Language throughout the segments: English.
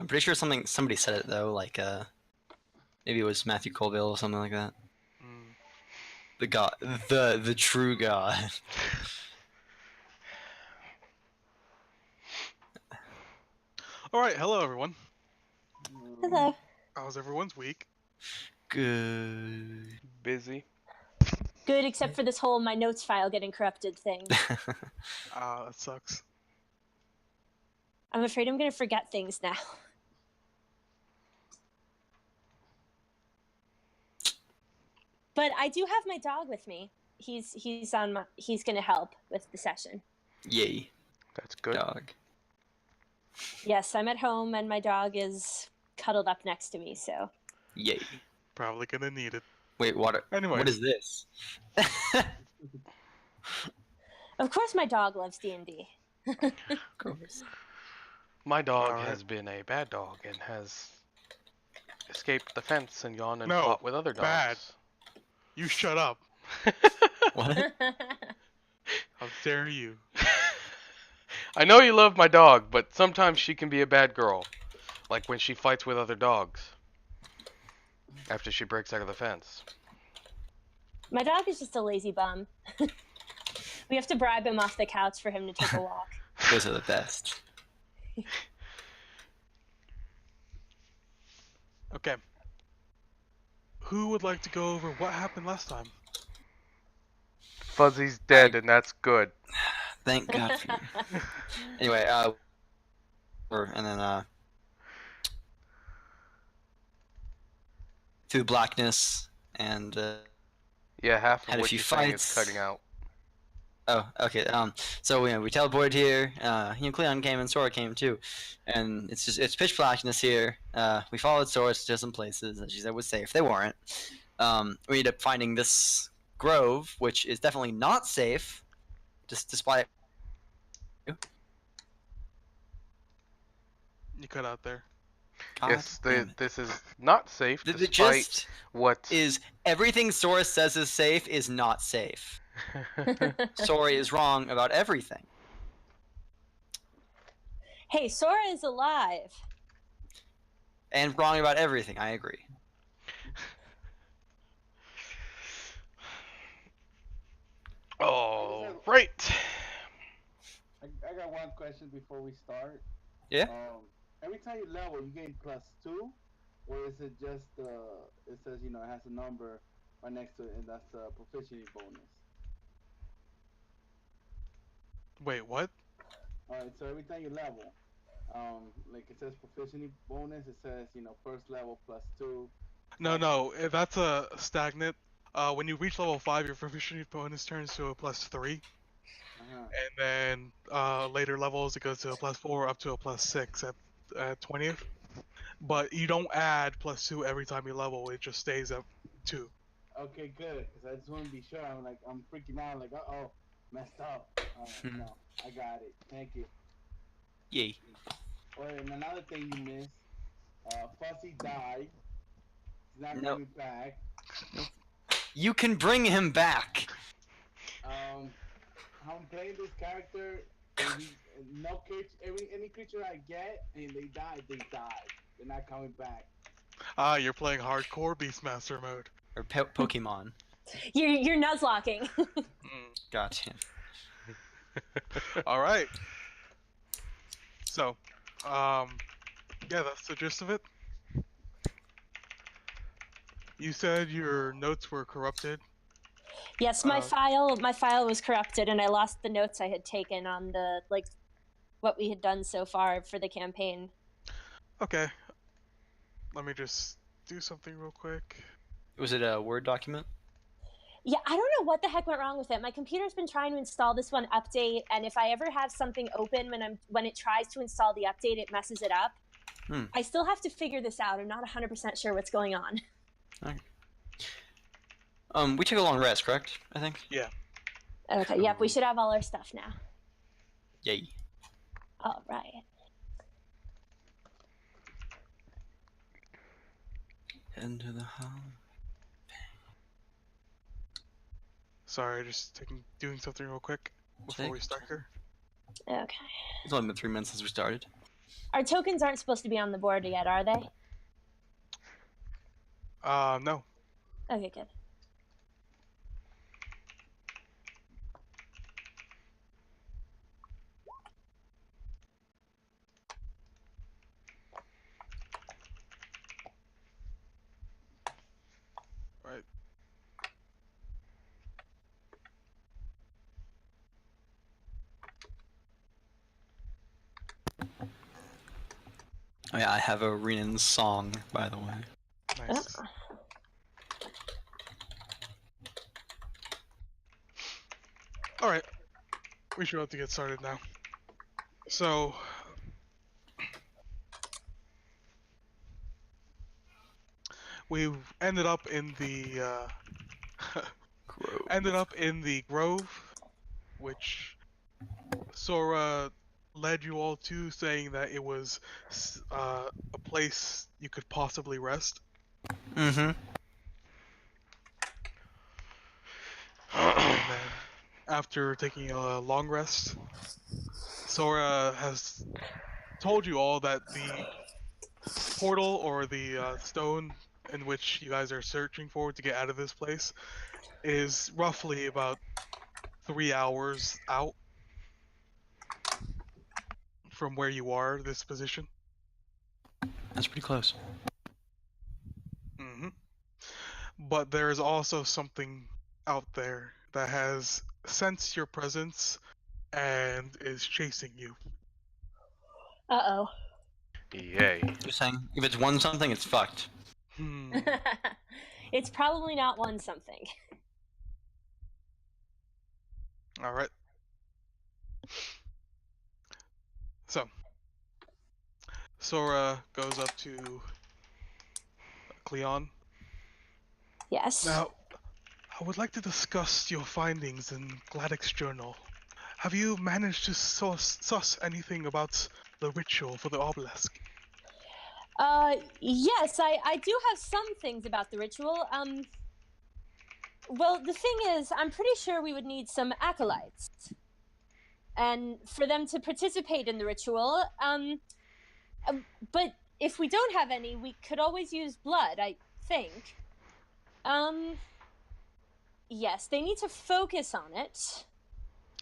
I'm pretty sure somebody said it though, like maybe it was Matthew Colville or something like that. Mm. The god, the true god. All right, hello everyone. Hello. How's everyone's week? Good. Busy. Good, except for this whole my notes file getting corrupted thing. That sucks. I'm afraid I'm going to forget things now. But I do have my dog with me. He's going to help with the session. Yay. That's good. Dog. Yes, I'm at home and my dog is cuddled up next to me, so. Yay. Probably gonna need it. Wait, what? Anyway. What is this? Of course my dog loves D&D. Of course. My dog Alright. has been a bad dog and has escaped the fence and gone and No, fought with other dogs. bad. You shut up. What? How dare you? I know you love my dog, but sometimes she can be a bad girl. Like when she fights with other dogs. After she breaks out of the fence. My dog is just a lazy bum. We have to bribe him off the couch for him to take a walk. Those are the best. Okay. Who would like to go over what happened last time? Fuzzy's dead, and that's good. Thank God for you. Anyway, and then through blackness and Yeah, half Had of a what few you're saying is fights. cutting out. oh, okay. So we teleported here. Cleon came and Sora came too, and it's pitch blackness here. We followed Sora to some places that she said was safe. They weren't. We ended up finding this grove, which is definitely not safe, just despite. You cut out there. God Yes, damn it. this is not safe The despite gist what... is everything Sora says is safe is not safe. Sora is wrong about everything. Hey, Sora is alive. And wrong about everything, I agree. Oh, right. I got one question before we start. Yeah? Every time you level, you gain +2, or is it just it says it has a number right next to it, and that's the proficiency bonus. Wait, what? All right, so every time you level, like it says proficiency bonus, it says first level +2. No, that's a stagnant. When you reach level 5, your proficiency bonus turns to a +3. And then later levels it goes to a +4 up to a +6 at 20th. But you don't add +2 every time you level, it just stays at 2. Okay, good, because I just want to be sure. I'm freaking out, like, uh-oh, messed up. No, I got it. Thank you. Yay. Oh, and another thing you missed, Fuzzy died. He's not Nope. coming back. You can bring him back. I'm playing this character, and any creature I get, and they die, they die. They're not coming back. You're playing hardcore Beastmaster mode. Or Pokemon. You're nuzlocking. Gotcha. All right. So, yeah, that's the gist of it. You said your notes were corrupted. Yes, my file was corrupted, and I lost the notes I had taken on the what we had done so far for the campaign. Okay. Let me just do something real quick. Was it a Word document? Yeah, I don't know what the heck went wrong with it. My computer's been trying to install this one update, and if I ever have something open when it tries to install the update, it messes it up. I still have to figure this out. I'm not 100% sure what's going on. Okay. We took a long rest, correct? I think. Yeah. Okay, yep, we should have all our stuff now. Yay. All right. Into the hall. Sorry, just doing something real quick before we start here. Okay. It's only been 3 minutes since we started. Our tokens aren't supposed to be on the board yet, are they? No. Okay, good. Right. Oh yeah, I have a Renan song, by the way. Nice. All right. We should have to get started now. So, we ended up in the grove, which Sora led you all to, saying that it was a place you could possibly rest. Mm-hmm. And then, after taking a long rest, Sora has told you all that the portal or the stone in which you guys are searching for to get out of this place is roughly about 3 hours out from where you are, this position. That's pretty close. Mm-hmm. But there is also something out there that has sensed your presence and is chasing you. Uh-oh. Yay. You're saying if it's one something, it's fucked. It's probably not one something. All right. So, Sora goes up to Cleon. Yes. Now, I would like to discuss your findings in Gladyk's journal. Have you managed to suss anything about the ritual for the obelisk? Yes, I do have some things about the ritual. Well, the thing is, I'm pretty sure we would need some acolytes. And for them to participate in the ritual, but if we don't have any, we could always use blood, I think. Yes, they need to focus on it,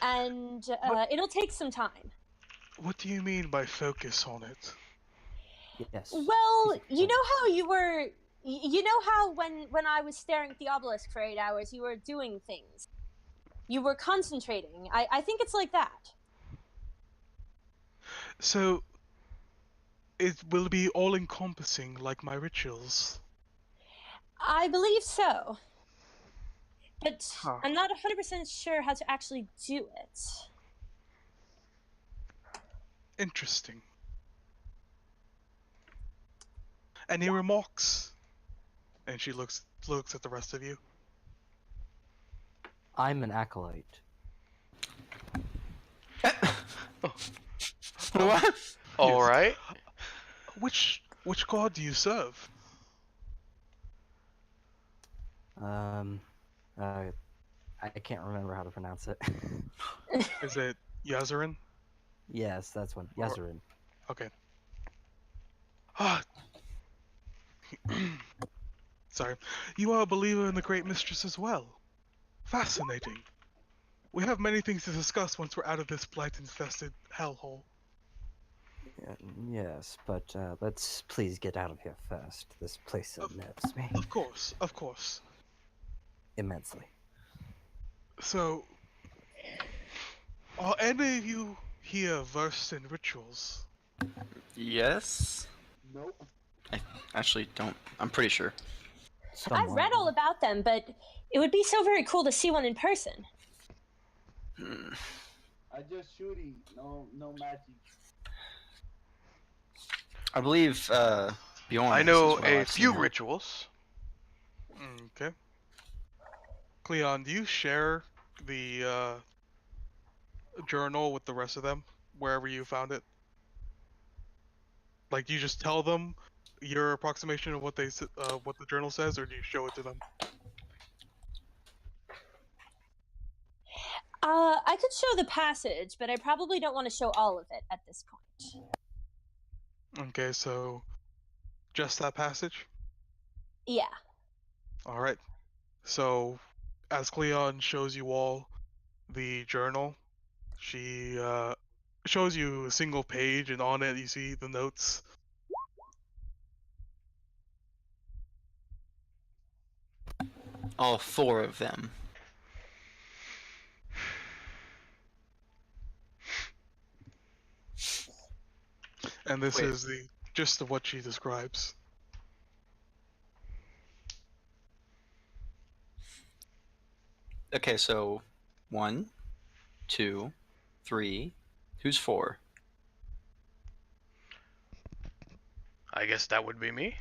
and it'll take some time. What do you mean by focus on it? Yes. Well, you know how you were... You know how when I was staring at the obelisk for 8 hours, you were doing things? You were concentrating. I think it's like that. So, it will be all-encompassing like my rituals? I believe so. But Huh. I'm not 100% sure how to actually do it. Interesting. Any remarks? And she looks at the rest of you. I'm an acolyte. What? All right. Which god do you serve? I can't remember how to pronounce it. Is it Yazarin? Yes, that's one. Or- Yazarin. Okay. Ah. Sorry. You are a believer in the Great Mistress as well. Fascinating. We have many things to discuss once we're out of this blight-infested hellhole. Yes, but let's please get out of here first. This place unnerves me Of course. immensely. So, are any of you here versed in rituals? Yes. Nope. I actually don't. I'm pretty sure. I've read all about them, but it would be so very cool to see one in person. I just shooting, no magic. I believe Bjorn. I is know as well. a I've seen few her. rituals. Okay. Cleon, do you share the journal with the rest of them, wherever you found it? Like, do you just tell them your approximation of what what the journal says, or do you show it to them? I could show the passage, but I probably don't want to show all of it at this point. Okay, so just that passage? Yeah. Alright. So, as Cleon shows you all the journal, she shows you a single page, and on it you see the notes. All 4 of them. And this Wait. is the gist of what she describes. Okay, so 1, 2, 3. Who's 4? I guess that would be me.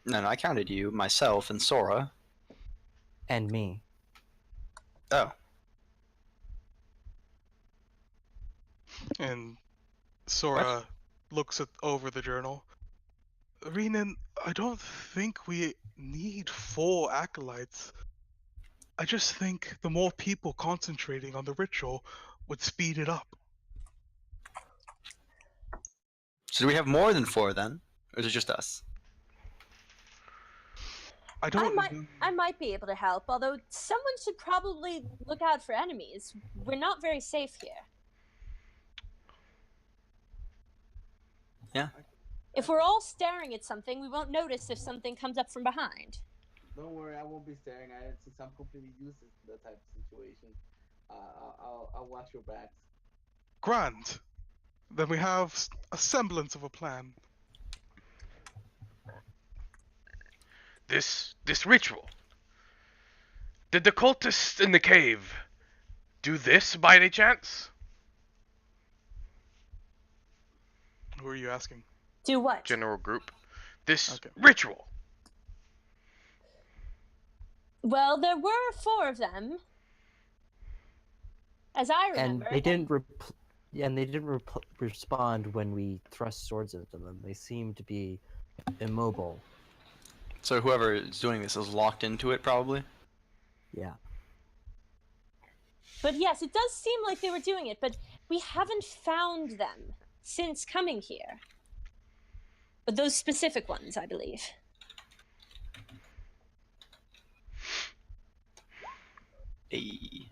No, I counted you, myself, and Sora. And me. Oh. And Sora looks over the journal. Renan, I don't think we need 4 acolytes. I just think the more people concentrating on the ritual would speed it up. So do we have more than 4 then? Or is it just us? I don't I might be able to help, although someone should probably look out for enemies. We're not very safe here. Yeah. If we're all staring at something, we won't notice if something comes up from behind. Don't worry, I won't be staring at it since I'm completely useless in that type of situation. I'll watch your backs. Grand. Then we have a semblance of a plan. This ritual. Did the cultists in the cave do this by any chance? Who are you asking? Do what? General group. This Okay. ritual. Well, there were 4 of them, as I remember. And they didn't respond when we thrust swords into them. They seemed to be immobile. So whoever is doing this is locked into it, probably? Yeah. But yes, it does seem like they were doing it, but we haven't found them since coming here. But those specific ones, I believe. Hey,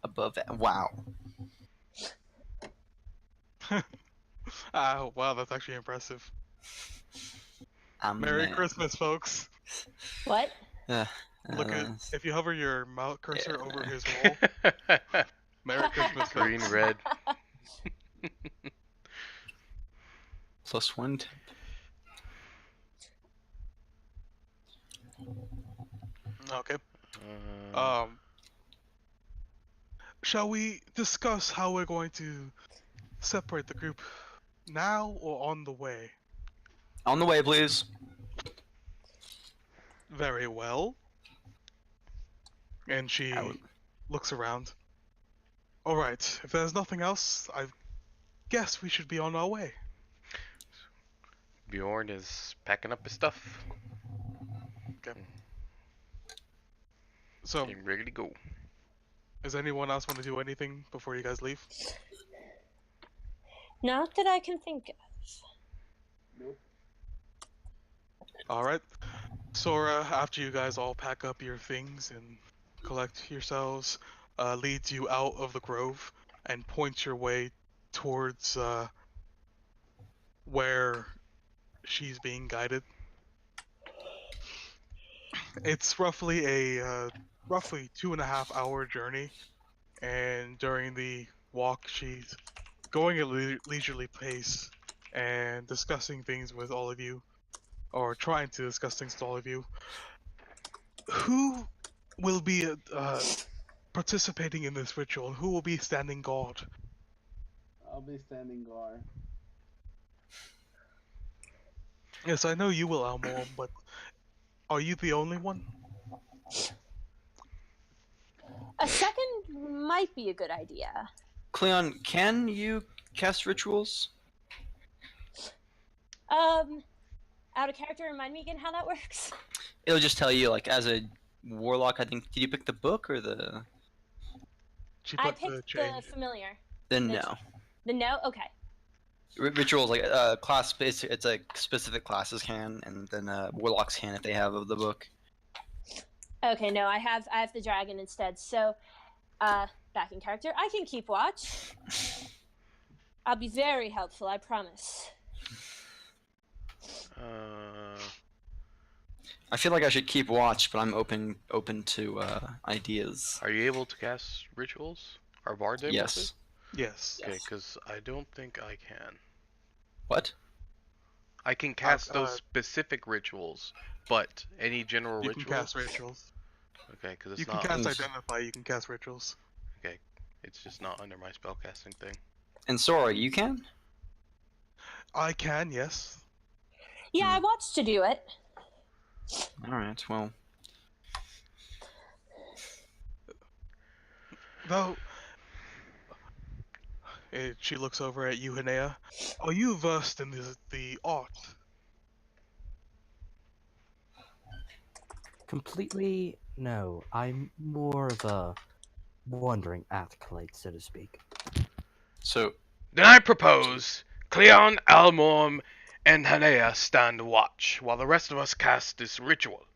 above that. Wow. Wow, that's actually impressive. I'm Merry mad. Christmas, folks. What? Look at Uh, if you hover your mouse cursor yeah. over his roll. Merry Christmas, Green, folks. red. +1. Okay. Shall we discuss how we're going to separate the group now or on the way? On the way, please. Very well. And she looks around. Alright, if there's nothing else, I guess we should be on our way. Bjorn is packing up his stuff. Okay. So, Getting ready to go. does anyone else want to do anything before you guys leave? Not that I can think of. Nope. Alright. Sora, after you guys all pack up your things and collect yourselves, leads you out of the grove and points your way towards where she's being guided. It's roughly a roughly 2.5 hour journey, and during the walk she's going at a leisurely pace and discussing things with all of you, or trying to discuss things with all of you. Who will be participating in this ritual? Who will be standing guard? I'll be standing guard. Yes, I know you will, Almor, but are you the only one? A second might be a good idea. Cleon, can you cast rituals? Out of character, remind me again how that works. It'll just tell you, like, as a warlock, I think. Did you pick the book or the... She I put the picked change. the familiar. Then no. The no? Okay. Rituals like class. It's like specific classes can, and then warlocks can if they have of the book. Okay, no, I have the dragon instead. So, back in character, I can keep watch. I'll be very helpful, I promise. I feel like I should keep watch, but I'm open to ideas. Are you able to cast rituals? Are bards able Yes. to? Yes. Okay, because I don't think I can. What? I can cast those specific rituals, but any general You rituals? can cast rituals. Okay, because it's You can not. cast identify. You can cast rituals. Okay, it's just not under my spellcasting thing. And Sora, you can? I can, yes. Yeah, I watched to do it. Alright, well. Though, she looks over at you, Hinea. Are you versed in the art? Completely no. I'm more of a wandering acolyte, so to speak. So. Then I propose Cleon, Almorm, and Hanea stand watch, while the rest of us cast this ritual.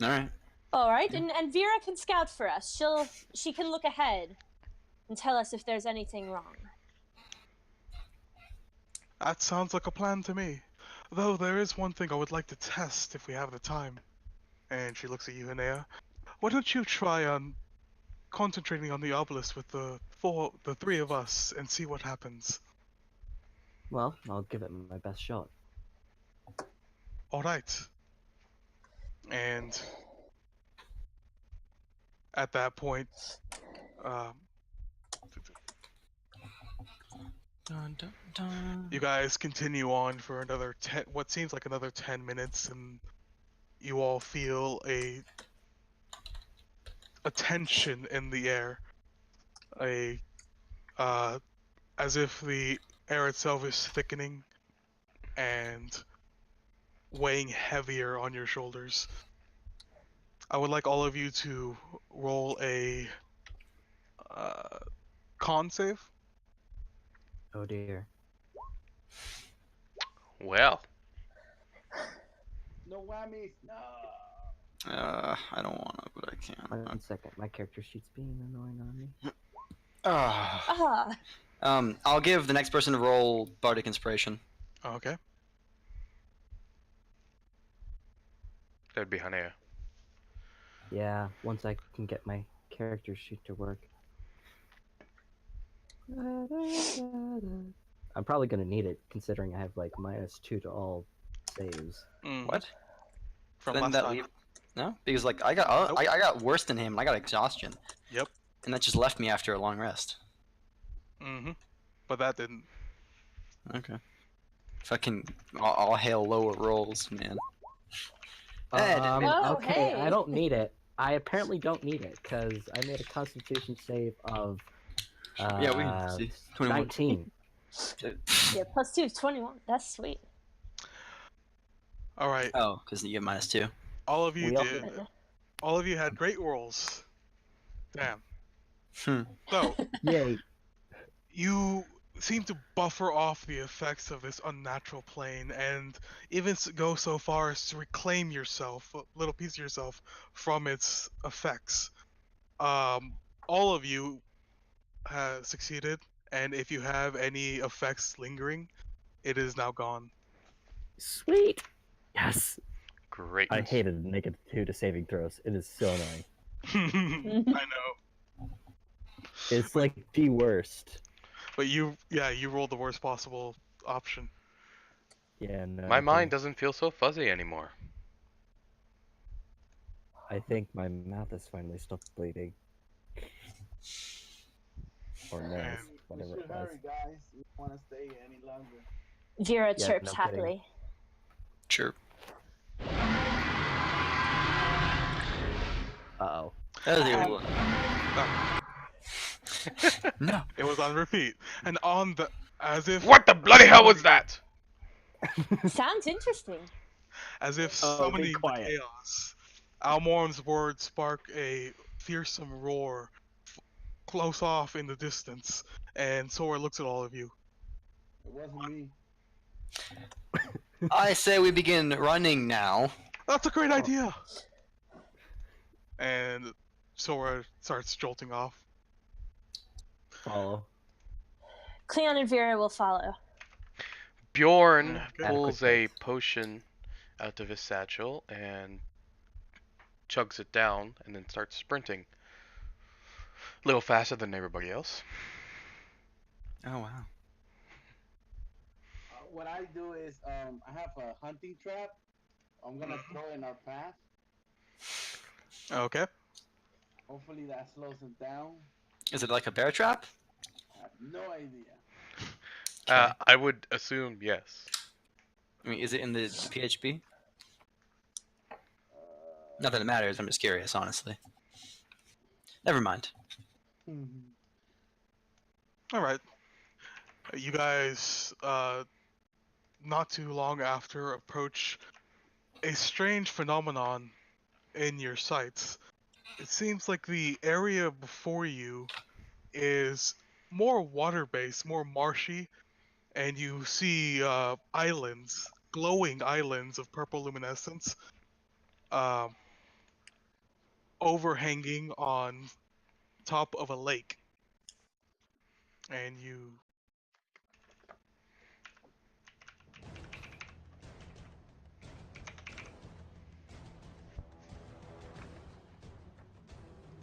Alright. Alright, and Vera can scout for us. She can look ahead and tell us if there's anything wrong. That sounds like a plan to me. Though there is one thing I would like to test if we have the time. And she looks at you, Hinea. Why don't you try on concentrating on the obelisk with the three of us and see what happens? Well, I'll give it my best shot. Alright. And at that point, Dun, dun, dun. you guys continue on for another what seems like another 10 minutes, and you all feel a tension in the air, as if the air itself is thickening and weighing heavier on your shoulders. I would like all of you to roll a con save. Oh dear. Well. No whammies, no. I don't wanna, but I can. 1 second, my character sheet's being annoying on me. I'll give the next person to roll Bardic Inspiration. Okay. That'd be Hanea. Yeah, once I can get my character sheet to work. I'm probably gonna need it, considering I have like -2 to all saves. What? From Then last that time. leave? No, because like I got Nope. I got worse than him. And I got exhaustion. Yep. And that just left me after a long rest. Mm-hmm. But that didn't. Okay. Fucking all hail lower rolls, man. Oh, Okay, hey. I don't need it. I apparently don't need it, because I made a Constitution save of Yeah, we can see. 21. 19. Yeah, +2 is 21. That's sweet. Alright. Oh, because you get -2. All of you We all- did. All of you had great rolls. Damn. Hmm. So, Yay. you seem to buffer off the effects of this unnatural plane and even go so far as to reclaim yourself, a little piece of yourself, from its effects. All of you have succeeded, and if you have any effects lingering, it is now gone. Sweet. Yes. Great. I hated -2 to saving throws. It is so annoying. I know. It's like the worst. But you rolled the worst possible option. Yeah, no. My mind doesn't feel so fuzzy anymore. I think my mouth is finally stopped bleeding. Or nose, And We whatever should it was. hurry, guys. We don't want to stay any longer. Vera Yeah, chirps no kidding. happily. Sure. Uh-oh. That was No, no. it was on repeat. And on the as if What the bloody hell was that? Sounds interesting. as if Oh, be summoning the quiet. chaos. Almorm's words spark a fearsome roar close off in the distance, and Sora looks at all of you. It wasn't me. I say we begin running now. That's a great idea. And Sora starts jolting off. Follow. Cleon and Vera will follow. Bjorn Okay. pulls a potion out of his satchel and chugs it down, and then starts sprinting. A little faster than everybody else. Oh wow. What I do is, I have a hunting trap. I'm gonna throw in our path. Okay. Hopefully that slows him down. Is it like a bear trap? I have no idea. Okay. I would assume yes. I mean, is it in the PHP? Uh, Not that it matters. I'm just curious, honestly. Never mind. All right. You guys, not too long after, approach a strange phenomenon in your sights. It seems like the area before you is more water-based, more marshy, and you see islands, glowing islands of purple luminescence, um, overhanging on top of a lake. And you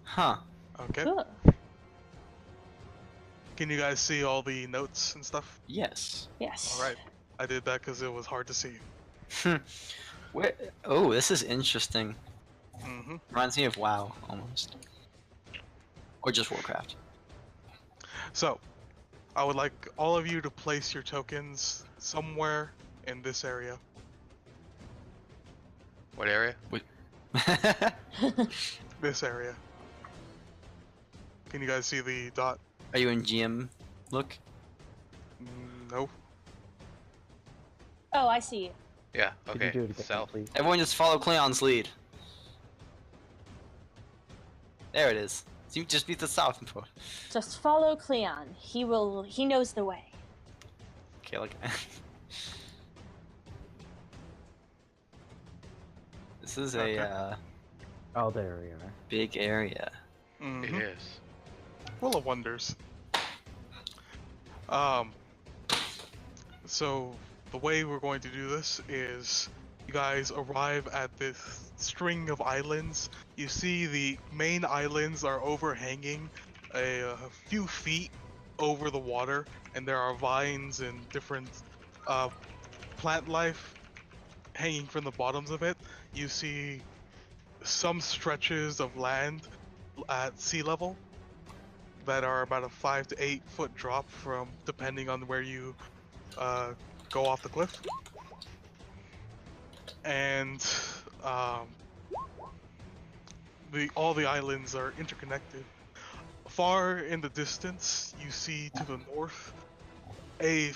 Huh. okay? Cool. Can you guys see all the notes and stuff? Yes. Yes. All right. I did that because it was hard to see. Where? Oh, this is interesting. Mm-hmm. Reminds me of WoW almost, or just Warcraft. So, I would like all of you to place your tokens somewhere in this area. What area? This area. Can you guys see the dot? Are you in GM? Look. No. Oh, I see. Yeah, Could okay. you do it again, South. please? Everyone just follow Cleon's lead. There it is. So you just beat the south info. Just follow Cleon. He knows the way. Okay, look. This is Okay. a Oh, there we are. big area. Mhm. It is. Full of wonders. So the way we're going to do this is you guys arrive at this string of islands. You see the main islands are overhanging a few feet over the water, and there are vines and different plant life hanging from the bottoms of it. You see some stretches of land at sea level that are about a 5 to 8 foot drop from depending on where you go off the cliff. And all the islands are interconnected. Far in the distance, you see to the north a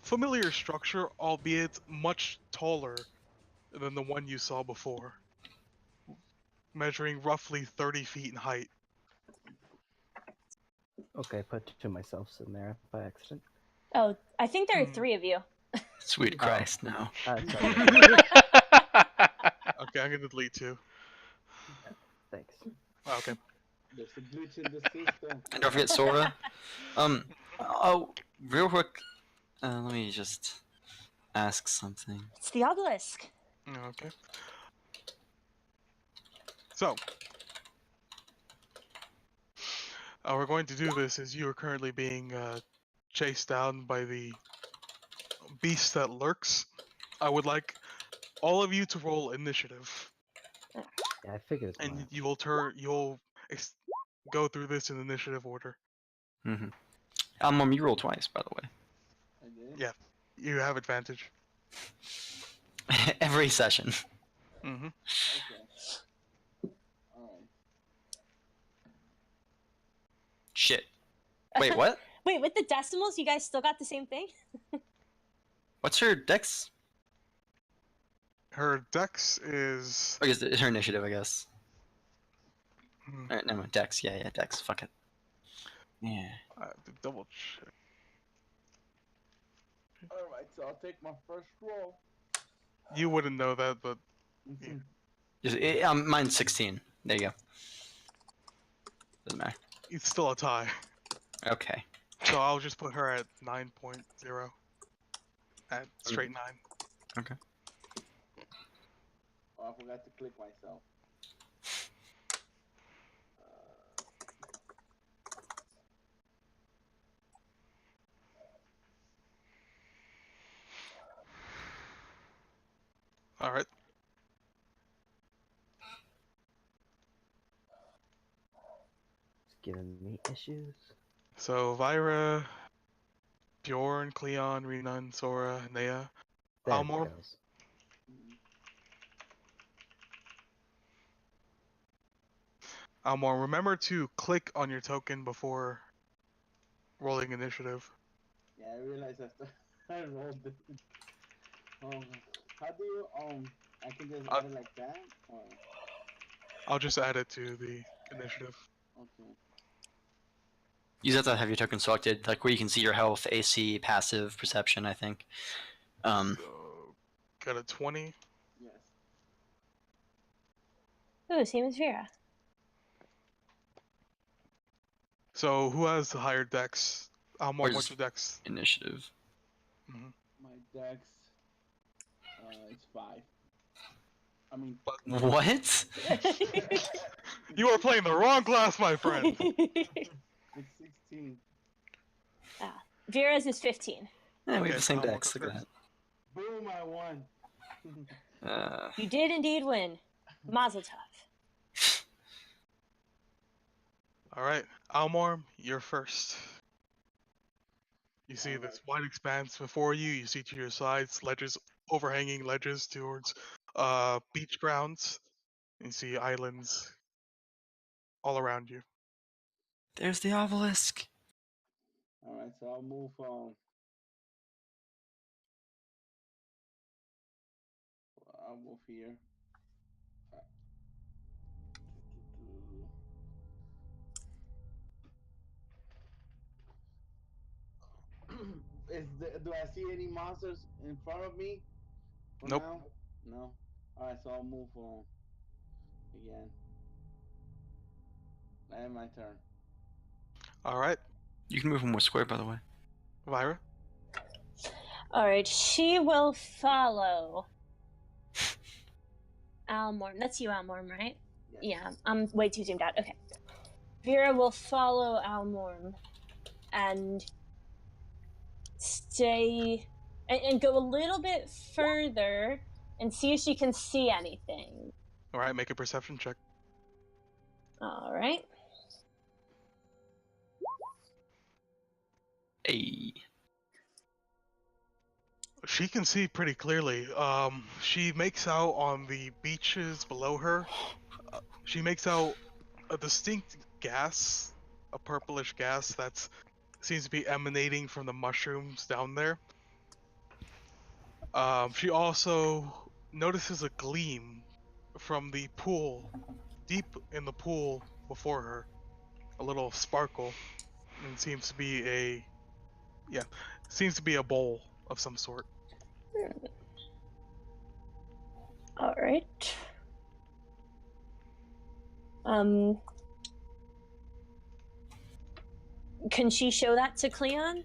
familiar structure, albeit much taller than the one you saw before, measuring roughly 30 feet in height. Okay, put two myselfs in there by accident. Oh, I think there are 3 of you. Sweet Christ, no. It's all right. Okay, I'm gonna delete 2. Thanks. Okay. There's a glitch in the system. And don't forget Sora. Oh, real quick. Let me just ask something. It's the obelisk. Okay. So, we're going to do this as you are currently being chased down by the beast that lurks. I would like all of you to roll initiative, Yeah, I figured as and much. you'll go through this in initiative order. Mm-hmm. You roll twice, by the way. I did. Yeah, you have advantage. Every session. Mm-hmm. Okay. Alright. Shit. Wait, what? Wait, with the decimals, you guys still got the same thing? What's her dex? Her dex is. I guess it's her initiative, I guess. Hmm, Alright, never mind. Dex. Yeah, Dex. Fuck it. Yeah. I have to double check. Alright, so I'll take my first roll. You wouldn't know that, but Mine's 16. There you go. Doesn't matter. it's still a tie. Okay. So I'll just put her at 9.0. At straight 9. Okay. Oh, I forgot to click myself. Alright. It's giving me issues. So Vyra, Bjorn, Cleon, Renan, Sora, Nea, There Almor. it goes. Almor, remember to click on your token before rolling initiative. Yeah, I realized after I rolled it. How do you I can just add it like that? Or... I'll just add it to the initiative. Okay. You just have to have your token selected, like where you can see your health, AC, passive, perception, I think. So, got a 20. Yes. Ooh, same as Vera. So who has the higher dex? Almor, Where's- what's your dex? Initiative. My dex, it's 5. I mean, What? You are playing the wrong class, my friend. it's 16. Vera's is 15. Yeah, we Okay, have the same Almor decks. goes Look at first. Boom! I won. that. You did indeed win. Mazel tov. Alright, Almor, you're first. You see this Alright. wide expanse before you. You see to your sides ledges, overhanging ledges towards beach grounds. You see islands all around you. There's the obelisk. Alright, so I'll move I'll move here. Do I see any monsters in front of me for Nope. now? No. Alright, so I'll move on again. And my turn. Alright, You can move one more square, by the way. Vyra. Alright, she will follow Almorm. That's you, Almorm, right? Yes. Yeah, I'm way too zoomed out. Okay. Vera will follow Almorm and stay and go a little bit further and see if she can see anything. Alright, make a perception check. Alright. Hey. She can see pretty clearly. She makes out on the beaches below her. She makes out a distinct gas, a purplish gas that seems to be emanating from the mushrooms down there. She also notices a gleam from the pool, deep in the pool before her. A little sparkle, and seems to be a bowl of some sort. Alright. Can she show that to Cleon?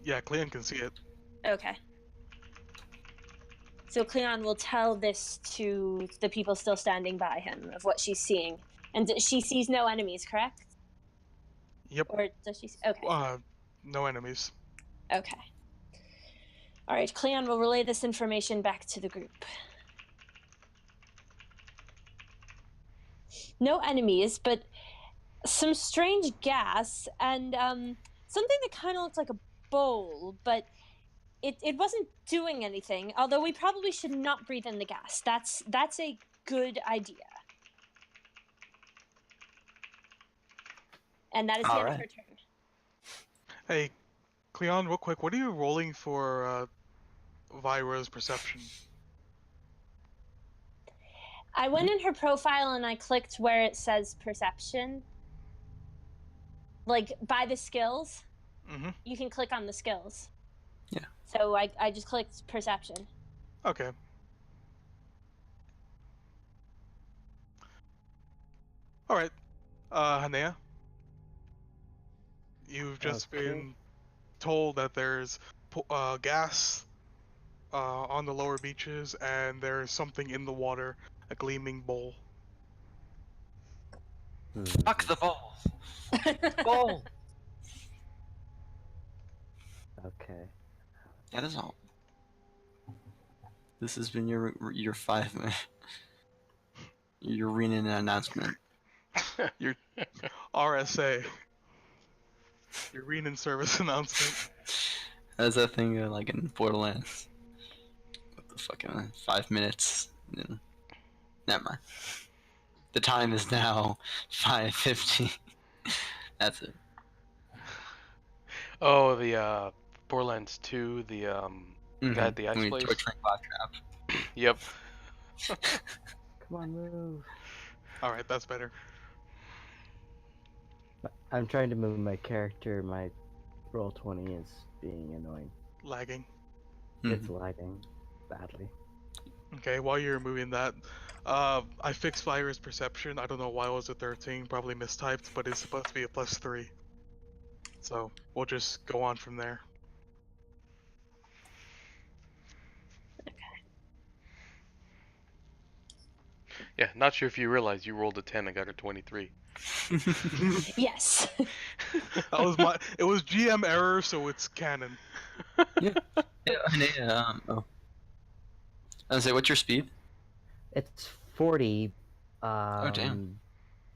Yeah, Cleon can see it. Okay. So Cleon will tell this to the people still standing by him of what she's seeing. And she sees no enemies, correct? Yep. Or does she? Okay. No enemies. Okay. Alright, Cleon will relay this information back to the group. No enemies, but some strange gas and something that kind of looks like a bowl, but it wasn't doing anything. Although we probably should not breathe in the gas. That's a good idea. And that is the end of her turn. Hey, Cleon, real quick, what are you rolling for Vyra's perception? I went in her profile and I clicked where it says perception. Like by the skills. Mm-hmm. You can click on the skills. Yeah. So I just clicked perception. Okay. All right. Hanea, you've just been told that there's gas on the lower beaches, and there's something in the water, a gleaming bowl. Fuck the bowl. Bowl. Okay. That is all. This has been your 5 minute your Renan announcement. Your RSA. Your Renan service announcement. That's that thing like in Borderlands. What the fucking 5 minutes? Never mind. The time is now 5:50. That's it. Oh, the Borderlands 2, the guy at the ice place. Torturing Claptrap. Yep. Come on, move. Alright, that's better. I'm trying to move my character. My roll 20 is being annoying. Lagging. It's lagging badly. Okay, while you're moving that, I fixed Fire's perception. I don't know why it was a 13, probably mistyped, but it's supposed to be a +3. So we'll just go on from there. Yeah, not sure if you realize you rolled a 10 and got a 23. Yes. It was GM error, so it's canon. Yeah. Oh. I was say, what's your speed? It's 40. Oh damn.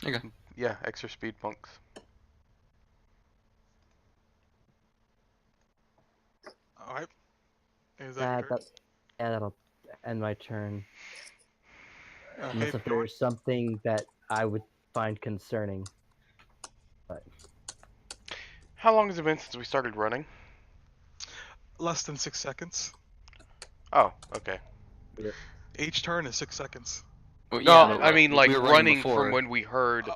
There you go. Yeah, extra speed punks. Alright. Is that your turn? That'll end my turn. Okay, Unless if there's something that I would find concerning. But How long has it been since we started running? less than 6 seconds. Oh, okay. Each turn is 6 seconds. Well, No, yeah, I mean like we were running before. from when we heard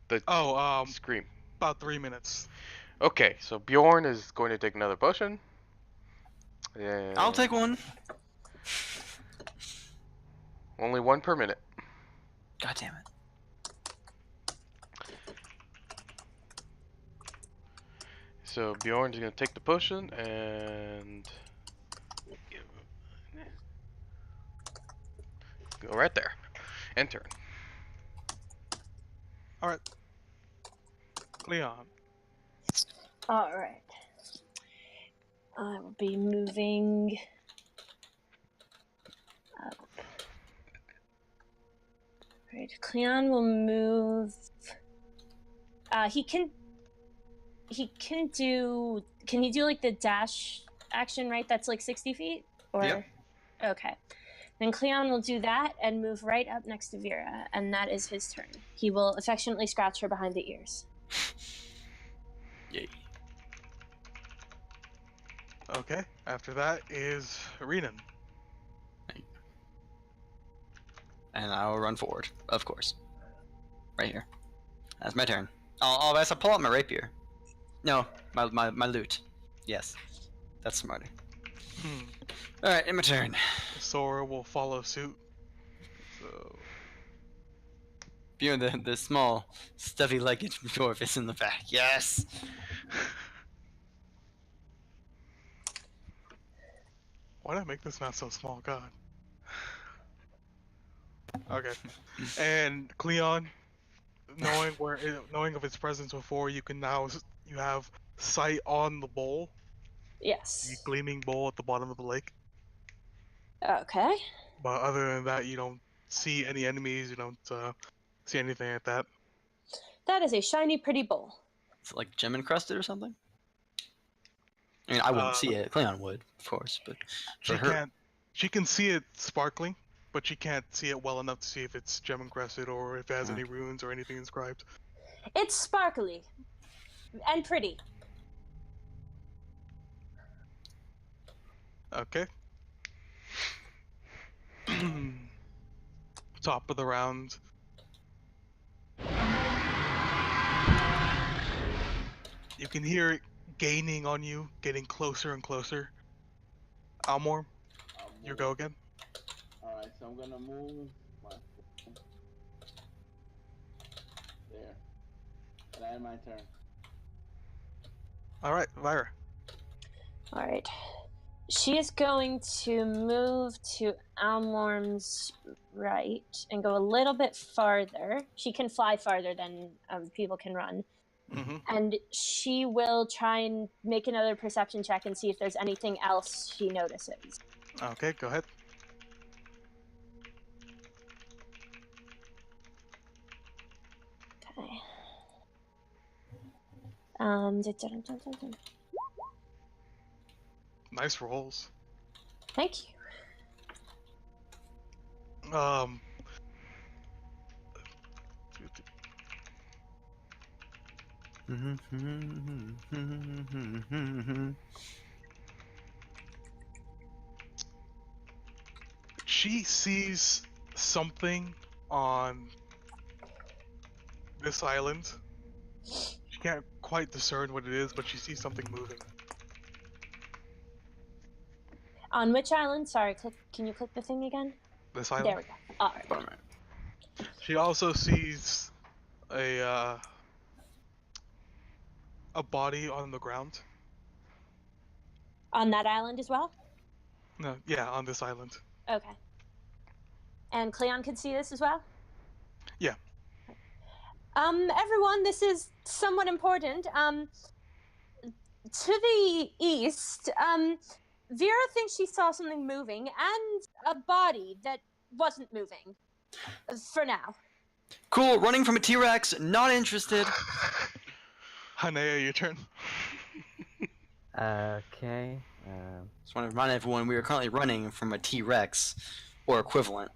the scream. About 3 minutes. Okay, so Bjorn is going to take another potion. And I'll take one. only one per minute. God damn it. So Bjorn's going to take the potion and go right there. And turn. Alright. Leon. Alright. I will be moving up. Right, Cleon will move. Can he do like the dash action, right? That's like 60 feet? Or Yep. Okay. Then Cleon will do that and move right up next to Vera, and that is his turn. He will affectionately scratch her behind the ears. Yay. Okay, after that is Renan. And I will run forward, of course. Right here. That's my turn. Oh, I have to pull out my rapier. No, my loot. Yes. That's smarter. Alright, in my turn. Sora will follow suit. So Viewing the small, stuffy-legged dwarf is in the back. Yes! why did I make this map so small? God. Okay. And Cleon, knowing of its presence before, you have sight on the bowl. Yes. The gleaming bowl at the bottom of the lake. Okay. But other than that, you don't see any enemies. You don't see anything like that. That is a shiny, pretty bowl. Is it like gem encrusted or something? I mean, I wouldn't see it. Cleon would, of course, but for her... She can see it sparkling, but she can't see it well enough to see if it's gem encrusted or if it has any runes or anything inscribed. It's sparkly. And pretty. Okay. Top of the round. You can hear it gaining on you, getting closer and closer. Almor, I'll you move. go again. Alright, so I'm gonna move my there. And I end my turn. All right, Lyra. All right. She is going to move to Almorm's right and go a little bit farther. She can fly farther than people can run. Mm-hmm. And she will try and make another perception check and see if there's anything else she notices. Okay, go ahead. Okay. Nice rolls. Thank you. She sees something on this island. She can't quite discern what it is, but she sees something moving. On which island? Sorry, can you click the thing again? This island. There we go. All right. She also sees a body on the ground. On that island as well? No, yeah, on this island. Okay. And Cleon could see this as well? Yeah. Everyone, this is somewhat important. To the east, Vera thinks she saw something moving and a body that wasn't moving. For now. Cool, running from a T-Rex, not interested. Hanea, your turn. Okay. Just want to remind everyone we are currently running from a T-Rex or equivalent.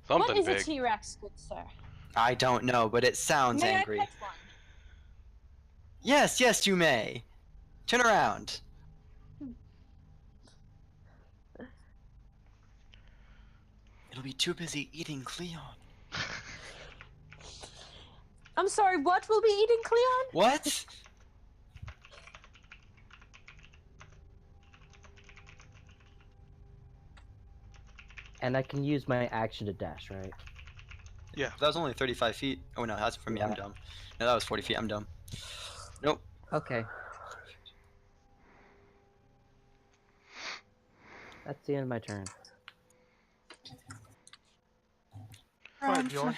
Something What is big. a T-Rex, good sir? I don't know, but it sounds May angry. I pet one? Yes, yes, you may. Turn around. It'll be too busy eating Cleon. I'm sorry, what will be eating Cleon? What? And I can use my action to dash, right? Yeah. That was only 35 feet. Oh no, that's for me. I'm Yeah. dumb. No, that was 40 feet. I'm dumb. Nope. Okay. That's the end of my turn. Right, Bjorn. Time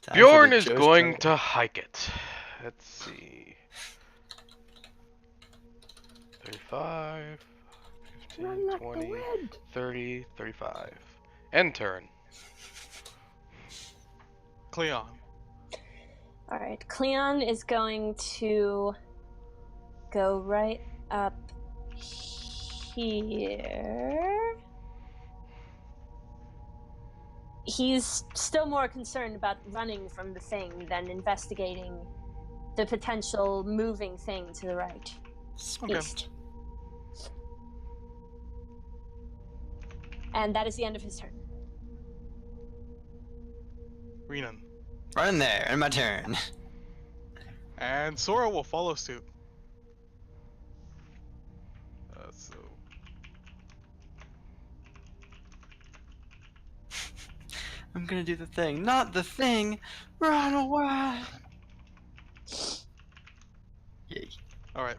for Bjorn the is Joe's going Joe. to hike it. Let's see. 35, 15, 20, 30, 35. End turn. Cleon. All right, Cleon is going to go right up here. He's still more concerned about running from the thing than investigating the potential moving thing to the right. Okay. East. And that is the end of his turn. Renan. Run in there, and my turn. And Sora will follow suit. So I'm gonna do the thing. Not the thing! Run away! Yay. Alright.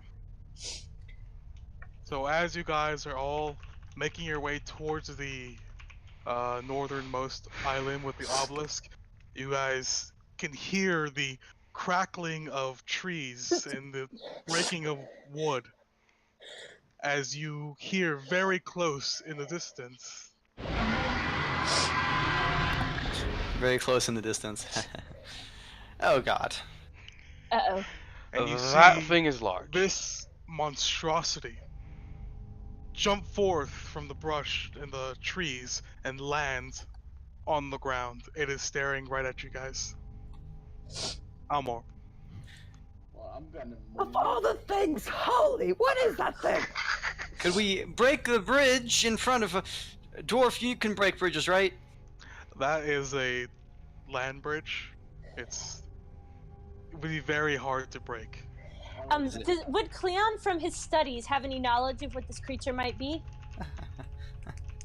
So as you guys are all making your way towards the northernmost island with the obelisk, you guys can hear the crackling of trees and the breaking of wood as you hear very close in the distance. Very close in the distance. Oh god. Uh-oh. And you That see thing is large. this monstrosity jump forth from the brush and the trees and land on the ground. It is staring right at you guys. Almor. Well, I'm gonna Of move. all the things, holy, what is that thing? Could we break the bridge in front of a dwarf? You can break bridges, right? That is a land bridge. It would be very hard to break. Would Cleon from his studies have any knowledge of what this creature might be?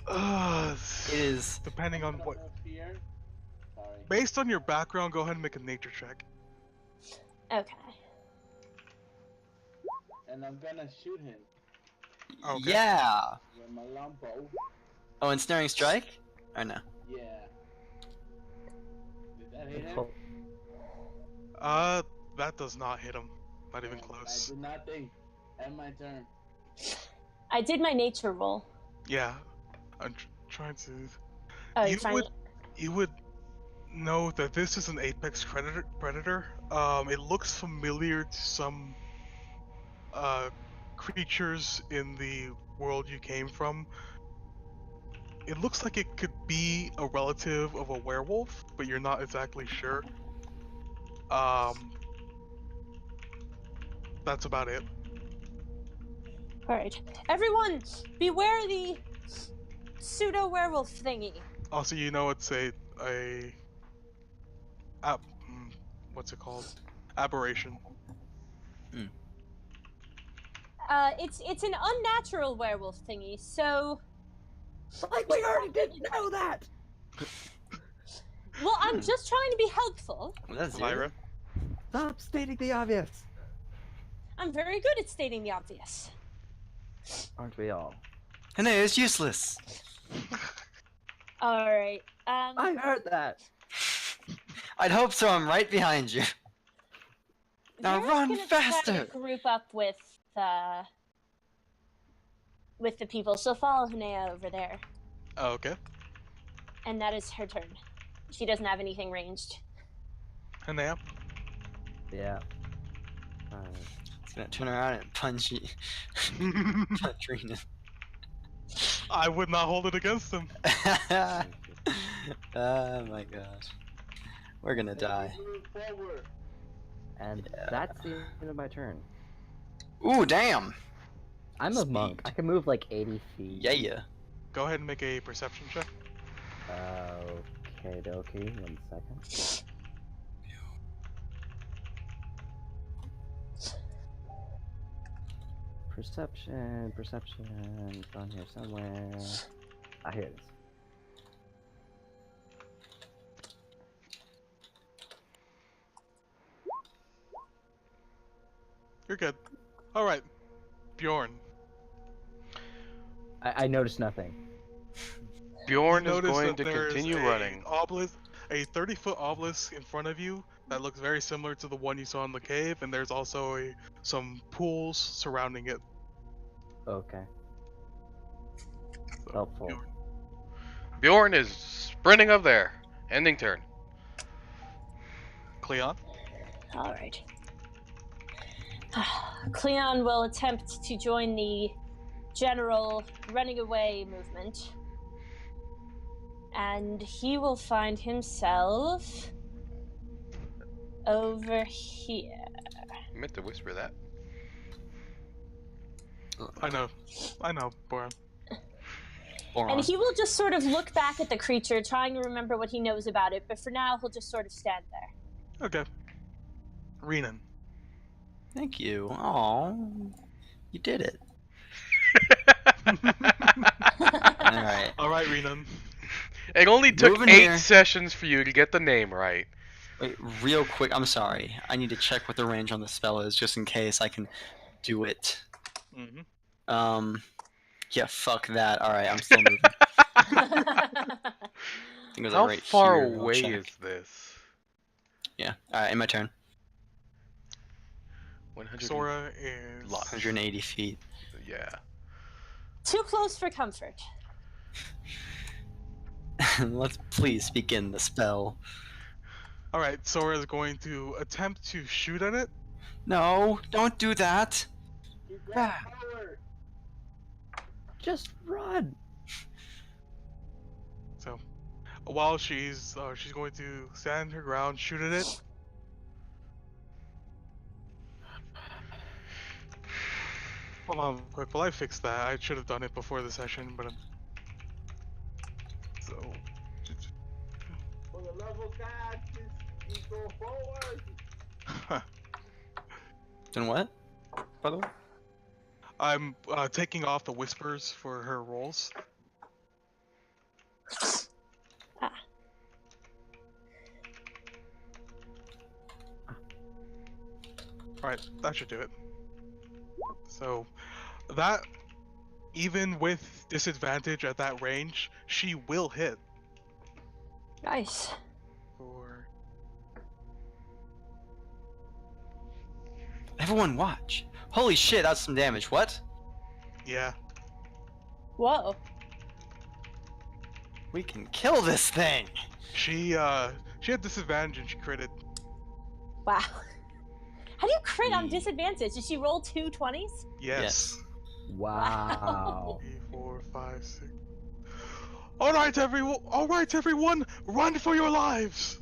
It is. Depending on what. Fear. Sorry. Based on your background, go ahead and make a nature check. Okay. And I'm gonna shoot him Okay. Yeah. with my longbow. Oh, and snaring strike? Or no? Yeah. Did that hit him? Oh, That does not hit him. Not even I close. do nothing. End my turn. I did my nature roll. Yeah, I'm trying to. Oh, You trying. would know that this is an apex predator. It looks familiar to some creatures in the world you came from. It looks like it could be a relative of a werewolf, but you're not exactly sure. That's about it. All right, everyone, beware the pseudo werewolf thingy. Also, you know it's a what's it called? Aberration. It's an unnatural werewolf thingy. So, like we already didn't know that. well, I'm just trying to be helpful. Well, that's Lyra. Stop stating the obvious. I'm very good at stating the obvious. Aren't we all? And it's useless. All right. I heard that. I'd hope so. I'm right behind you. Now Vera's run gonna try faster. to group up with the people. She'll follow Hanea over there, Oh, okay. and that is her turn. She doesn't have anything ranged. Hanea. Yeah. It's gonna turn around and punch you. Punch Rena. I would not hold it against him. Oh my gosh. We're gonna die. Move forward. And Yeah. that's the end of my turn. Ooh, damn. I'm a monk. I can move like 80 feet. Yeah. Go ahead and make a perception check. Okay, dokie. 1 second. Perception. It's on here somewhere. Ah, here it is. You're good. All right, Bjorn. I noticed nothing. Bjorn You is notice going that to there is continue a running. a 30-foot obelisk in front of you that looks very similar to the one you saw in the cave, and there's also some pools surrounding it. Okay. So, Helpful. Bjorn. Bjorn is sprinting up there. Ending turn. Cleon. All right. Cleon will attempt to join the general running away movement. And he will find himself over here. I meant to whisper that. I know, Boran. And he will just sort of look back at the creature, trying to remember what he knows about it, but for now, he'll just sort of stand there. Okay. Renan. Thank you. Aw. You did it. Alright. Alright, Renan. It only took Moving 8 here. sessions for you to get the name right. Wait, real quick, I'm sorry. I need to check what the range on the spell is, just in case I can do it. Mm-hmm. Yeah, fuck that. Alright, I'm still moving. I think it was How like right far here. I'll away check. is this? Yeah. Alright, in my turn. 100. Sora is... 180 feet. Yeah. Too close for comfort. Let's please begin the spell. Alright, Sora is going to attempt to shoot at it. No, don't do that. Keep going forward. Just run. So, while she's going to stand her ground, shoot at it. Hold on, quick. While I fix that, I should have done it before the session, but so. For the love of God, please go forward. Then what? By the way? I'm taking off the whispers for her rolls. Alright, that should do it. So, that, even with disadvantage at that range, she will hit. Nice. For... Everyone watch. Holy shit, that's some damage. What? Yeah. Whoa. We can kill this thing. She had disadvantage and she critted. Wow. How do you crit on disadvantage? Did she roll 2 20s? Yes. Wow. 3, 4, 5, 6. Alright, everyone, run for your lives!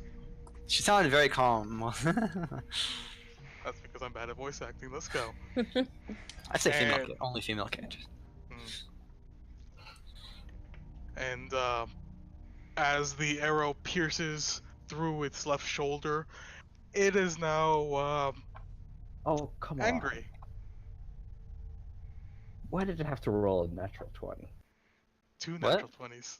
She sounded very calm. That's because I'm bad at voice acting. Let's go. I'd say female, And- only female characters. And as the arrow pierces through its left shoulder, it is now Oh, come on. angry. Why did it have to roll a natural 20? 2 What? natural 20s.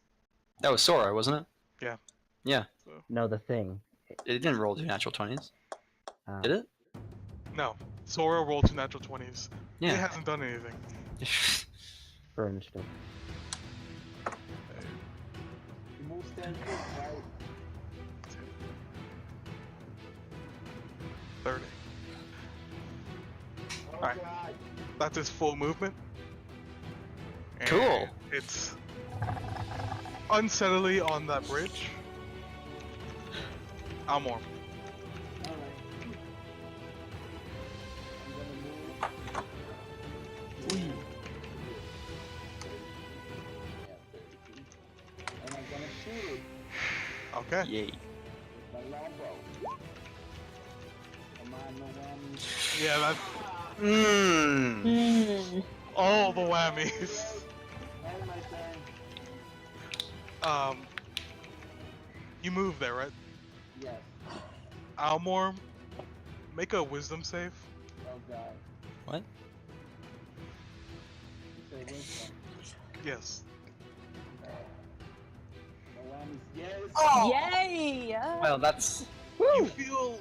That was Sora, wasn't it? Yeah. Yeah. So, No, the thing. It didn't roll 2 natural 20s. Did it? no, Sora rolled 2 natural 20s. It Yeah. hasn't done anything. For initiative. You move 10 feet, right? 30. Oh, Alright. God. That's its full movement. And Cool. It's unsettledly on that bridge. Almor. Alright. I'm gonna move. And I'm gonna shoot it Okay. Yay. with my longbow. Come on, no whammies. Yeah, that's Mmm. Mm. all the whammies. And my turn. You move there, right? Yes. Almor, make a wisdom save. Oh, God. What? You say wisdom. Yes. No whammies. Yes. Oh! Yay! Well, that's... You feel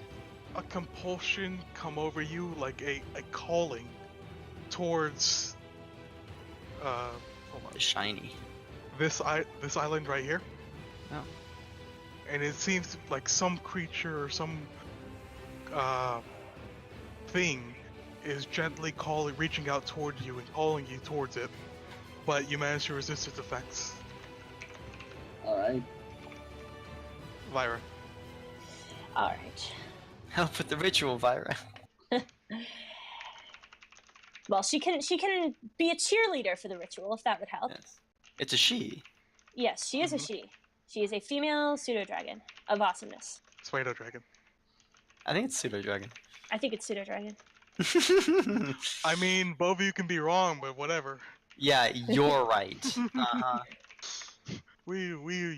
a compulsion come over you, like a calling towards hold on. shiny. This island right here. Oh. And it seems like some creature or some thing is gently reaching out toward you and calling you towards it, but you manage to resist its effects. Alright. Lyra. Alright. Help with the ritual, Vyra. Well, she can be a cheerleader for the ritual if that would help. Yes. It's a she. Yes, she is a she. She is a female pseudo dragon of awesomeness. Pseudo dragon. I think it's pseudo dragon. I think it's pseudo dragon. I mean, both of you can be wrong, but whatever. Yeah, you're right. Uh-huh. We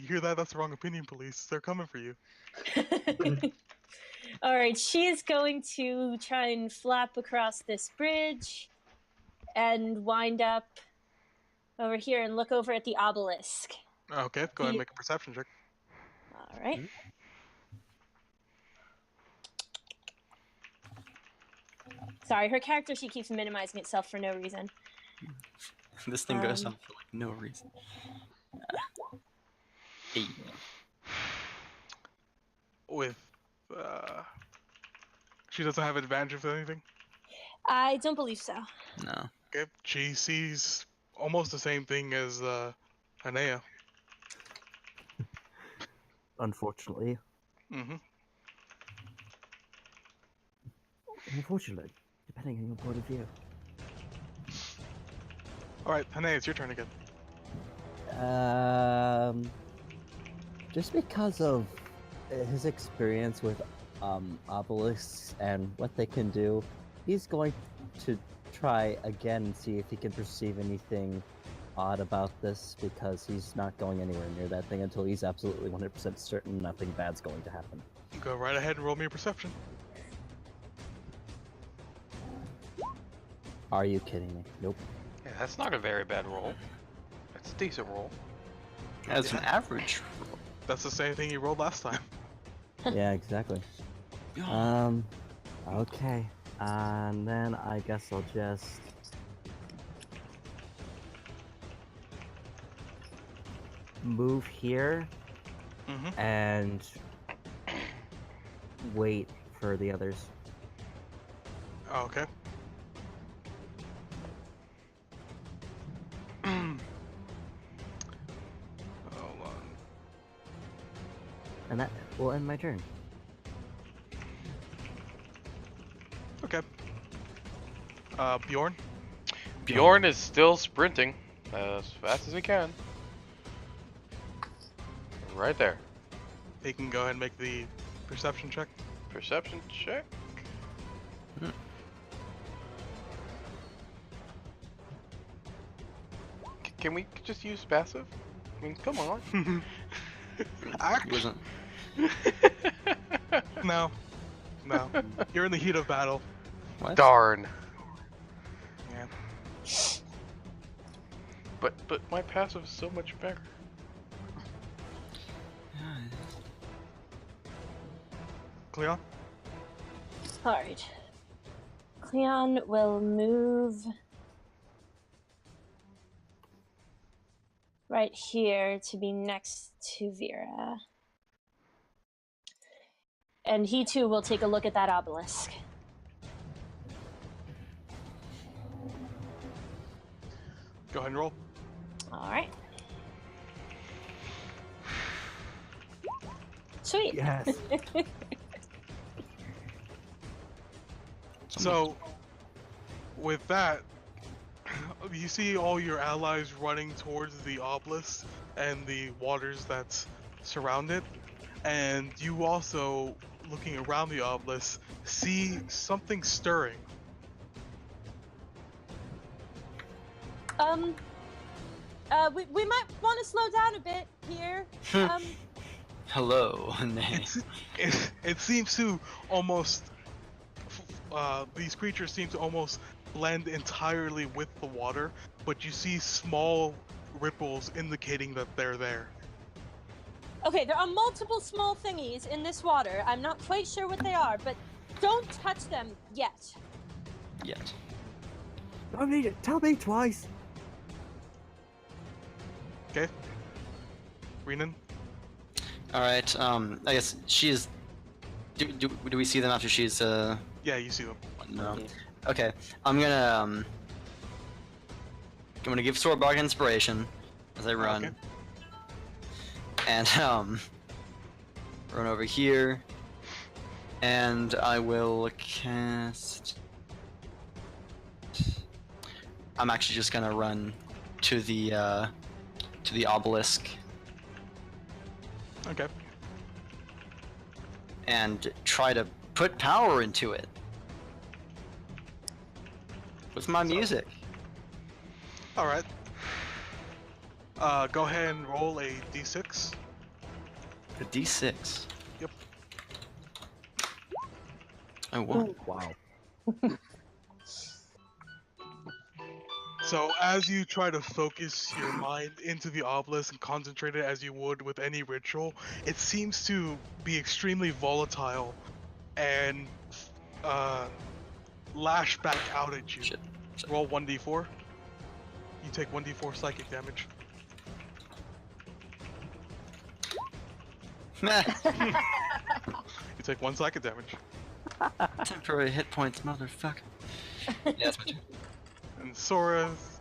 hear that? That's the wrong opinion, police. They're coming for you. Alright, she is going to try and flap across this bridge and wind up over here and look over at the obelisk. Okay, go ahead and make a perception check. Alright. Sorry, her character, she keeps minimizing itself for no reason. This thing goes on for like no reason. 8. With she doesn't have advantage with anything. I don't believe so. No. Okay, she sees almost the same thing as Anea. Unfortunately. Mm-hmm. Unfortunately, depending on your point of view. All right, Anea, it's your turn again. Just because of his experience with obelisks and what they can do, he's going to try again and see if he can perceive anything odd about this, because he's not going anywhere near that thing until he's absolutely 100% certain nothing bad's going to happen. Go right ahead and roll me a perception. Are you kidding me? Nope. Yeah, that's not a very bad roll. That's a decent roll. That's an average roll. That's the same thing you rolled last time. Yeah, exactly. Okay. And then I guess I'll just move here Mm-hmm. and wait for the others. Okay. Hold on. And that will end my turn. Okay. Bjorn? Bjorn is still sprinting as fast as he can. Right there. He can go ahead and make the perception check. Perception check. Can we just use passive? I mean, come on. Wasn't. No. No. You're in the heat of battle. What? Darn. Yeah. But my passive is so much better. Cleon? Alright. Cleon will move right here to be next to Vera. And he too will take a look at that obelisk. Go ahead and roll. Alright. Sweet. Yes. So, with that, you see all your allies running towards the obelisk and the waters that surround it, and you also, looking around the obelisk, see something stirring. We might want to slow down a bit here. Hello, nay. It seems to almost, these creatures seem to almost blend entirely with the water, but you see small ripples indicating that they're there. Okay, there are multiple small thingies in this water. I'm not quite sure what they are, but don't touch them yet. Yet. I need it. Tell me twice. Okay? Renan? Alright, I guess she's... Do we see them after she's, Yeah, you see them. No. Okay, I'm gonna give Swordbark inspiration as I run. Okay. And, run over here. And I will cast... I'm actually just gonna run to the obelisk Okay. and try to put power into it with my music. Alright. Go ahead and roll a d6. A D6. Yep. I won. Wow. So as you try to focus your mind into the obelisk and concentrate it as you would with any ritual, it seems to be extremely volatile and lash back out at you. Shit. Roll 1d4. You take 1d4 psychic damage. Meh. You take 1 psychic damage. Temporary hit points, motherfucker. Yeah, that's my turn. And Sora's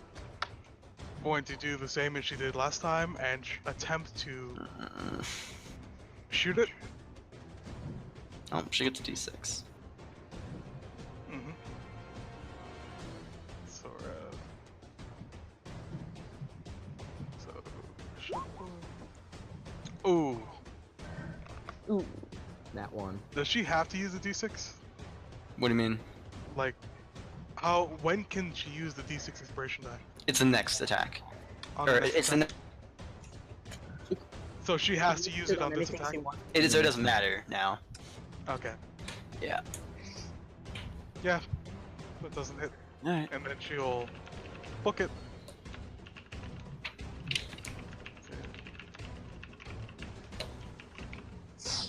going to do the same as she did last time and attempt to shoot it. Oh, she gets a D6. Mm-hmm. Sora. So. Ooh. Ooh. That one. Does she have to use the d6? What do you mean? Like, when can she use the d6 inspiration die? It's the next attack. On Or the next it's the attack? So she has to use it on this everything attack? she wants. it is, so it doesn't matter now. Okay. Yeah. Yeah. That doesn't hit. Alright. And then she'll book it.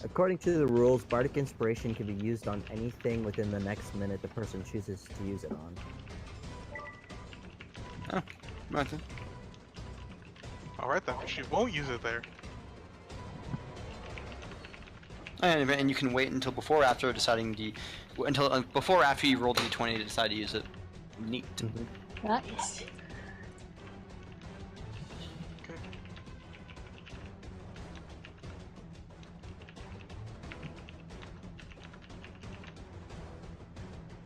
According to the rules, Bardic Inspiration can be used on anything within the next minute the person chooses to use it on. Oh, right then. Alright then, she won't use it there. And you can wait until before or after deciding before or after you roll d20 to decide to use it. Neat. Nice. Okay.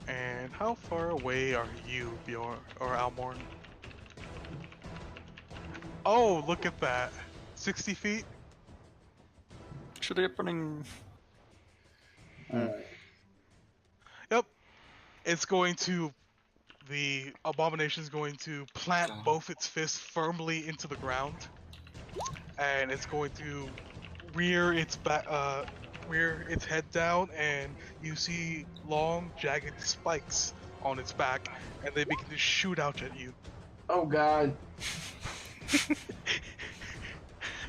And how far away are you, Bjorn or Almorn? Oh, look at that. 60 feet? Should they be running? Alright. Yep. It's going to... The abomination is going to plant both its fists firmly into the ground. And it's going to rear its back, rear its head down, and you see long, jagged spikes on its back, and they begin to shoot out at you. Oh god.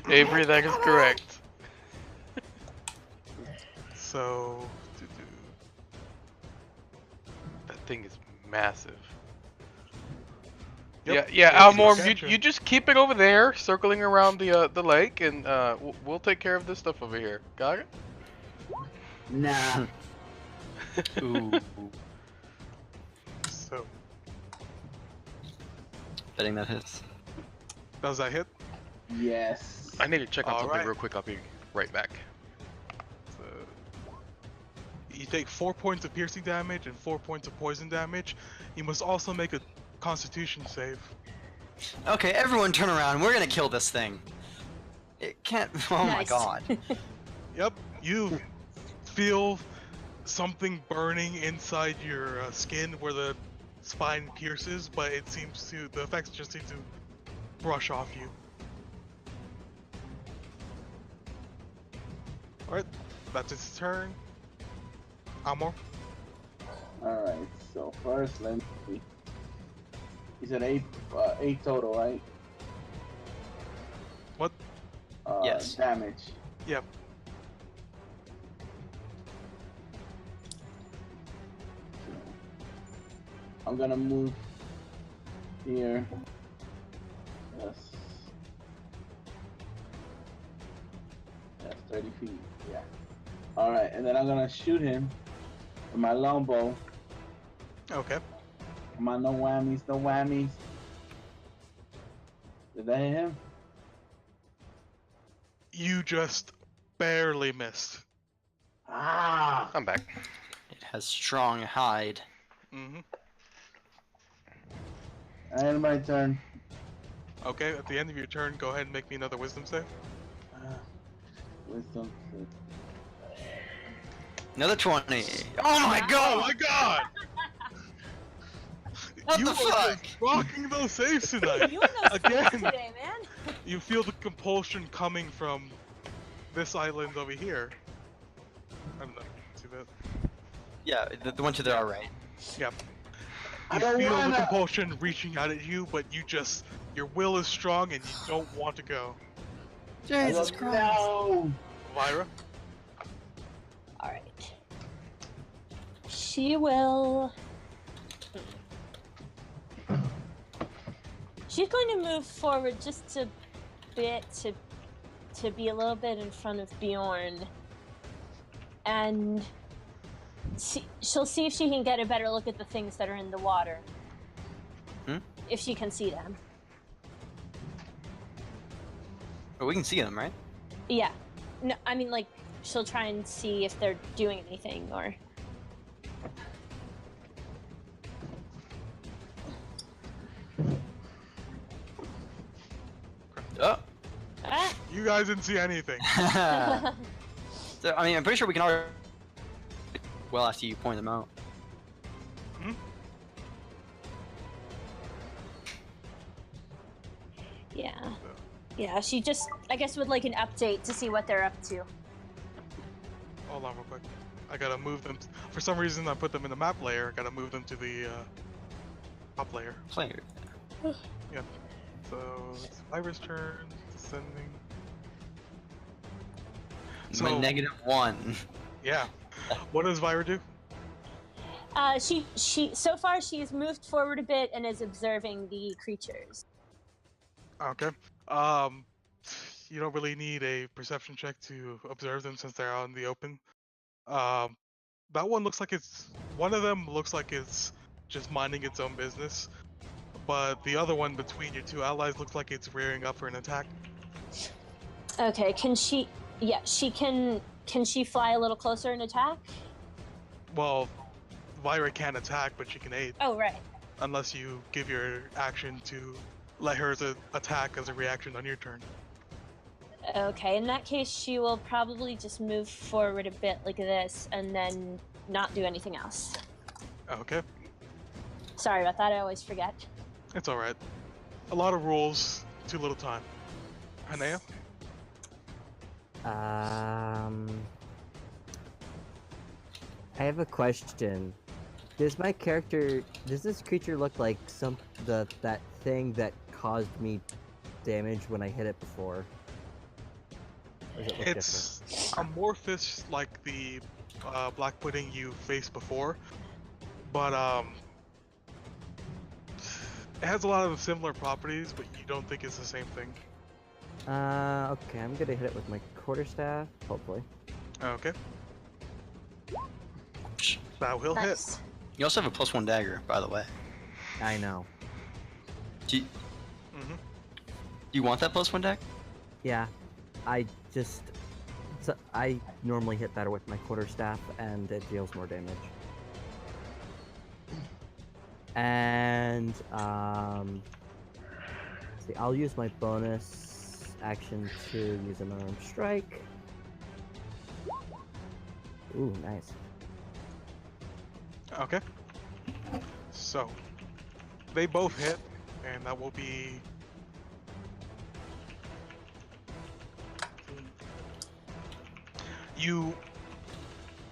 Avery, that is correct. So, That thing is massive. Yep. Yeah, It's Almorm, gotcha. you just keep it over there, circling around the lake, and we'll take care of this stuff over here. Got it? Nah. Ooh. So, Betting that hits. does that hit? Yes. I need to check on something Alright. real quick. I'll be right back. So, you take 4 points of piercing damage and 4 points of poison damage. You must also make a Constitution save. Okay, everyone turn around. We're gonna kill this thing. It can't. Oh my Nice. god. Yep, you feel something burning inside your skin where the spine pierces, but it seems to, the effects just seem to brush off you. Alright, that's its turn. Amor? Alright, so first let me see. You said 8 total, right? What? Yes. Damage. Yep. I'm gonna move here. Yes. That's 30 feet. Yeah. Alright, and then I'm gonna shoot him with my longbow. Okay. Come on, no whammies, no whammies. Did that hit him? You just barely missed. Ah! I'm back. It has strong hide. Mm-hmm. And my turn. Okay, at the end of your turn, go ahead and make me another wisdom save. Wisdom. Another 20. Oh my Oh god! my god! What You the are fuck? just rocking those saves tonight. You and those Again. things today, man. You feel the compulsion coming from this island over here. I don't know. See that? Yeah, the one to the right. Yep. I You don't feel the wanna- compulsion reaching out at you, but your will is strong and you don't want to go. Jesus Christ. No! Lyra? Alright. She will... She's going to move forward just a bit to be a little bit in front of Bjorn. And she'll see if she can get a better look at the things that are in the water. Hmm? If she can see them. Oh, we can see them, right? Yeah. No, I mean, like, she'll try and see if they're doing anything, or... Oh. Ah! You guys didn't see anything. So, I mean, I'm pretty sure we can already. Well, after you point them out. Hmm? Yeah. Yeah, she just, I guess, would like an update to see what they're up to. Hold on real quick. I gotta move them. For some reason, I put them in the map layer. I gotta move them to the top layer. Player. Yep. So it's Lyra's turn. Descending. So -1. yeah, what does Vira do? She so far she's moved forward a bit and is observing the creatures. Okay. You don't really need a perception check to observe them since they're out in the open. That one looks like one of them looks like it's just minding its own business, but the other one between your two allies looks like it's rearing up for an attack. Okay, can she? Yeah, she can. Can she fly a little closer and attack? Well, Vira can't attack, but she can aid. Oh, right. Unless you give your action to let her attack as a reaction on your turn. Okay, in that case, she will probably just move forward a bit like this and then not do anything else. Okay. Sorry about that, I always forget. It's alright. A lot of rules, too little time. Hanea? I have a question. Does this creature look like that thing that caused me damage when I hit it before? Or does it look It's amorphous like the black pudding you faced before, but it has a lot of similar properties, but you don't think it's the same thing. Okay, I'm gonna hit it with my quarterstaff, hopefully. Okay. That will hit. You also have a +1 dagger, by the way. I know. Do you want that +1 dagger? Yeah, I normally hit better with my quarterstaff, and it deals more damage. And see, I'll use my bonus action to use an unarmed strike. Ooh, nice. Okay. So, they both hit, and that will be...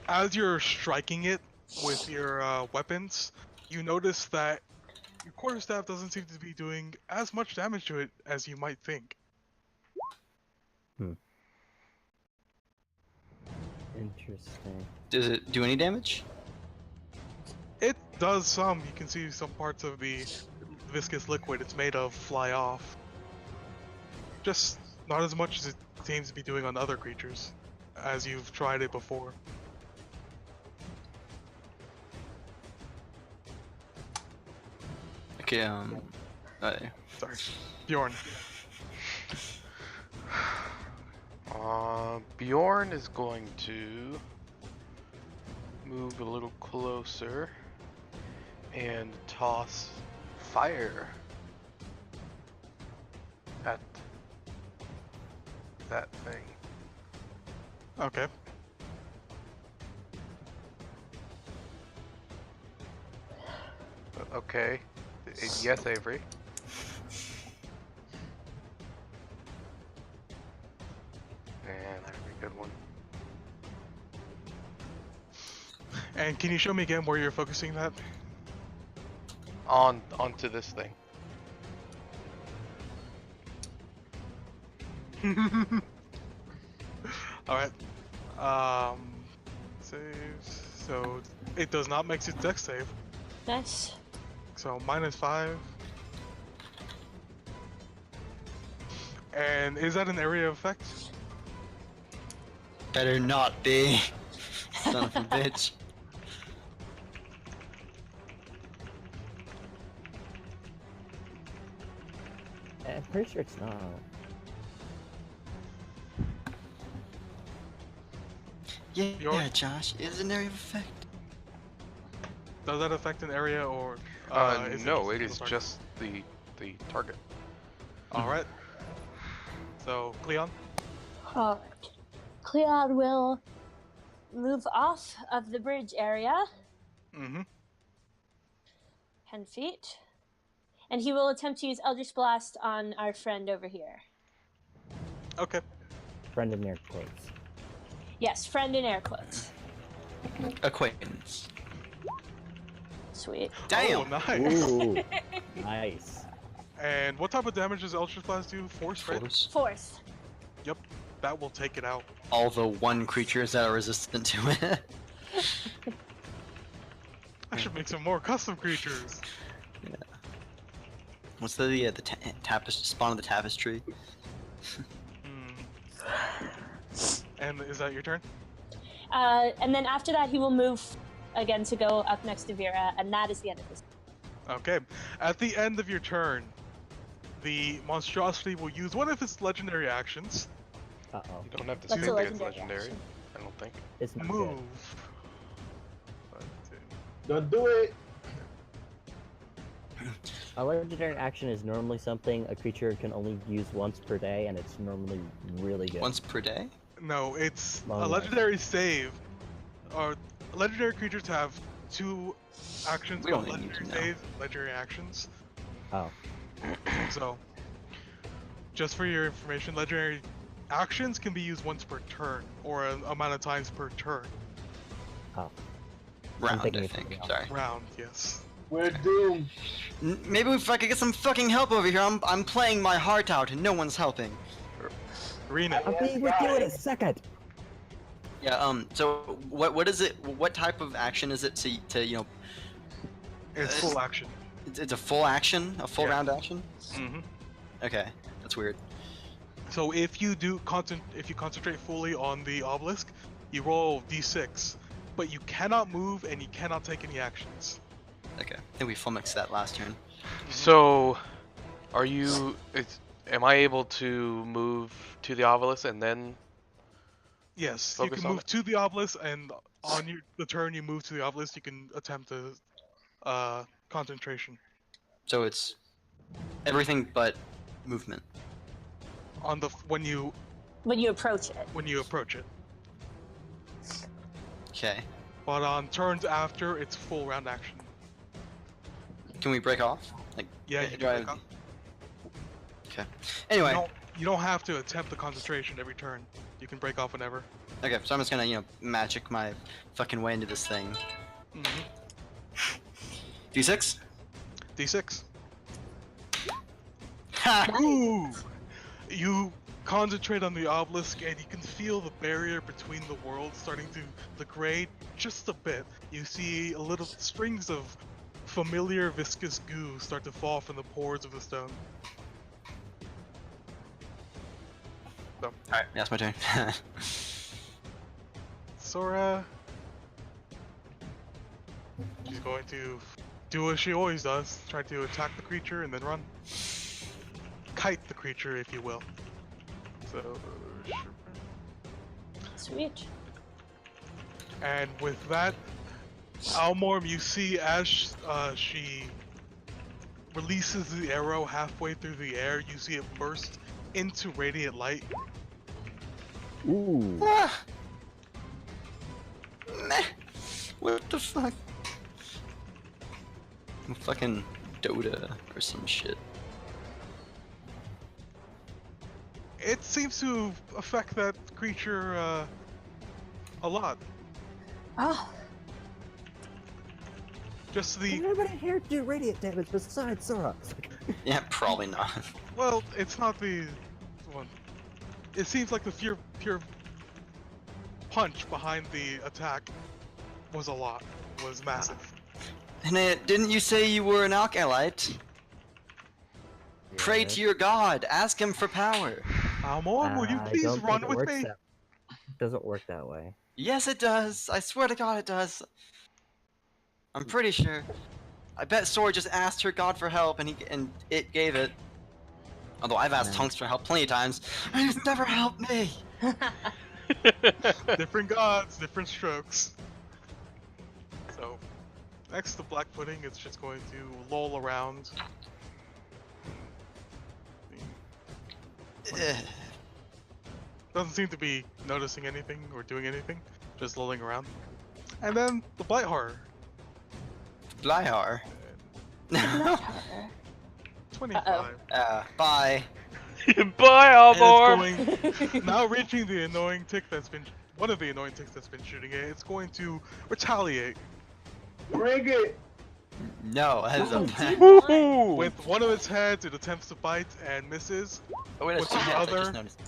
As you're striking it with your weapons, you notice that your quarterstaff doesn't seem to be doing as much damage to it as you might think. Interesting. Does it do any damage? It does some. You can see some parts of the viscous liquid it's made of fly off. Just not as much as it seems to be doing on other creatures, as you've tried it before. Okay, Sorry. Bjorn. Bjorn is going to move a little closer and toss fire at that thing. Okay. Okay. Yes, Avery. And that'd be a good one. And can you show me again where you're focusing that? Onto this thing. Alright. Saves. So it does not make its dex save. Nice. So -5. And is that an area of effect? better not be. Son of a bitch. I'm pretty sure it's not. Yeah, Josh, it's an area of effect. Does that affect an area or? No, it is just the target. All right. So Cleon. Alright. Cleon will move off of the bridge area. Mm-hmm. 10 feet. And he will attempt to use Eldritch Blast on our friend over here. Okay. Friend in air quotes. Yes, friend in air quotes. Acquaintance. Sweet. Damn! Oh, nice. Ooh, nice. And what type of damage does Eldritch Blast do? Force, right? Force. Force. Yep. that will take it out. All the one creatures that are resistant to it. I should make some more custom creatures. Yeah. What's the tapestry spawn of the tapestry? And is that your turn? And then after that, he will move again to go up next to Vera, and that is the end of this. Okay. At the end of your turn, the monstrosity will use one of its legendary actions. Uh oh. You don't have to That's say a it's legendary legendary. action. I don't think. It's not Move. good. Don't do it. A legendary action is normally something a creature can only use once per day, and it's normally really good. Once per day? No, it's Long a rest. legendary save. Or legendary creatures have 2 actions We called don't need to legendary know. saves, legendary actions. Oh. So, just for your information, legendary actions can be used once per turn, or an amount of times per turn. Round, thinking I of think. something else. Sorry. Round, yes. We're doomed. Maybe if I could get some fucking help over here. I'm playing my heart out and no one's helping. Rena. I'll be with you in a second! Yeah. So what is it? What type of action is it to you know? It's full action. It's a full action, a full Yeah. round action. hmm Okay, that's weird. So if you concentrate fully on the obelisk, you roll d6, but you cannot move and you cannot take any actions. Okay, I think we flummoxed that last turn. So, are you? Am I able to move to the obelisk and then? Yes, Focus you can on move it. to the obelisk, and on the turn you move to the obelisk, you can attempt to concentration. So it's everything but movement. On the when you approach it. approach it, Okay. but on turns after, it's full round action. Can we break off? Like Yeah, you do can I- break off. Okay. Anyway. You don't have to attempt the concentration every turn. You can break off whenever. Okay, so I'm just gonna magic my fucking way into this thing. Mm-hmm. D6. D6. Ha! Ooh! You concentrate on the obelisk and you can feel the barrier between the worlds starting to degrade just a bit. You see a little strings of familiar viscous goo start to fall from the pores of the stone. So, Alright, yeah, it's my turn. Sora, she's going to do what she always does, try to attack the creature and then run. Kite the creature, if you will. So, Sweet. and with that, Almorm, you see as she releases the arrow halfway through the air, you see it burst into radiant light. Ooh. Ah! Meh. What the fuck? Fucking Dota or some shit. It seems to affect that creature a lot. Oh, Can Just the anybody here do radiant damage besides Sora? Yeah, probably not. well, it's not the one. It seems like the pure punch behind the attack was massive. And didn't you say you were an alkalite? Pray to your god. Ask him for power. Almorm, will you I please don't run think it with works me? doesn't work that way. Yes, it does. I swear to God, it does. I'm pretty sure. I bet Sora just asked her god for help, and it gave it. Although I've asked No. Tonks for help plenty of times, and he's never helped me. Different gods, different strokes. So, next to Black Pudding, it's just going to loll around. Eh, Doesn't seem to be noticing anything or doing anything, just lolling around. And then the Blight Horror. Blyhar. not her. 25. Bye. Bye, And Almorm! it's going, now reaching the annoying tick that's been, one of the annoying ticks that's been shooting it, it's going to retaliate Bring it. No, that is a plan. Woohoo! with one of its heads. It attempts to bite and misses. Oh, wait, with it's two the heads, I other- just noticed.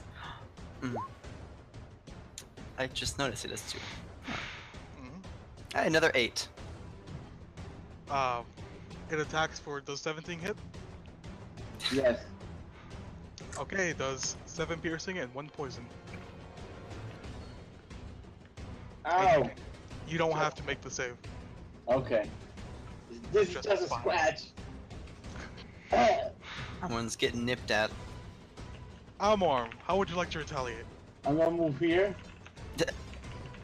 I just noticed it as 2. Mhm. Alright, another 8. It attacks for does 17 hit? Yes. Okay, it does 7 piercing and 1 poison. And Ow. you don't have to make the save. Okay. This is Just just a fine. scratch. Someone's getting nipped at. Almorm, how would you like to retaliate? I'm gonna move here.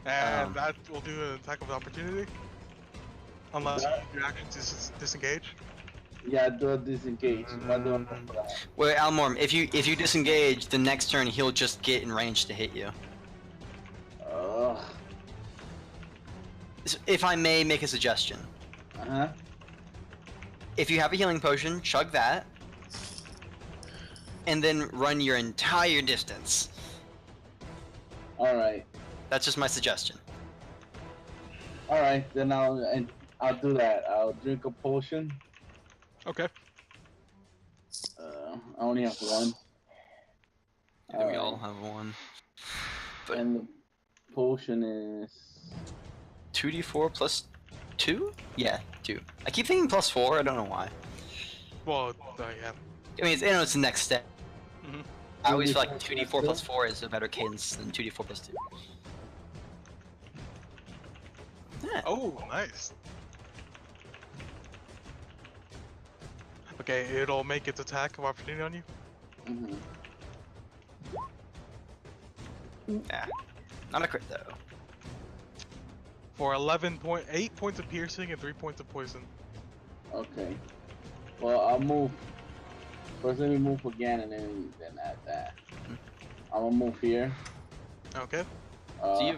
And that will do an attack of opportunity. Unless Yeah. your action is disengage. Yeah, do a disengage. What do I do for that? Wait, Almorm, if you disengage, the next turn he'll just get in range to hit you. Ugh. So if I may make a suggestion, Uh-huh. if you have a healing potion, chug that, and then run your entire distance. Alright. That's just my suggestion. Alright, then I'll do that. I'll drink a potion. Okay. I only have 1. Yeah, we all have 1. But And the potion is 2d4 plus 2? Yeah, 2. I keep thinking plus 4, I don't know why. Well, yeah. I mean, it's the next step. Mhm. I always feel like 2d4 2d4 plus plus 4 is a better cadence than 2d4 plus 2. Yeah. Oh, nice. Okay, it'll make its attack of opportunity on you. Mhm. Yeah. Not a crit though. For 8 points of piercing and 3 points of poison. Okay. Well, I'll move. First, let me move again, and then add that. I'm gonna move here. Okay. So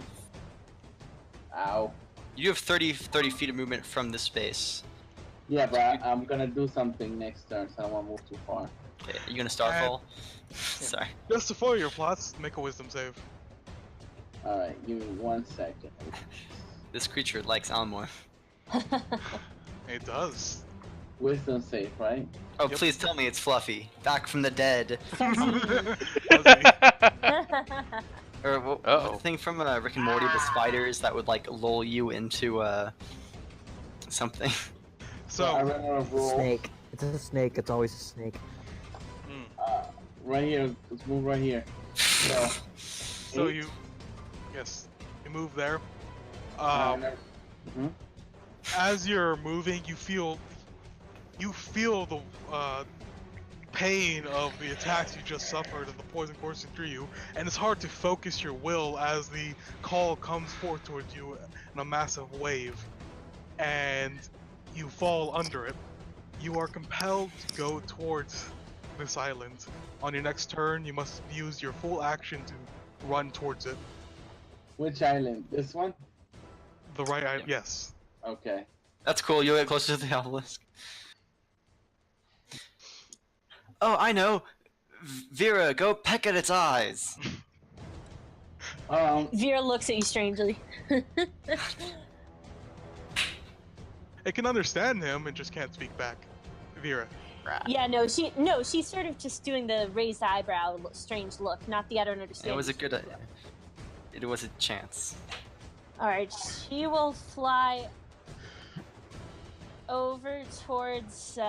Ow. you have 30 feet of movement from this space. Yeah, but I'm gonna do something next turn, so I don't wanna move too far. Okay, are you gonna starfall? Sorry. Just to follow your plots, make a wisdom save. Alright, give me 1 second. This creature likes Almor. It does. Wisdom save, right? Oh, Yep. please tell me it's Fluffy. Back from the dead. Or what Uh-oh. the thing from Rick and Morty, the spiders that would like lull you into something. I So, ran out of roll. Snake. It's a snake. It's always a snake. Right here. Let's move right here. So, so eight. yes, you move there. Mhm. As you're moving, you feel the pain of the attacks you just suffered and the poison coursing through you, and it's hard to focus your will as the call comes forth towards you in a massive wave, and you fall under it. You are compelled to go towards this island. On your next turn, you must use your full action to run towards it. Which island? This one? The right Yep. yes. Okay. That's cool. You'll get closer to the obelisk. Oh, I know. Vera, go peck at its eyes. Vera looks at you strangely. It can understand him and just can't speak back. Vera. Yeah, she's sort of just doing the raised eyebrow, strange look, not the I don't understand. It was a good. It was a chance. All right, she will fly over towards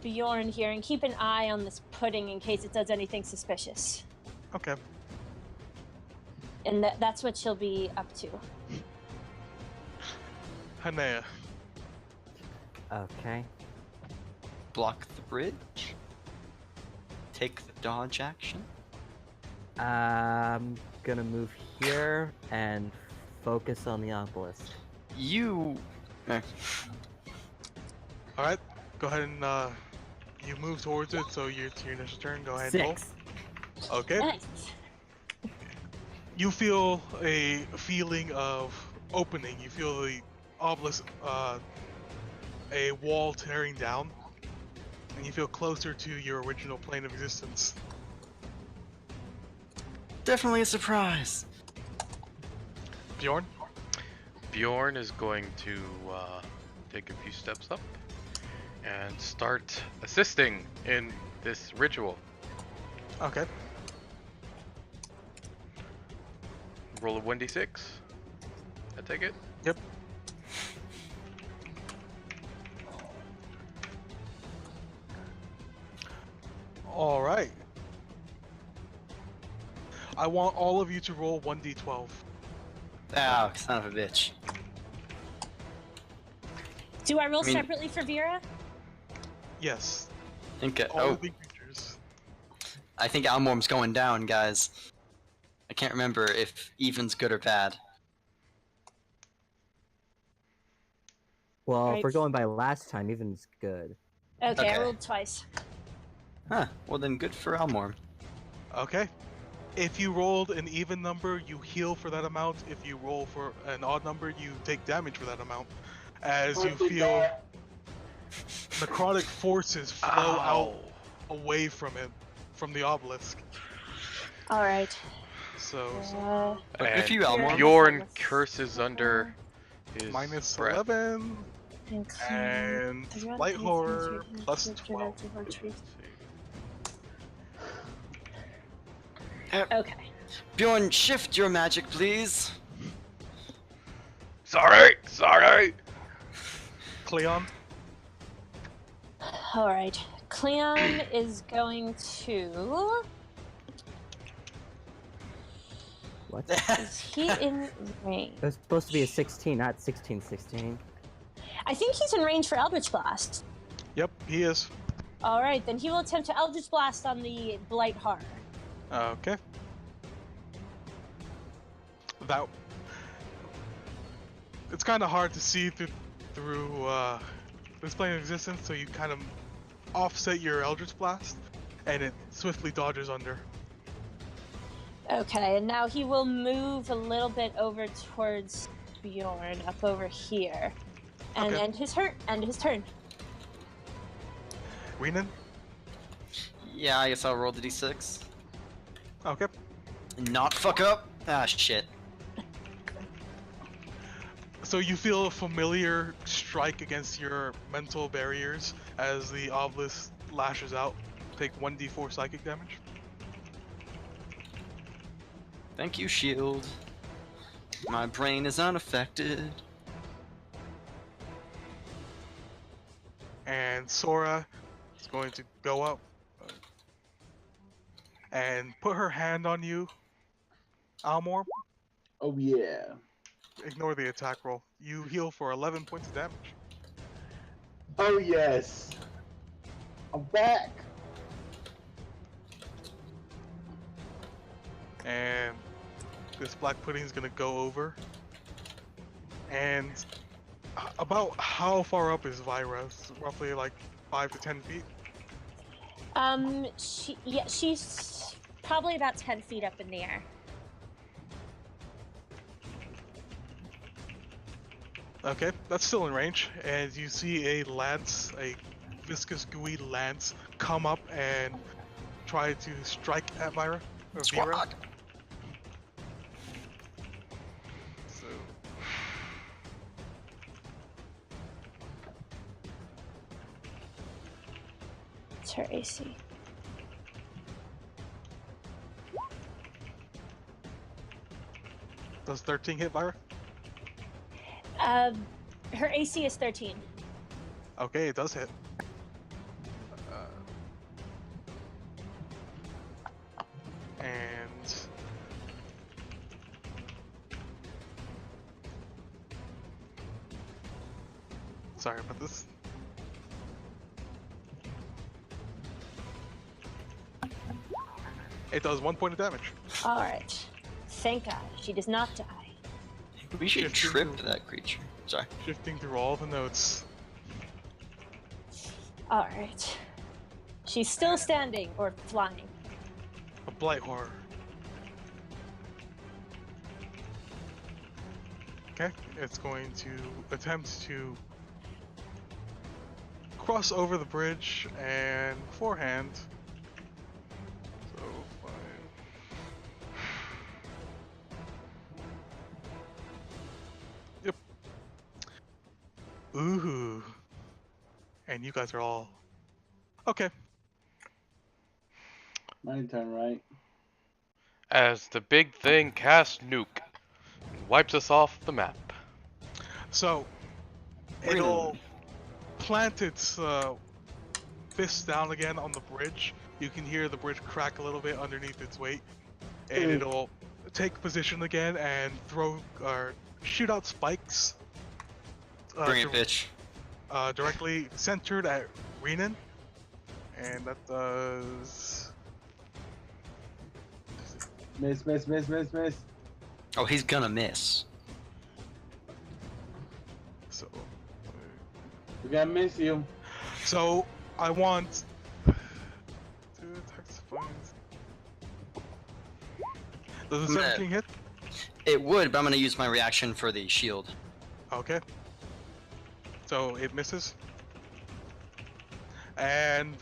Bjorn here and keep an eye on this pudding in case it does anything suspicious. Okay. And that's what she'll be up to. Hanea. Okay. Block the bridge. Take the dodge action. I'm gonna move here and focus on the obelisk. You. Alright, go ahead and you move towards it, so it's your initial turn. Go ahead and 6. roll. Okay. Nice. You feel a feeling of opening. You feel the obelisk, a wall tearing down, and you feel closer to your original plane of existence. Definitely a surprise. Bjorn? Bjorn is going to take a few steps up and start assisting in this ritual. Okay. roll a 1d6. I take it. Yep. All right. I want all of you to roll 1d12. Oh, son of a bitch. Do I roll I mean- separately for Vera? Yes. Oh, Living creatures. I think Almorm's going down, guys. I can't remember if even's good or bad. Well, if Right. we're going by last time, even's good. Okay, I Okay. rolled twice. Huh. Well, then good for Almorm. Okay. If you rolled an even number, you heal for that amount. If you roll for an odd number, you take damage for that amount. As you feel necrotic forces flow out away from him, from the obelisk. All right. So But good And for you, Almorm. Bjorn curses under his minus breath. 11 and light horror plus 12. Okay. Bjorn, shift your magic, please. Sorry. Cleon, All right. Cleon is going to. What? Is he in range? It was supposed to be a 16, not 16-16. I think he's in range for Eldritch Blast. yep, he is. All right, then he will attempt to Eldritch Blast on the Blight Horror. Okay. That. It's kind of hard to see through this plane of existence, so you kind of offset your Eldritch Blast, and it swiftly dodges under. Okay, and now he will move a little bit over towards Bjorn, up over here, and Okay. end his turn. Renan? Yeah, I guess I'll roll the d6. Okay. Not fuck up. Ah, shit. So you feel a familiar strike against your mental barriers as the obelisk lashes out. Take 1d4 psychic damage. Thank you, shield. My brain is unaffected. And Sora is going to go up and put her hand on you, Almor. Oh yeah. Ignore the attack roll. You heal for 11 points of damage. Oh yes. I'm back. And this black pudding is going to go over. And about how far up is Vyra? It's roughly like 5 to 10 feet. She's probably about 10 feet up in the air. Okay, that's still in range. And you see a lance, a viscous gooey lance, come up and try to strike at Vyra. Or Vera. Squad. So It's her AC. does 13 hit Vyra? Her AC is 13. Okay, it does hit. And sorry about this. It does 1 point of damage. All right. Thank God she does not die. We should Shifting trip to- that creature. Sorry. Shifting through all the notes. All right. She's still standing or flying. A blight horror. Okay, it's going to attempt to cross over the bridge and forehand. So 5. Yep. Ooh. And you guys are all okay. My turn, right? As the big thing casts nuke. wipes us off the map. So it'll plant its fist down again on the bridge. You can hear the bridge crack a little bit underneath its weight, and it'll take position again and throw or shoot out spikes. Bring it, bitch. Directly centered at Renan, and that does. Miss. Oh, he's gonna miss. So. We're gonna miss you. So I want. 2 attacks, points. Does the 17 hit? It would, but I'm gonna use my reaction for the shield. Okay. So it misses. And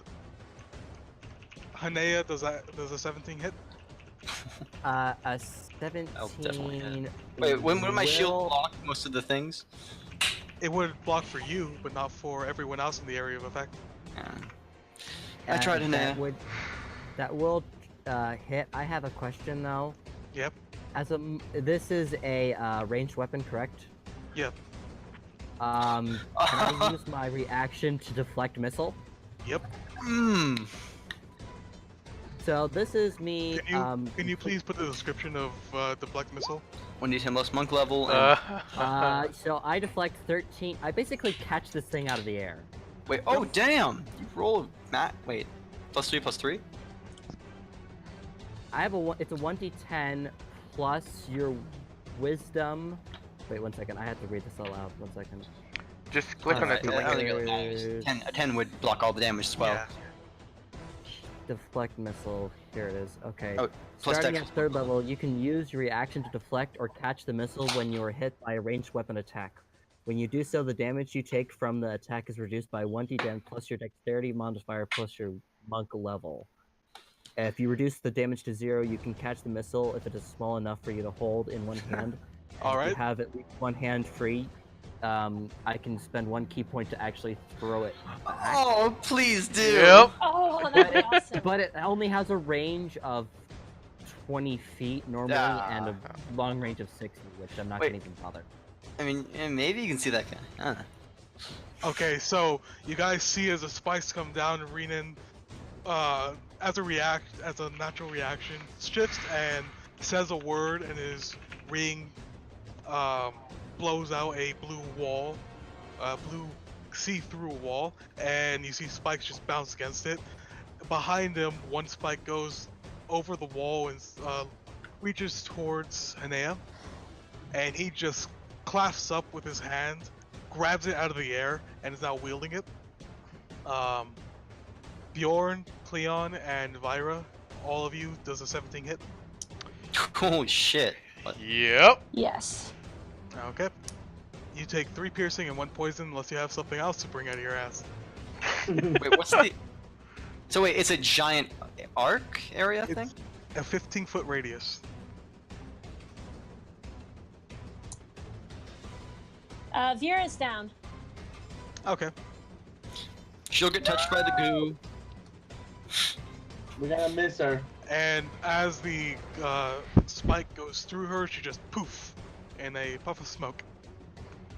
Hanea, does a 17 hit? A 17. Oh, definitely hit. Wait, when my shield block most of the things? It would block for you, but not for everyone else in the area of effect. Yeah. I tried in there. That will hit. I have a question though. Yep. This is a ranged weapon, correct? Yep. Can I use my reaction to deflect missile? Yep. So this is me. Can you please put the description of deflect missile? 1d10 plus monk level. So I deflect 13. I basically catch this thing out of the air. Wait. Oh damn! You roll Matt. Wait. +3 +3. I have it's a 1d10 plus your wisdom. Wait 1 second. I have to read this out loud. 1 second. Just click on it to I don't link think it. it matters. A 10 would block all the damage as well. Yeah. Deflect missile. Here it is. Okay. Oh, plus Starting dex. at 3rd level, you can use your reaction to deflect or catch the missile when you are hit by a ranged weapon attack. When you do so, the damage you take from the attack is reduced by 1d10 plus your dexterity modifier plus your monk level. If you reduce the damage to 0, you can catch the missile if it is small enough for you to hold in one hand. All If you have at least one hand free, I can spend 1 key point to actually throw it back. Oh, please do. Yep. Oh, that'd be awesome. But it only has a range of 20 feet normally and a long range of 60, which I'm not Wait. going to even bother. I mean, maybe you can see that guy. I don't know. Okay, so you guys see as the spikes come down, Renan, as a natural reaction, shifts and says a word, and his ring blows out a blue wall, blue see-through wall, and you see spikes just bounce against it. Behind him, one spike goes over the wall and reaches towards Hanea, and he just clasps up with his hand, grabs it out of the air, and is now wielding it. Bjorn, Cleon, and Vyra, all of you, does a 17 hit? Holy shit. Yep. Yes. Okay. You take 3 piercing and 1 poison unless you have something else to bring out of your ass. Wait, what's the... So wait, it's a giant arc area thing? A 15-foot radius. Vera's down. Okay. She'll get touched by the goo. We're gonna miss her. And as the spike goes through her, she just poof in a puff of smoke.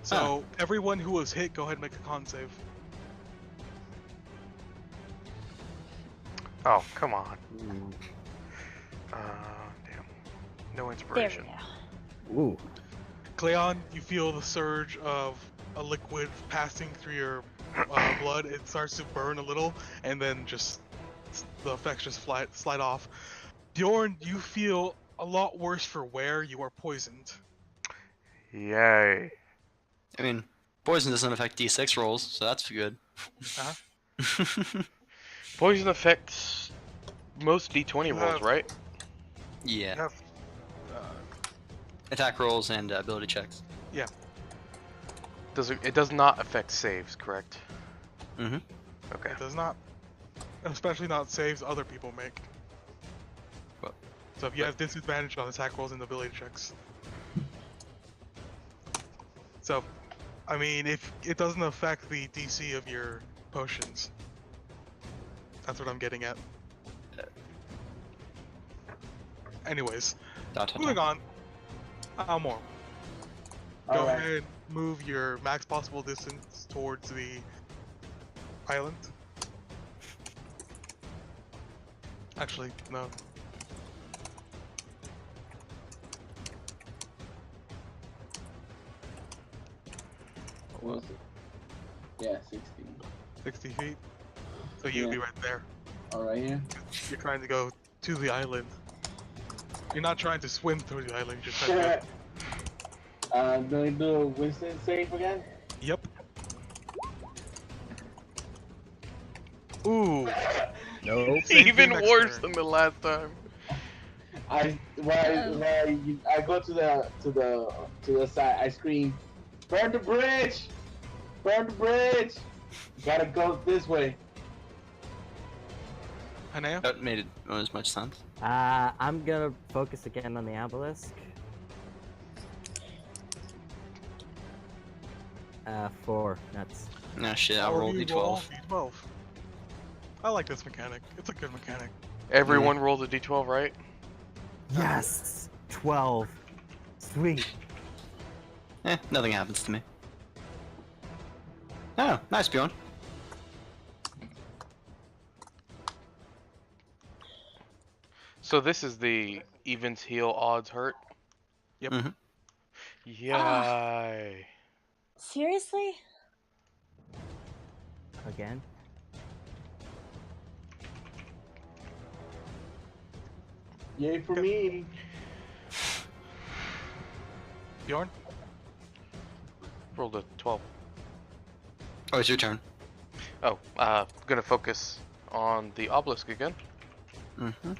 So everyone who was hit, go ahead and make a con save. Oh, come on. Ooh. Damn. No There we inspiration. go. Ooh. Cleon, you feel the surge of a liquid passing through your blood. It starts to burn a little, and then just the effects just slide off. Bjorn, you feel a lot worse for wear. You are poisoned. Yay. I mean, poison doesn't affect D6 rolls, so that's good. Poison affects most D20 You rolls, have- right? You Yeah. have, Attack rolls and ability checks. It does not affect saves, correct? Mm-hmm. Okay. it does not, especially not saves other people make. Well, So if you have disadvantage on attack rolls and ability checks. So, I mean, if it doesn't affect the DC of your potions. That's what I'm getting at. Anyways, moving on. Almor. Go Alright. ahead and move your max possible distance towards the island. Actually, no. What was it? Yeah, 60. 60 feet. So you'd be right there. All right here. You're trying to go to the island. You're not trying to swim through the island. You're just trying to. Do we do a Winston save again? Yep. Ooh. Nope. Same Even thing next worse turn. than the last time. I go to the side. I scream, "Burn the bridge! Burn the bridge! Gotta go this way." Hanea? That made it as much sense. I'm gonna focus again on the obelisk. 4 nuts. No shit, I'll roll You d12. D12. I like this mechanic. It's a good mechanic. Everyone rolled a d12, right? Yes! 12. Sweet. Nothing happens to me. Oh, nice, Bjorn. So this is the evens heal, odds hurt. Yep. Mhm. Yay. Seriously? Again? Yay for me! Bjorn? Rolled a 12. Oh, it's your turn. Oh, gonna focus on the obelisk again. Mm-hmm.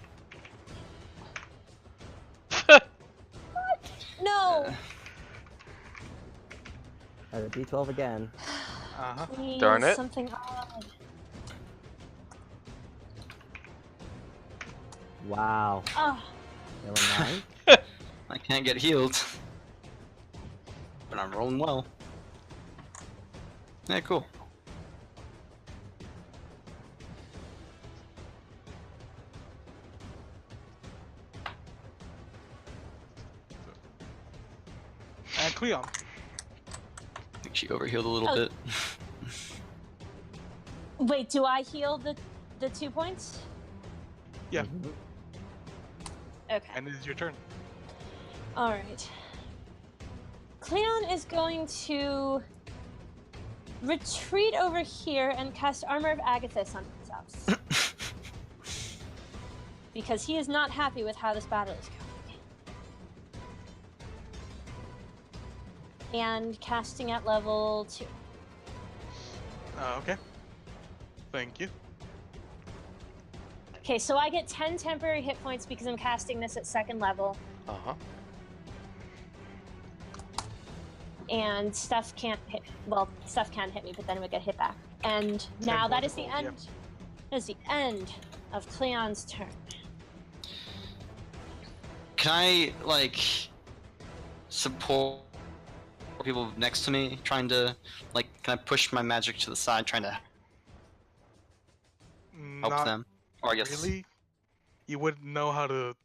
No! D12 again. Uh-huh. Please, Darn it. something odd. Wow. Oh, Never mind. I can't get healed. But I'm rolling well. Yeah, cool. And Cleon. I think she overhealed a little Oh. bit. wait, do I heal the 2 points? Yeah. Mhm. Okay. And it is your turn. Alright. Cleon is going to retreat over here and cast Armor of Agathis on himself. Because he is not happy with how this battle is going. And casting at level 2. Okay. Thank you. Okay, so I get 10 temporary hit points because I'm casting this at 2nd level. Uh-huh. And stuff can't hit. Well, stuff can hit me, but then it would get hit back. And now that is the points of end. That is the end of Cleon's turn. Can I, like, support people next to me, trying to, like, can I push my magic to the side, trying to help Not them? Or I guess really. You wouldn't know how to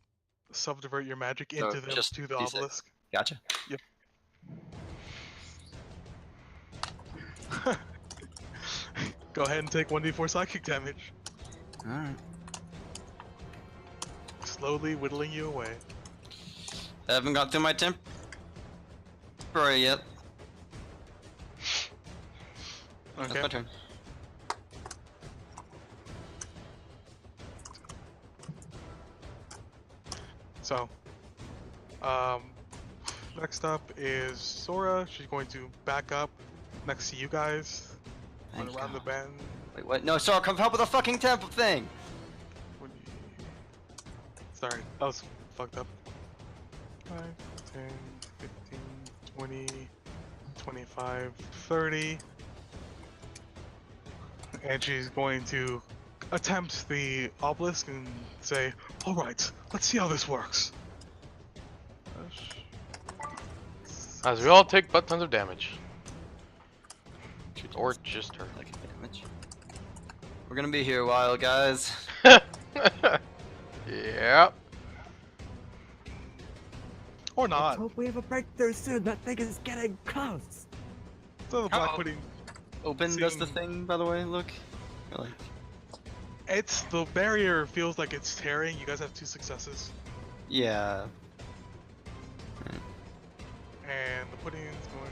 subvert your magic So into them just to the D6. obelisk. Gotcha. Go ahead and take 1d4 psychic damage. Alright. Slowly whittling you away. I haven't got through my temporary yet. That's Okay. my turn. So, next up is Sora. She's going to back up next to you guys. Thank Run around the God. bend. Wait, what? No, Sora, come help with the fucking temple thing! Sorry, that was fucked up. 5, 10, 15, 20, 25, 30. And she's going to attempt the obelisk and say, "Alright, let's see how this works." As we all take butt tons of damage. Or just her. Like damage. We're gonna be here a while, guys. Yep. Or Let's not. hope we have a breakthrough soon. That thing is getting close. So the black Uh-oh. pudding. Open does the Seem- thing, by the way. Look. Or like, It's the barrier feels like it's tearing. You guys have 2 successes, yeah. and the pudding is going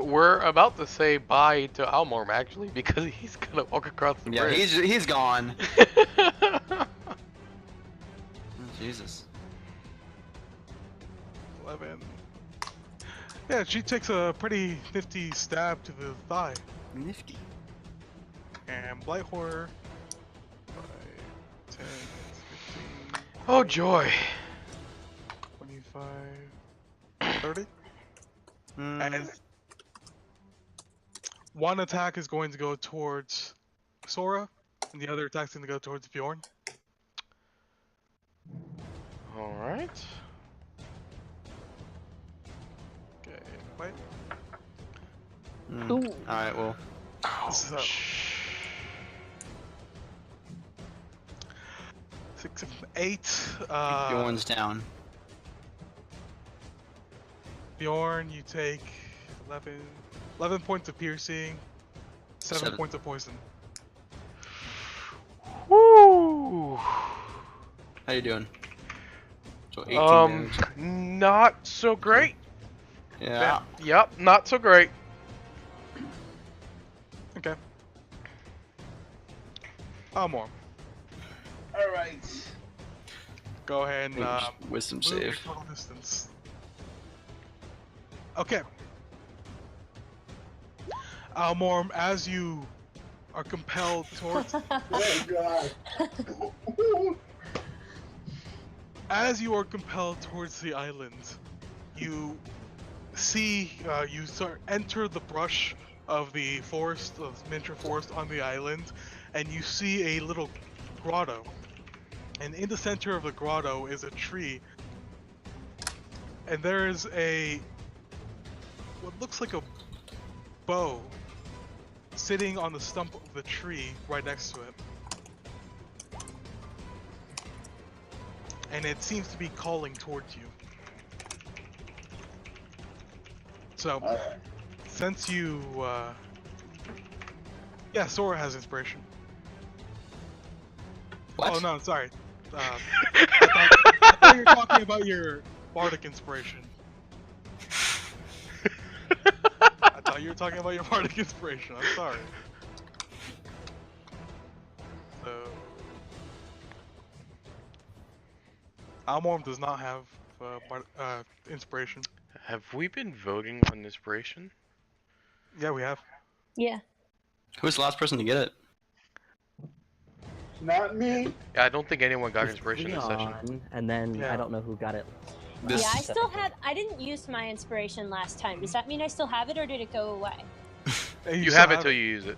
We're about to say bye to Almorm actually because he's gonna walk across the Yeah, bridge. he's gone. Oh, Jesus. to 11. Yeah, she takes a pretty nifty stab to the thigh, Nifty. and Blight Horror. 5, 10, 15, Oh joy. 25, 30. Mm, And one attack is going to go towards Sora, and the other attack's going to go towards Bjorn. All right. Okay, wait. Ooh. Alright, well. So, 6, 7, 8. Bjorn's down. Bjorn, you take 11 points of piercing, 7 Seven. points of poison. Woo. How you doing? So 18 damage. Not so great. Yeah. Yep, not so great. Okay. More. Alright. Go ahead and Wisdom move your save. total distance. Okay. Almorm, as you are compelled towards Oh god. as you are compelled towards the island, you see you enter the brush of the forest, of miniature forest on the island, and you see a little grotto. And in the center of the grotto is a tree, and there is what looks like a bow sitting on the stump of the tree right next to it. And it seems to be calling towards you. So, Alright. since you, yeah, Sora has inspiration. What? Oh no, sorry. I thought you were talking about your bardic inspiration. I thought you were talking about your bardic inspiration. I'm sorry. So, Almorm does not have inspiration. Have we been voting on inspiration? Yeah, we have. Yeah. Who's the last person to get it? Not me. Yeah, I don't think anyone got It's inspiration this session. Leon, and then Yeah. I don't know who got it. This- Yeah, I still had. I didn't use my inspiration last time. Does that mean I still have it, or did it go away? Hey, You still have it till you use it.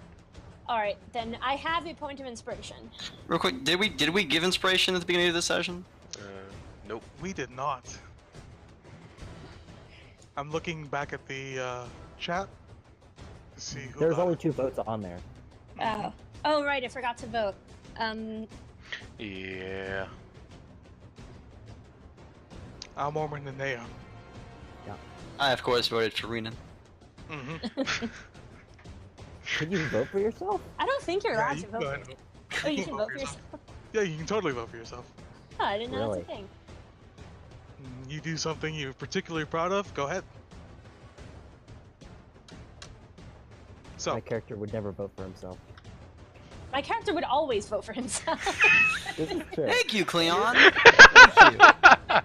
All right, then I have a point of inspiration. Real quick, did we give inspiration at the beginning of this session? Nope. We did not. I'm looking back at the chat to see who. There's got only it. 2 votes on there. Oh. Oh right, I forgot to vote. Yeah. Almorm and Nenea. I, of course, voted for Renan. Mm-hmm. Can you vote for yourself? I don't think you're Yeah, allowed you to can vote. go ahead and Oh, you can vote for yourself. Yeah, you can totally vote for yourself. Oh, I didn't know Really? that's a thing. You do something you're particularly proud of, go ahead. So, My character would never vote for himself. My character would always vote for himself. This is true. Thank you, Cleon. Thank you.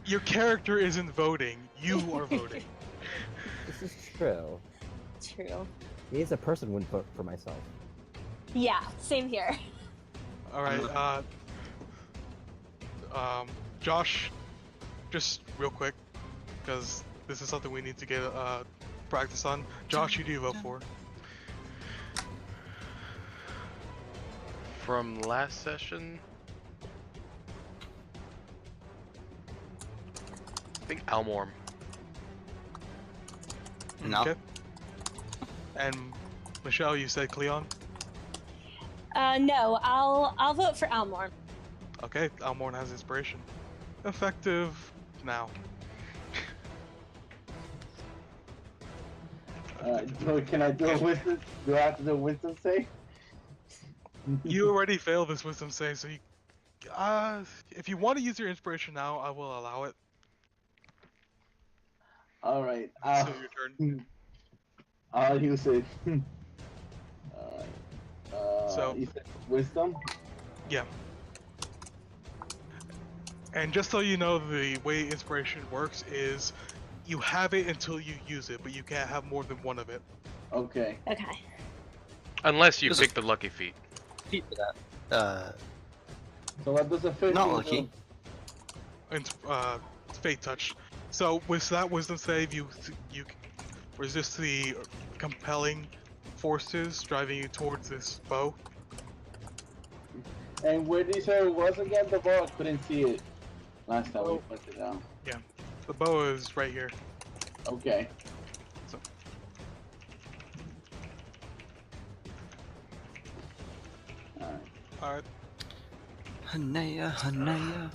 your character isn't voting, you are voting. This is true. True. Me as a person wouldn't vote for myself. Yeah, same here. Alright, Josh, just real quick, because this is something we need to get practice on. Josh, who do you vote for? From last session, I think Almorm. No. Okay. And Michelle, you said Cleon? No, I'll vote for Almorn. Okay, Almorn has inspiration. effective now. Can I do a wisdom? Do I have to do a wisdom save? You already failed this wisdom save, so you. If you want to use your inspiration now, I will allow it. All right. So your turn. I'll use it. So you said wisdom. yeah. And just so you know, the way inspiration works is you have it until you use it, but you can't have more than one of it. Okay. Okay. Unless you This pick is- the lucky feat. Feet for that. So what does a 15 Not do? lucky. And fate touch. So with that wisdom save, you resist the compelling forces driving you towards this bow. And where did you say it was again? The ball? I couldn't see it last time we Oh. put it down. The bow is right here. Okay. Alright. Alright. Hanaya, Hanaya.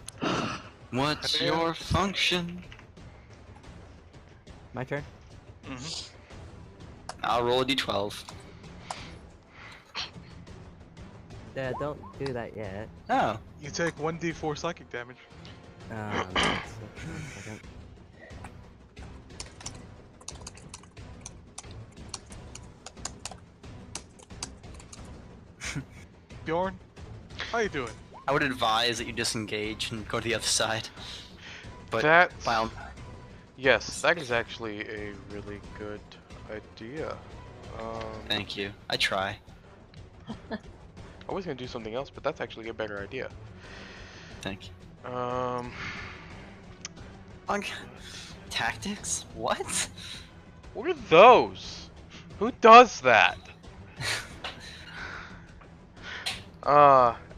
What's Hanaya? your function? My turn. I'll roll a d12. Yeah, don't do that yet. Oh. You take 1d4 psychic damage. Let's see, one second. Bjorn, how you doing? I would advise that you disengage and go to the other side. But That, by all- yes, that is actually a really good idea. thank you. I try. I was gonna do something else, but that's actually a better idea. Thank you. Tactics? What? What are those? Who does that?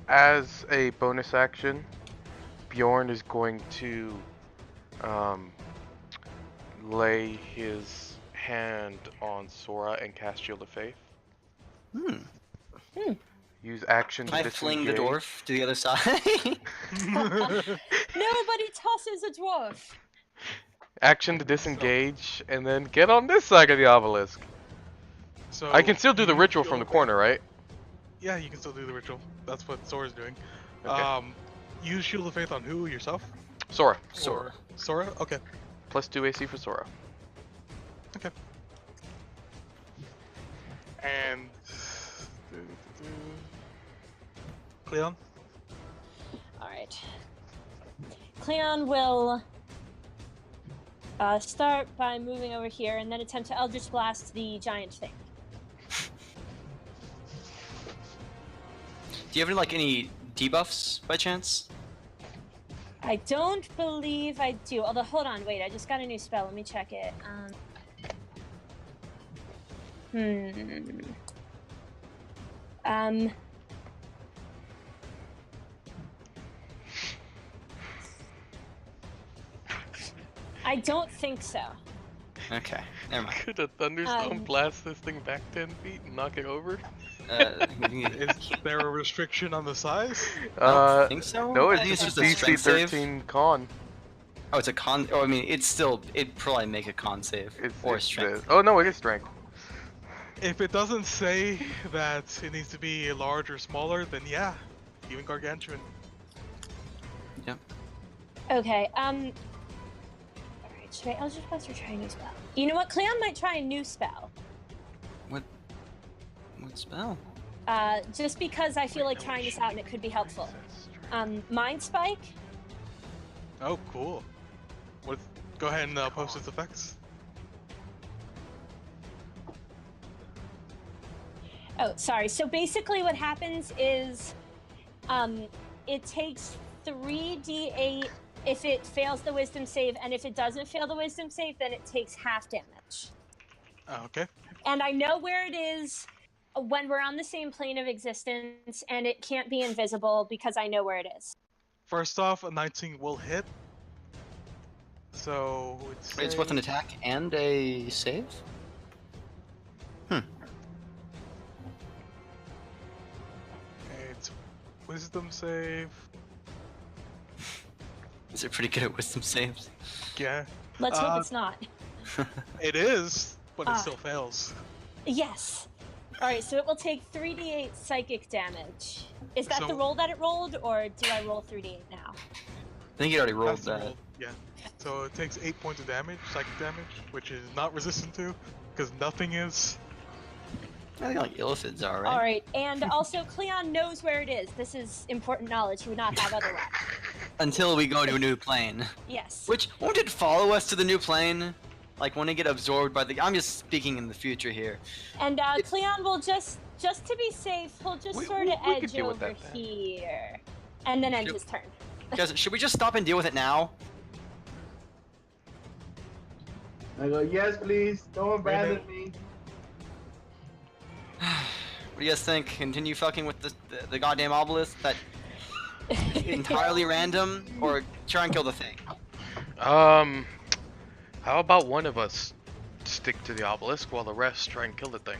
As a bonus action, Bjorn is going to lay his hand on Sora and cast Shield of Faith. Use action Can to I disengage. fling the dwarf to the other side? Nobody tosses a dwarf. Action to disengage, and then get on this side of the obelisk. So I can still do the you ritual Shield from the of corner, right? Faith- Yeah, you can still do the ritual. That's what Sora's doing. Okay. Use Shield of Faith on who? Yourself? Sora. Sora. Or Sora? Okay. Plus 2 AC for Sora. Okay. And Cleon? Alright. Cleon will start by moving over here and then attempt to Eldritch Blast the giant thing. Do you have any debuffs by chance? I don't believe I do. Although, hold on, wait, I just got a new spell. Let me check it. I don't think so. Okay, never mind. Could a thunderstorm Um, blast this thing back 10 feet and knock it over? Is there a restriction on the size? I don't think so. No, I it's think just a DC strength save. 13 con. Oh, it's a con. Oh, I mean, it'd probably make a con save or a strength. Oh no, it is strength. If it doesn't say that it needs to be large or smaller, then yeah, even gargantuan. Yep. Okay, alright, should I Eldritch Blast or try a new spell? You know what, Cleon might try a new spell. What spell? Just because I feel like trying this out and it could be helpful. Mind Spike? Oh, cool. Go ahead and post its effects. Oh, sorry. So basically what happens is it takes 3d8 if it fails the wisdom save, and if it doesn't fail the wisdom save, then it takes half damage. Oh, okay. And I know where it is when we're on the same plane of existence, and it can't be invisible because I know where it is. First off, a 19 will hit. So It's both an attack and a save? It's wisdom save. Is it pretty good at wisdom saves? Yeah. Let's hope it's not. It is, but it Ah. still fails. Yes. All right, so it will take 3d8 psychic damage. Is that the So- roll that it rolled, or do I roll 3d8 now? I think you already rolled That's the that. roll, yeah. So it takes 8 points of damage, psychic damage, which is not resistant to, because nothing is. I think like Illithids are, right? All right, and also Cleon knows where it is. This is important knowledge he would not have otherwise. Until we go to a new plane. Yes. Which, won't it follow us to the new plane? Like, when it get absorbed by the... I'm just speaking in the future here. And Cleon will just to be safe, he'll just sort of we could edge deal with over that then. here, and then end Should- his turn. Guys, should we just stop and deal with it now? I go, yes, please. Don't abandon me. What do you guys think? Continue fucking with the goddamn obelisk that entirely random, or try and kill the thing? How about one of us stick to the obelisk while the rest try and kill the thing?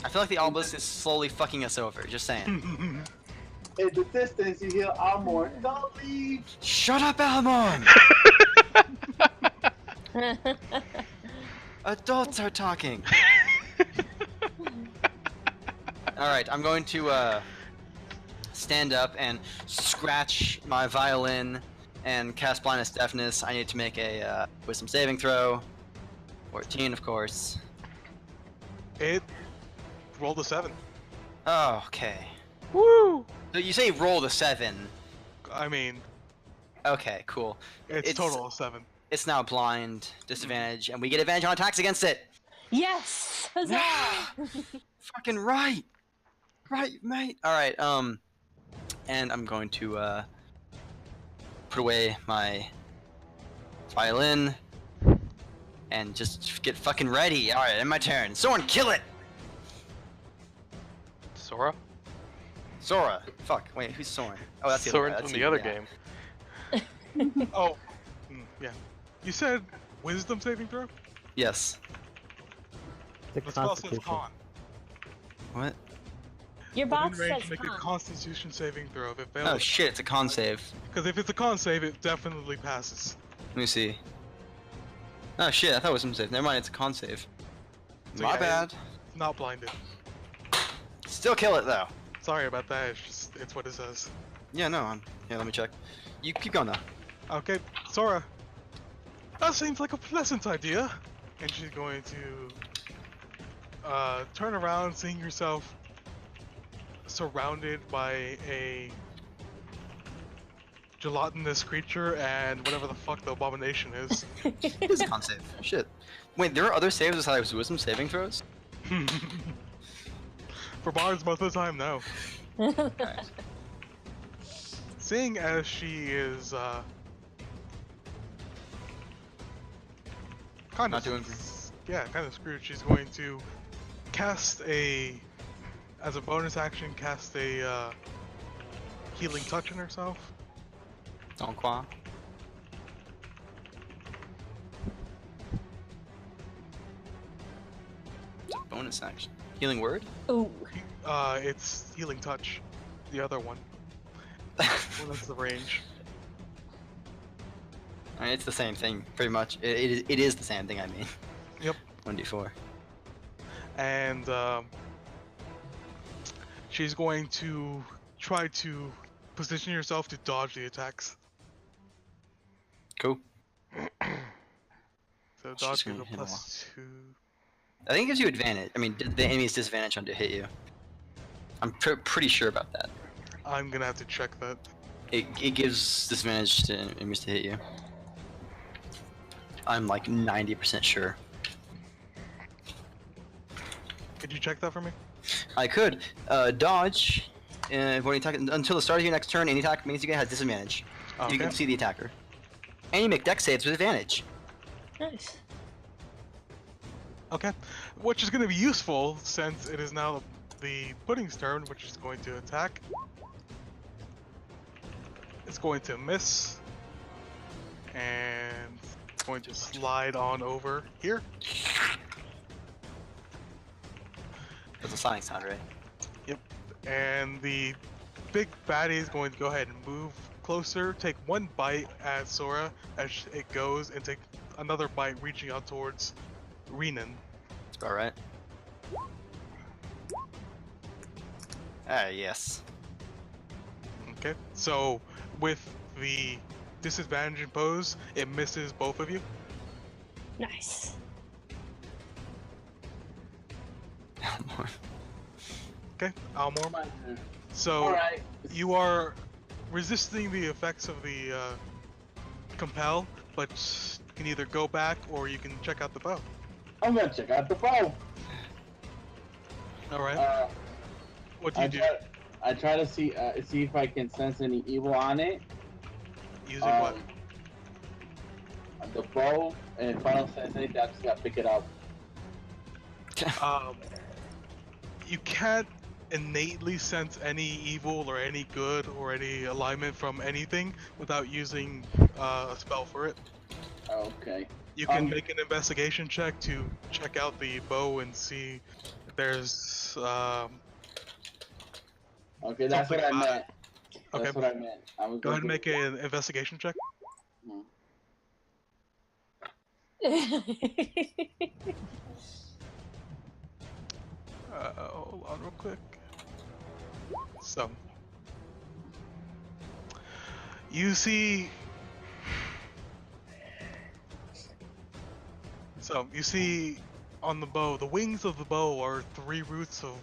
I feel like the obelisk is slowly fucking us over. Just saying. In the distance, you hear Almor. Don't leave. Shut up, Almon! Adults are talking. Alright, I'm going to stand up and scratch my violin and cast blindness deafness. I need to make a wisdom saving throw. 14, of course. It rolled a 7. Oh, okay. Woo! So you say roll the 7. I mean, Okay, cool. it's total of 7. It's now blind, disadvantage, and we get advantage on attacks against it. Yes! Huzzah! Fucking right. Right, mate. Alright, and I'm going to, put away my violin and just get fucking ready. Alright, in my turn. Someone kill it! Sora? Sora. Fuck, wait, who's Soren? Oh, that's the other Sora guy. from That's the you, other yeah. game. Oh, yeah. You said wisdom saving throw? Yes. The The spell says Constitution. con. What? Your box Within range, says make a con. Constitution saving throw. If it Oh fails, shit, it's a con save. because if it's a con save, it definitely passes. Let me see. Oh shit, I thought it was some save. Never mind, it's a con save. So, My yeah, bad. It's not blinded. Still kill it though. Sorry about that. It's what it says. Yeah, no, yeah, let me check. You keep going though. Okay, Sora. That seems like a pleasant idea. And she's going to turn around, seeing herself surrounded by a gelatinous creature and whatever the fuck the abomination is. It is a con save. Shit. Wait, there are other saves besides wisdom saving throws? For bards, most of the time, no. Alright. Seeing as she is kind Not of doing kind of screwed, she's going to cast as a bonus action, cast a healing touch on herself. Don't qua. Bonus action. Healing word? Ooh. It's healing touch, the other one. Well, that's the range. I mean, it's the same thing, pretty much. It is the same thing, I mean. Yep. 1d4. And she's going to try to position herself to dodge the attacks. Cool. So She's dodge gonna gives a hit a +2. I think it gives you advantage. I mean, the enemy's disadvantage on to hit you. I'm pretty sure about that. I'm gonna have to check that. It gives disadvantage to enemies to hit you. I'm like 90% sure. Could you check that for me? I could. Dodge. When you attack until the start of your next turn, any attack means you get has disadvantage. Okay. You can see the attacker. And you make dex saves with advantage. Nice. Okay. Which is gonna be useful since it is now the pudding's turn, which is going to attack. It's going to miss. And it's going to slide on over here. That's a sonic sound, right? And the big baddie is going to go ahead and move closer, take one bite at Sora as it goes, and take another bite reaching out towards Renan. All right. Yes. Okay, so with the disadvantage imposed, it misses both of you. Nice. Okay, Almor. My turn. So Alright. you are resisting the effects of the compel, but you can either go back or you can check out the bow. I'm gonna check out the bow. All right. What do you do? I try to see if I can sense any evil on it. Using what? The bow, and if I don't sense anything, I just gotta pick it up. You can't innately sense any evil or any good or any alignment from anything without using a spell for it. Okay. You can make an investigation check to check out the bow and see if there's Okay, that's what I meant. Okay. That's what I meant. Go ahead and make an investigation check. Hold on real quick. So, you see on the bow, the wings of the bow are 3 roots of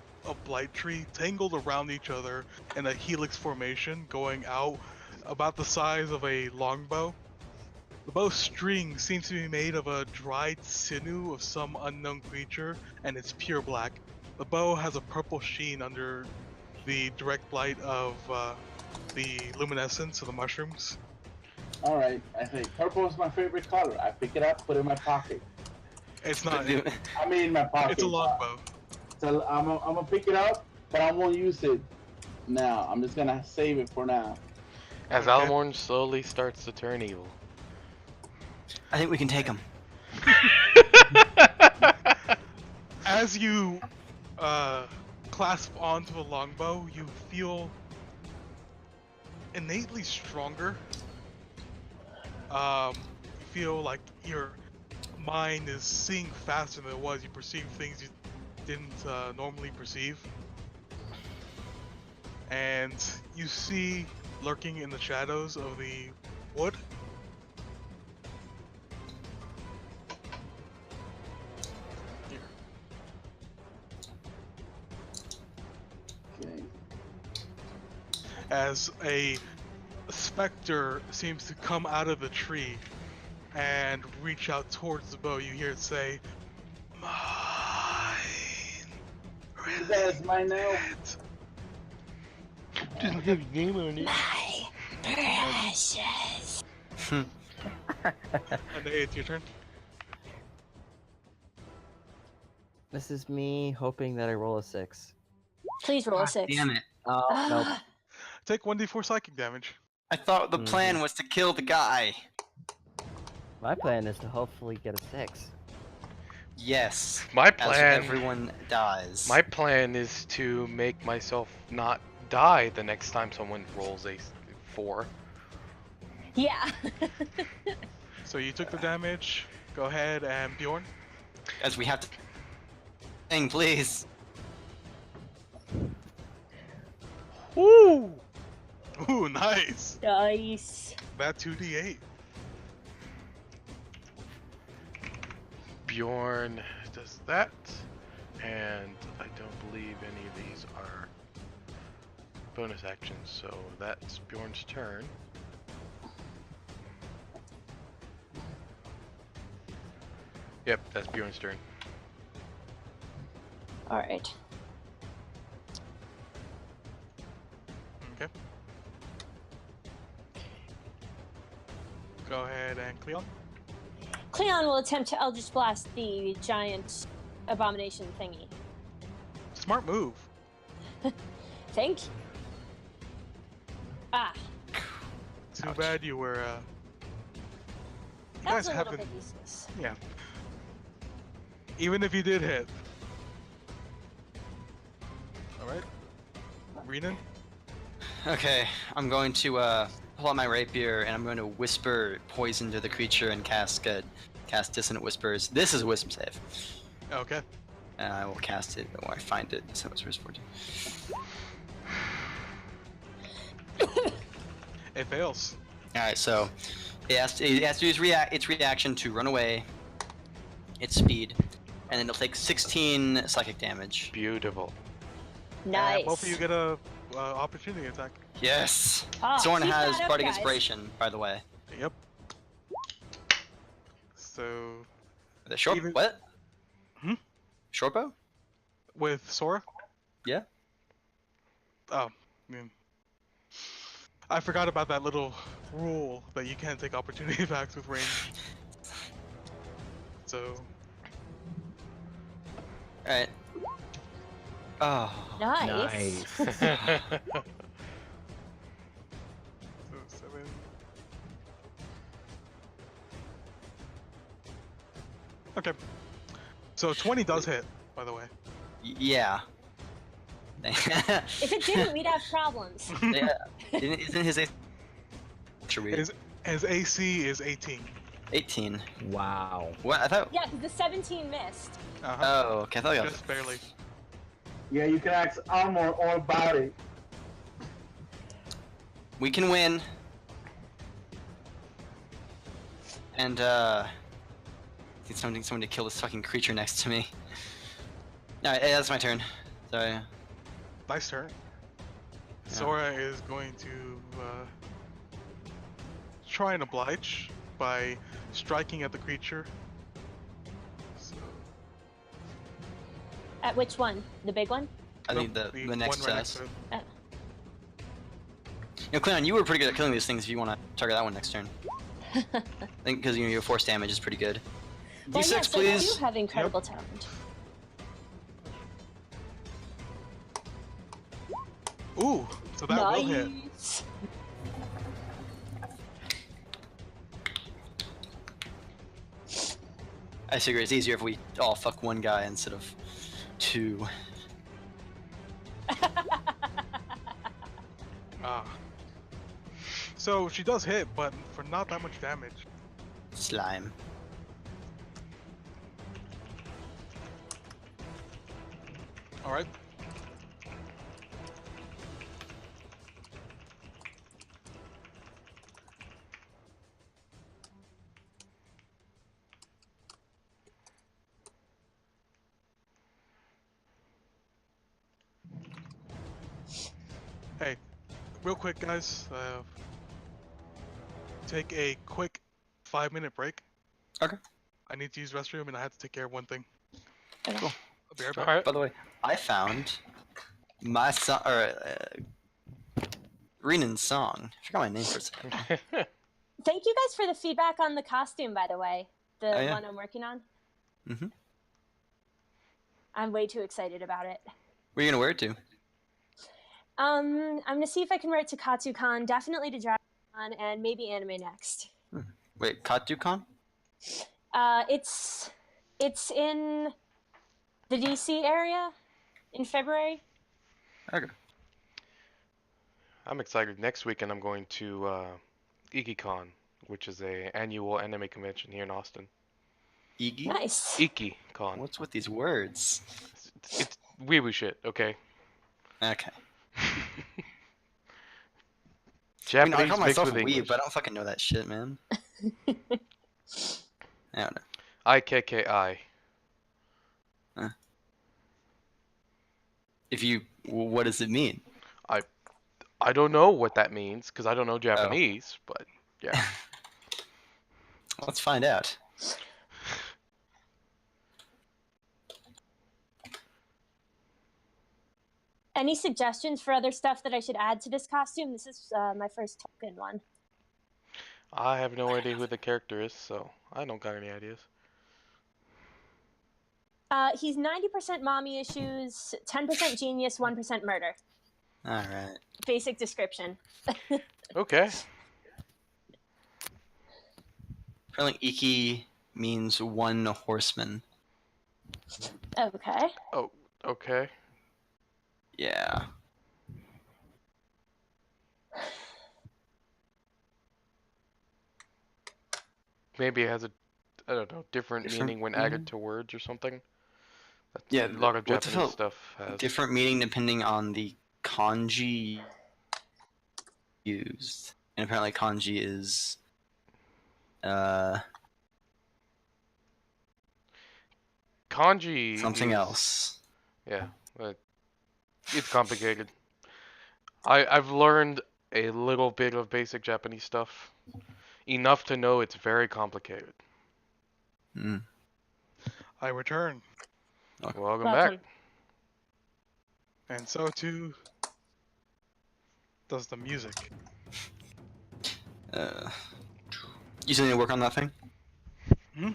blight tree tangled around each other in a helix formation going out about the size of a longbow. The bow's string seems to be made of a dried sinew of some unknown creature, and it's pure black. The bow has a purple sheen under the direct light of the luminescence of the mushrooms. Alright, I think purple is my favorite color. I pick it up, put it in my pocket. It's not. I mean, in my pocket. It's a longbow. So I'm gonna pick it up, but I won't use it now. I'm just gonna save it for now. As Alamorn slowly starts to turn evil. I think we can take him. As you clasp onto a longbow, you feel innately stronger. You feel like your mind is seeing faster than it was. You perceive things you didn't normally perceive. And you see, lurking in the shadows of the wood, as a specter seems to come out of the tree and reach out towards the bow. You hear it say, "Mine." That's mine now. Doesn't have your name on it. My precious. And it's your turn. This is me hoping that I roll a 6. Please roll a 6. Damn it. Oh, nope. Take 1d4 psychic damage. I thought the plan was to kill the guy. My plan is to hopefully get a 6. Yes. My As plan. everyone dies. My plan is to make myself not die the next time someone rolls a 4. Yeah. So you took the damage. Go ahead, and Bjorn. As we have to. Thing, please. Ooh! Ooh, nice! Nice. That 2d8. Bjorn does that, and I don't believe any of these are bonus actions, so that's Bjorn's turn. Yep, that's Bjorn's turn. Alright. Okay. Go ahead and Cleon. Cleon will attempt to Eldritch Blast the giant abomination thingy. Smart move. Think? Ah. Too bad you were, you That was guys a little haven't. bit useless. Yeah. Even if you did hit. Alright. Renan? Okay, I'm going to pull out my rapier and I'm going to whisper poison to the creature and cast dissonant whispers. This is a wisdom save. Okay. And I will cast it when I find it. So whispers 14. It fails. All right, so it has to use its reaction to run away, its speed, and then it'll take 16 psychic damage. Beautiful. Nice. Both of you get a opportunity attack. Yes. Oh, Soren keep has that up, bardic guys. inspiration, by the way. Yep. So The short Even- what? Hmm? Short bow? with Sora. Yeah. Oh, man. I forgot about that little rule that you can't take opportunity attacks with range. So All right. Oh. Nice. so 7. Okay. So 20 does hit, by the way. Yeah. If it didn't, we'd have problems. Yeah. Isn't his AC? His AC is 18. 18. Wow. What? I thought. Yeah, because the 17 missed. Uh-huh. Oh, okay. I thought you Just barely. Yeah, you can ask Armor all about it. We can win. And need someone to kill this fucking creature next to me. Alright, that's my turn. Sorry. Nice turn. Sora is going to try and oblige by striking at the creature. So, At which one? The big one? I think the next one right next test. to it. You know, Cleon, you were pretty good at killing these things if you want to target that one next turn. I think because your force damage is pretty good. Well, D6, yes, please. I do have incredible talent. Ooh, so that will hit. Nice. I figure it's easier if we all fuck one guy instead of two. Ah. So she does hit, but for not that much damage. Slime. All right. Hey, real quick, guys. Take a quick 5-minute break. Okay. I need to use restroom, and I have to take care of one thing. Okay. Cool. I'll be right back. Alright. By the way, I found my song, or Renan's song. I forgot my name for a second. Thank you guys for the feedback on the costume, by the way. The Oh, yeah. one I'm working on. Mm-hmm. I'm way too excited about it. Where are you gonna wear it to? I'm gonna see if I can wear it to KatsuCon, definitely to DragonCon, and maybe anime next. Wait, KatsuCon? It's in the DC area in February. Okay. I'm excited. Next weekend I'm going to IkiCon, which is a annual anime convention here in Austin. Iggy? Nice. IkiCon. What's with these words? It's weeaboo shit, okay? Okay. I Japanese call mixed myself with a weeb, English. but I don't fucking know that shit, man. I don't know. IKKI. What does it mean? I don't know what that means because I don't know Japanese, but yeah. Let's find out. Any suggestions for other stuff that I should add to this costume? This is my first token one. I have no idea who the character is, so I don't got any ideas. He's 90% mommy issues, 10% genius, 1% murder. All right. Basic description. Okay. Apparently, Iki means one horseman. Okay. Oh, okay. Yeah. maybe it has a, I don't know, different meaning when added to words or something. That's a lot of what the Japanese hell? stuff has. Different meaning depending on the kanji used. And apparently kanji is Kanji something is, else. Yeah, it's complicated. I've learned a little bit of basic Japanese stuff, enough to know it's very complicated. Mm. I return. Welcome back. And so too does the music. You still need to work on that thing? Hmm?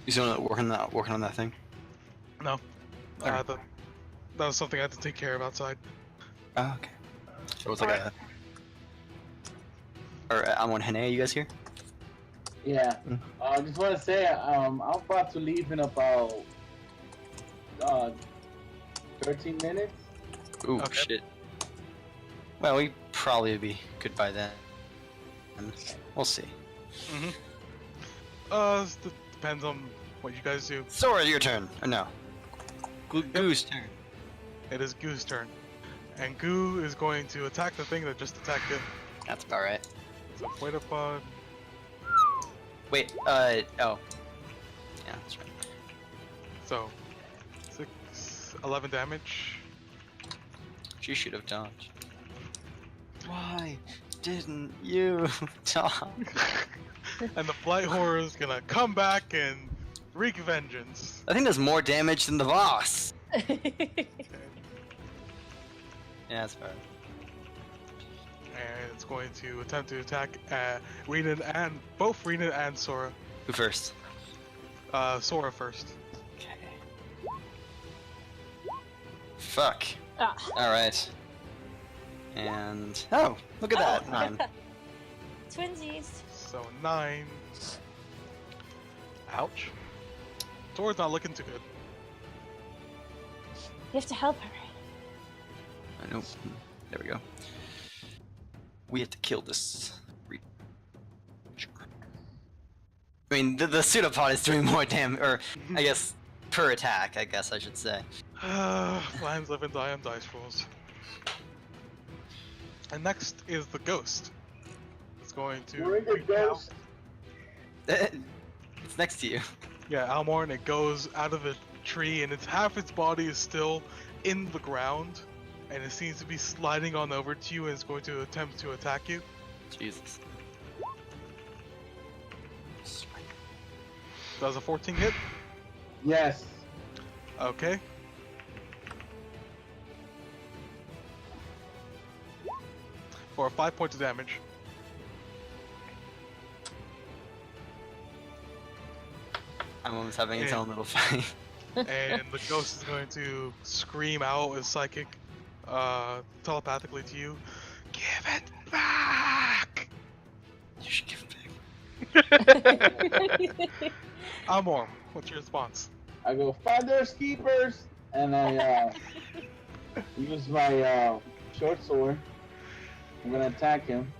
You still need to work on that thing? No. Okay. That was something I had to take care of outside. Oh, okay. So it's like a... Or I'm on Hene, you guys here? Yeah. I just want to say, I'm about to leave in about 13 minutes. Ooh, Okay. shit. Well, we probably be good by then. And we'll see. Depends on what you guys do. Sora, your turn. Or no. Goo's turn. It is Goo's turn. And Goo is going to attack the thing that just attacked it. That's about right. So wait upon. Wait, oh. Yeah, that's right. So 11 damage. She should have dodged. Why didn't you dodge? And the Blight Horror is gonna come back and wreak vengeance. I think there's more damage than the boss. Yeah, that's fair. And it's going to attempt to attack both Rena and Sora. Who first? Sora first. Okay. Fuck. Alright. And... Oh, look at that. 9. Twinsies. So 9. Ouch. Sora's not looking too good. You have to help her. Nope. There we go. We have to kill this. I mean, the pseudopod is doing more damage, or I guess per attack. I guess I should say. Lions live and die on dice rolls. And next is the ghost. It's going to. We're in the ghost. It's next to you. Yeah, Almorn. It goes out of the tree, and half its body is still in the ground. And it seems to be sliding on over to you and is going to attempt to attack you. Jesus. Does a 14 hit? Yes. Okay. For 5 points of damage. I'm almost having its own little fight. And the ghost is going to scream out as psychic, telepathically to you. Give it back! You should give it back. Amor, what's your response? I go, Finders Keepers! And I use my short sword. I'm gonna attack him.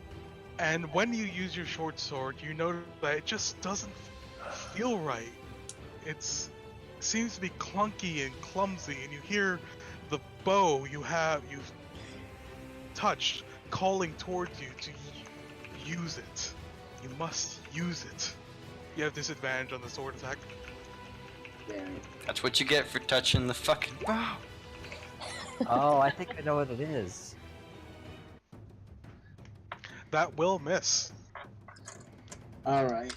And when you use your short sword, you notice that it just doesn't feel right. It seems to be clunky and clumsy, and you hear the bow you've touched calling towards you to use it. You must use it. You have disadvantage on the sword attack. That's what you get for touching the fucking bow. Oh, I think I know what it is. That will miss. Alright.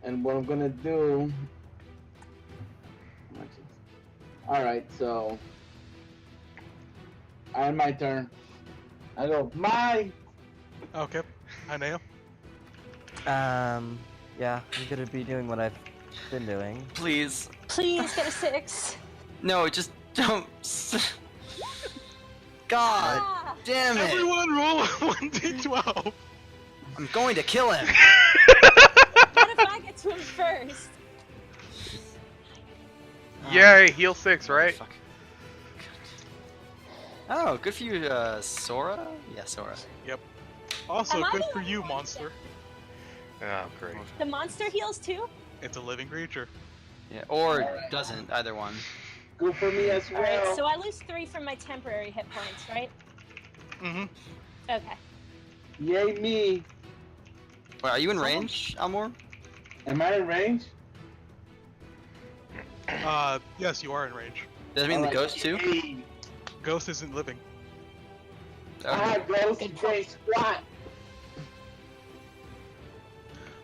And what I'm gonna do... Alright, so... On my turn. I go, Okay. Aneo? Yeah, I'm gonna be doing what I've been doing. Please. Please get a 6. No, just don't. God Ah! damn it. Everyone roll a 1d12. I'm going to kill him. What if I get to him first? Yay, heal 6, right? Fuck. Oh, good for you, Sora? Yeah, Sora. Yep. Also, Am I good the for only you, one monster. Oh, great. The monster heals too? It's a living creature. Yeah, or Alright. doesn't, either one. Good for me as well. Alright, so I lose 3 from my temporary hit points, right? Mm-hmm. Okay. Yay me. Wait, are you in range, Elmore? Am I in range? Yes, you are in range. Does that mean the Alright, ghost too? yay. Ghost isn't living. Ah, Okay. Ghost, you can't squat.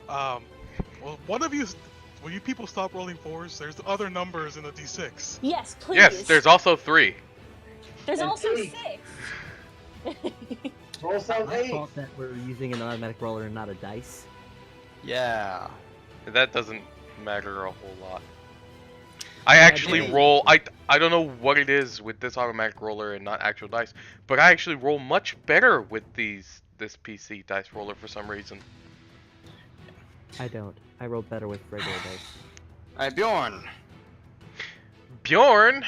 Well, one of you, will you people stop rolling 4s? There's other numbers in the d6. Yes, please. Yes, there's also 3. There's and also 3. 6. Roll some I 8. thought that we're using an automatic roller and not a dice. Yeah. That doesn't matter a whole lot. I actually did. roll. I don't know what it is with this automatic roller and not actual dice, but I actually roll much better with this PC dice roller for some reason. I don't. I roll better with regular dice. Alright, Bjorn. Bjorn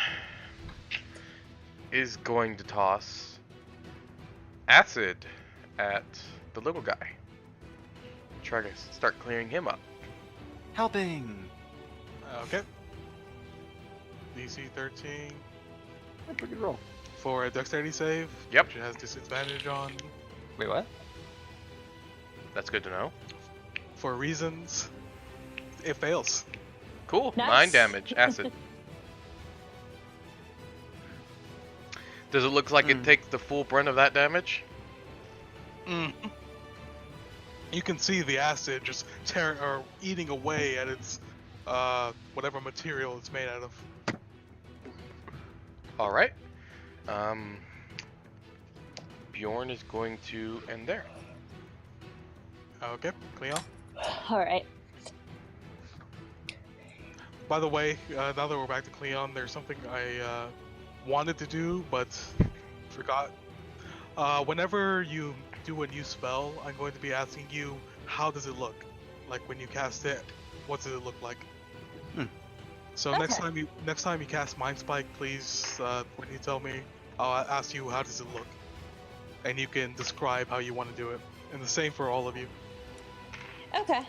is going to toss acid at the little guy. Try to start clearing him up. Helping. Okay. DC 13 Pretty good roll. for a dexterity save. Yep. Which it has disadvantage on. Wait, what? That's good to know. For reasons, it fails. Cool. Nice. 9 damage. Acid. Does it look like it takes the full brunt of that damage? You can see the acid just tearing or eating away at its whatever material it's made out of. All right. Bjorn is going to end there. Okay, Cleon. Alright. By the way, now that we're back to Cleon, there's something I wanted to do but forgot. Whenever you do a new spell, I'm going to be asking you, how does it look? Like when you cast it, what does it look like? So next Okay. time you cast Mind Spike, please, when you tell me, I'll ask you how does it look, and you can describe how you want to do it, and the same for all of you. Okay.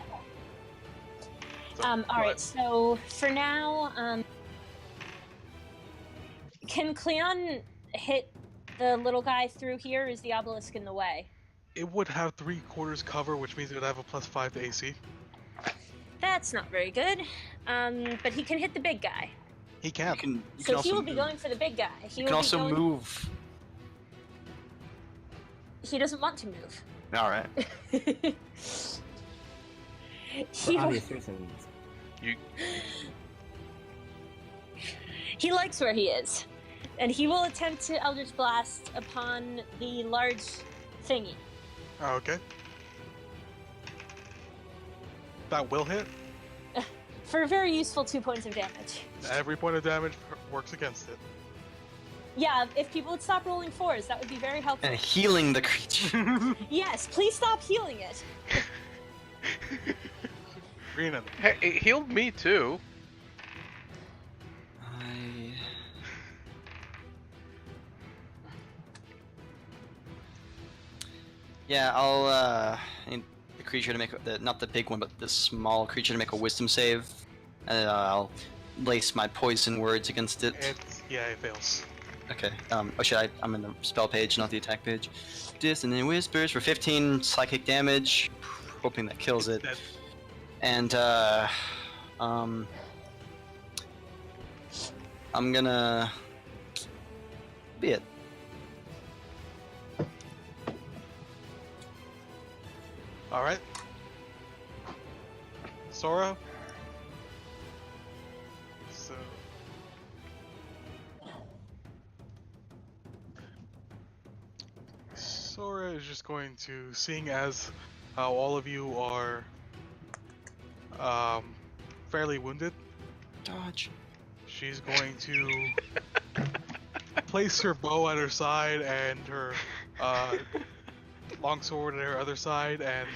So, All go right. ahead. So for now, can Cleon hit the little guy through here? Is the obelisk in the way? It would have 3/4 cover, which means it would have a +5 to AC. That's not very good. But he can hit the big guy. He You can. can So also he will be move. going for the big guy. He You will can be also going... move. He doesn't want to move. Alright. For he, obvious reasons. he likes where he is. And he will attempt to Eldritch Blast upon the large thingy. Okay. That will hit. For a very useful 2 points of damage. Every point of damage works against it. Yeah, if people would stop rolling 4s, that would be very helpful. And healing the creature. Yes, please stop healing it. Greenan. Hey, it healed me too. Yeah, I'll need the creature to make not the big one, but the small creature to make a wisdom save, and I'll lace my poison words against it. Yeah, it fails. Okay. Oh shit! I'm in the spell page, not the attack page. Dissonant whispers for 15 psychic damage, hoping that kills it. Dead. And I'm gonna be it. All right. Sora. So. Sora is just going to, seeing as how all of you are fairly wounded, Dodge. she's going to place her bow at her side and her longsword at her other side and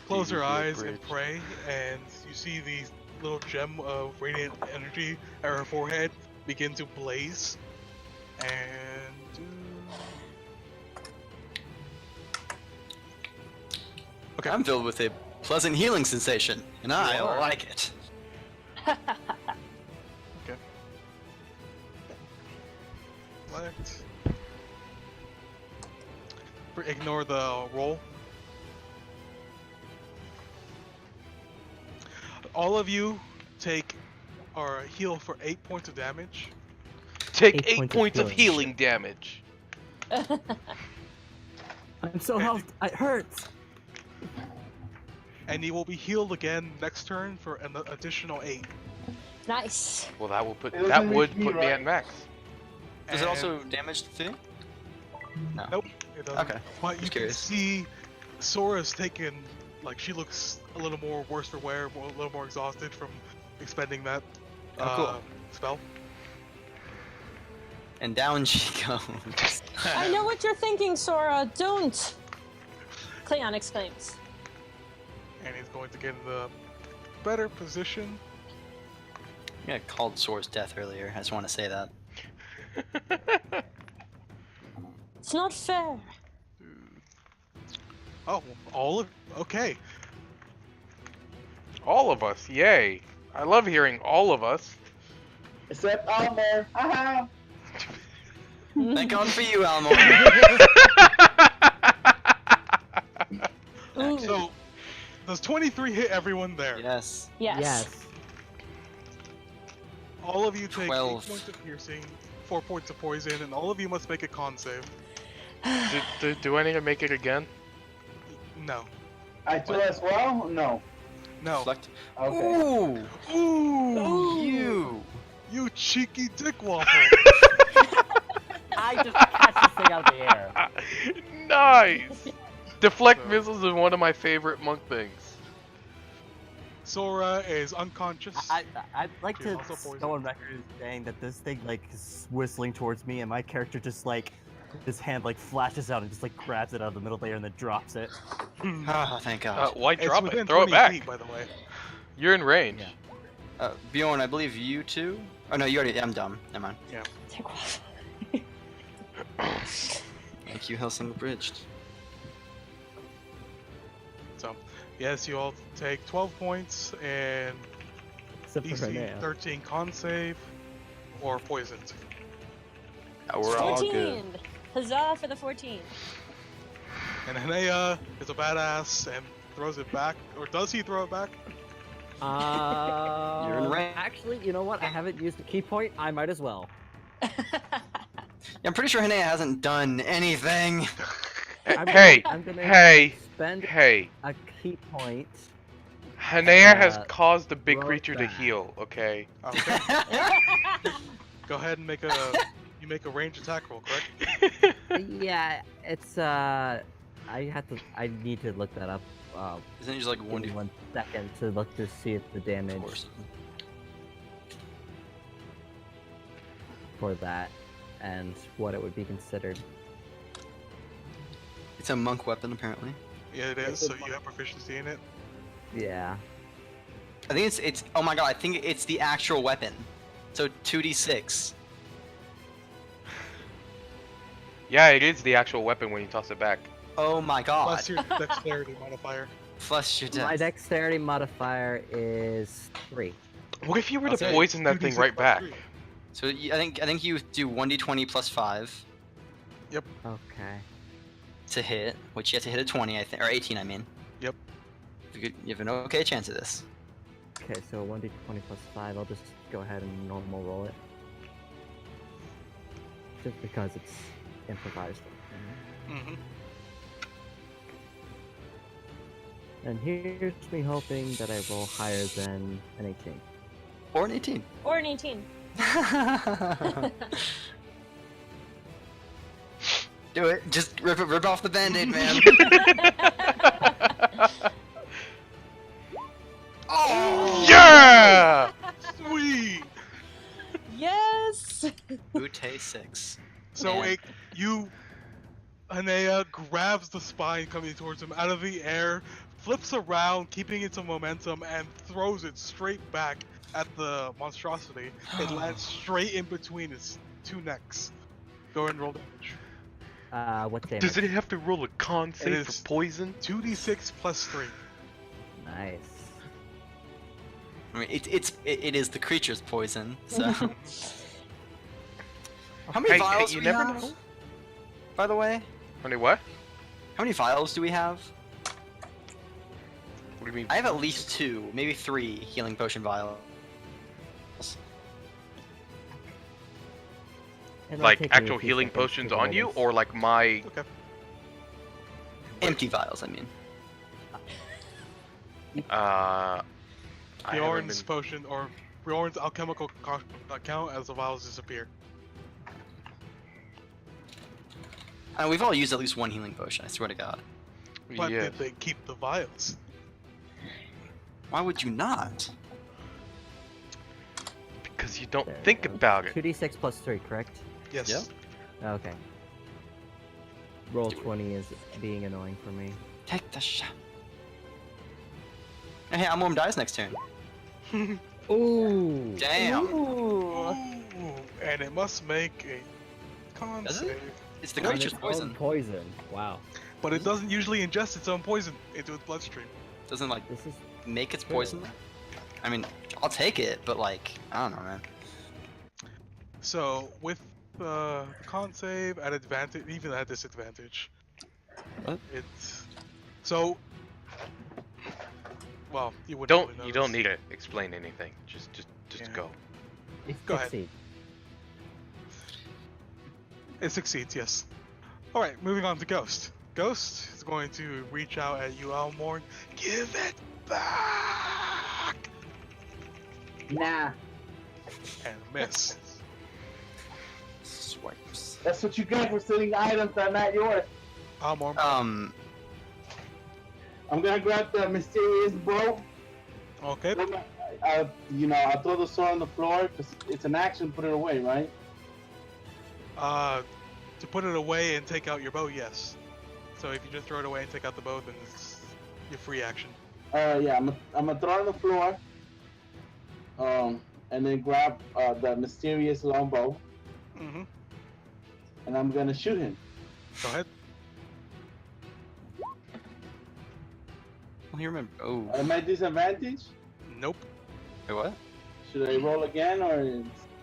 close her eyes and pray, and you see the little gem of radiant energy at her forehead begin to blaze. And Okay. I'm filled with a pleasant healing sensation, and I are. like it. Okay. Select. Ignore the roll. All of you take or heal for 8 points of damage. Take 8 8 points of healing damage. I'm so health. It hurts. And you will be healed again next turn for an additional 8. Nice. Well, that will put It doesn't that reach would me, put me right? at max. Does it And- also damage the thing? No. Nope, it doesn't. Okay. But you Just can curious. see Sora's taken, like, she looks a little more worse for wear, a little more exhausted from expending that Oh, cool. spell. And down she goes. I know what you're thinking, Sora. Don't. Cleon exclaims. And he's going to get in the better position. I called Sora's death earlier. I just want to say that. It's not fair. Oh, okay. All of us, yay! I love hearing all of us. Except Elmer. Haha. Thank God for you, Elmo. Ooh. So, does 23 hit everyone there? Yes. Yes. Yes. All of you take 12. 8 points of piercing, 4 points of poison, and all of you must make a con save. Do I need to make it again? No. I do as well? No. No. Reflect. Okay. Ooh, Ooh! you. You cheeky dick waffle! I just catch this thing out of the air. Nice! Deflect So- missiles is one of my favorite monk things. Sora is unconscious. I'd like She's to also poisoned. go on record as saying that this thing like is whistling towards me, and my character just like his hand like flashes out and just like grabs it out of the middle layer and then drops it. Oh, thank God. Why It's drop within it? Throw it 20 back. feet, by the way. You're in range. Yeah. Bjorn, I believe you too. Oh no, you already. I'm dumb. Never mind. Take off. Thank you, Helsing Bridged. So, yes, you all take 12 points and Except for DC Renea. 13 con save or poisoned. We're all 14. good. Huzzah for the 14. And Hanea is a badass and throws it back. Or does he throw it back? You're in range. Actually, you know what? I haven't used a key point. I might as well. Yeah, I'm pretty sure Hanea hasn't done anything. Hey, I'm gonna hey, spend hey. a key point. Hanea has Uh, caused the big roll creature to back. heal, okay? Okay. Go ahead and make a you make a range attack roll, correct? Yeah, it's I need to look that up. Isn't it just like Give one me d4? 1 second to look to see if the damage for that and what it would be considered. It's a monk weapon, apparently. Yeah, it is. So you have proficiency in it. Yeah. I think it's. Oh my God! I think it's the actual weapon. So 2d6. Yeah, it is the actual weapon when you toss it back. Oh my God! Plus your dexterity modifier. Plus your My death. dexterity modifier is 3. What if you were to Okay. poison that thing 2d6 right plus back? 3. So I think you do 1d20 plus 5 Okay. to hit, which you have to hit a 20, I think, or 18, I mean. Yep. You have an okay chance of this. Okay, so 1d20 plus 5. I'll just go ahead and normal roll it. Just because it's improvised. Mm-hmm. And here's me hoping that I roll higher than an 18. Or an 18. Or an 18. Do it. Just rip off the band-aid, man. Oh! Yeah! Sweet. Yes! Ute 6. So Man. Hanea grabs the spine coming towards him out of the air, flips around, keeping its momentum, and throws it straight back at the monstrosity. It lands straight in between its two necks. Go ahead and roll damage. What damage? Does it have to roll a con save is- for poison? 2d6 plus 3. Nice. I mean, it is the creature's poison. So how many Hey, vials you do we never have? know. By the way, How many what? how many vials do we have? What do you mean? I have at least 2, maybe 3 healing potion vials. It'll Like take me a actual few healing seconds to potions get on you, this. or like my? Okay. Empty vials, I mean. I haven't Bjorn's been- potion or Bjorn's alchemical count as the vials disappear. We've all used at least 1 healing potion, I swear to God. But Yes. did they keep the vials? Why would you not? Because you don't There we think go. about it. 2d6 plus 3, correct? Yes. Yep. Okay. Roll 20 is being annoying for me. Take the shot. Hey, Almorm dies next turn. Ooh! Damn. Ooh. Ooh, and it must make a con Does it? save. It's the On creature's its own poison. Poison. Wow. But it doesn't usually ingest its own poison into its bloodstream. Doesn't like This is make its True. poison. I mean, I'll take it, but like, I don't know, man. So with the con save at advantage, even at disadvantage, What? it's so. Well, you wouldn't. Don't really you don't notice. need to explain anything. Just Yeah. go. Go ahead. succeed. It succeeds, yes. All right, moving on to Ghost. Ghost is going to reach out at you, Almorn. Give it back Nah, and miss. Swipes. that's what you get for stealing items that are not yours. Almorn. I'm gonna grab the mysterious bow. Okay. I'll throw the sword on the floor because it's an action. Put it away, right? To put it away and take out your bow, yes. So if you just throw it away and take out the bow, then it's your free action. Yeah, I'm gonna throw it on the floor. And then grab the mysterious longbow, Mm-hmm. and I'm gonna shoot him. Go ahead. Well, you remember? Oh, Am I disadvantaged? Nope. wait, what? Should I roll again or?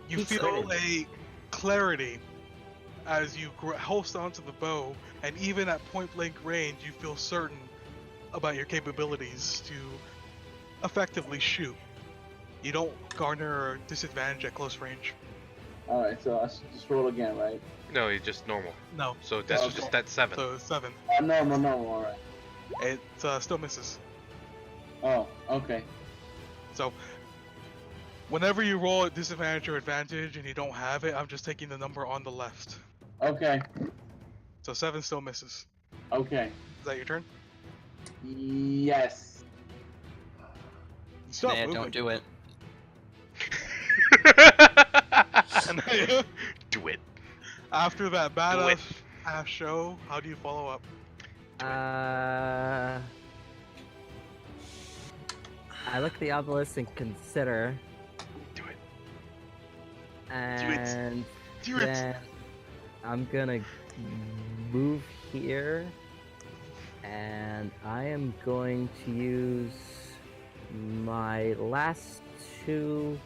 You He's feel critted. a clarity as you hold onto the bow, and even at point blank range, you feel certain about your capabilities to effectively shoot. You don't garner a disadvantage at close range. All right, so I should just roll again, right? No, it's just normal. No. So that's Okay. just that 7. So 7. No. All right. It still misses. Oh, okay. So whenever you roll at disadvantage or advantage and you don't have it, I'm just taking the number on the left. Okay. So 7 still misses. Okay. Is that your turn? Yes. Stop Nah, moving. don't do it. And then, Do it. after that Do badass it. half show, how do you follow up? I look at the obelisk and consider, Do it. and Do it. then I'm gonna move here, and I am going to use my last 2.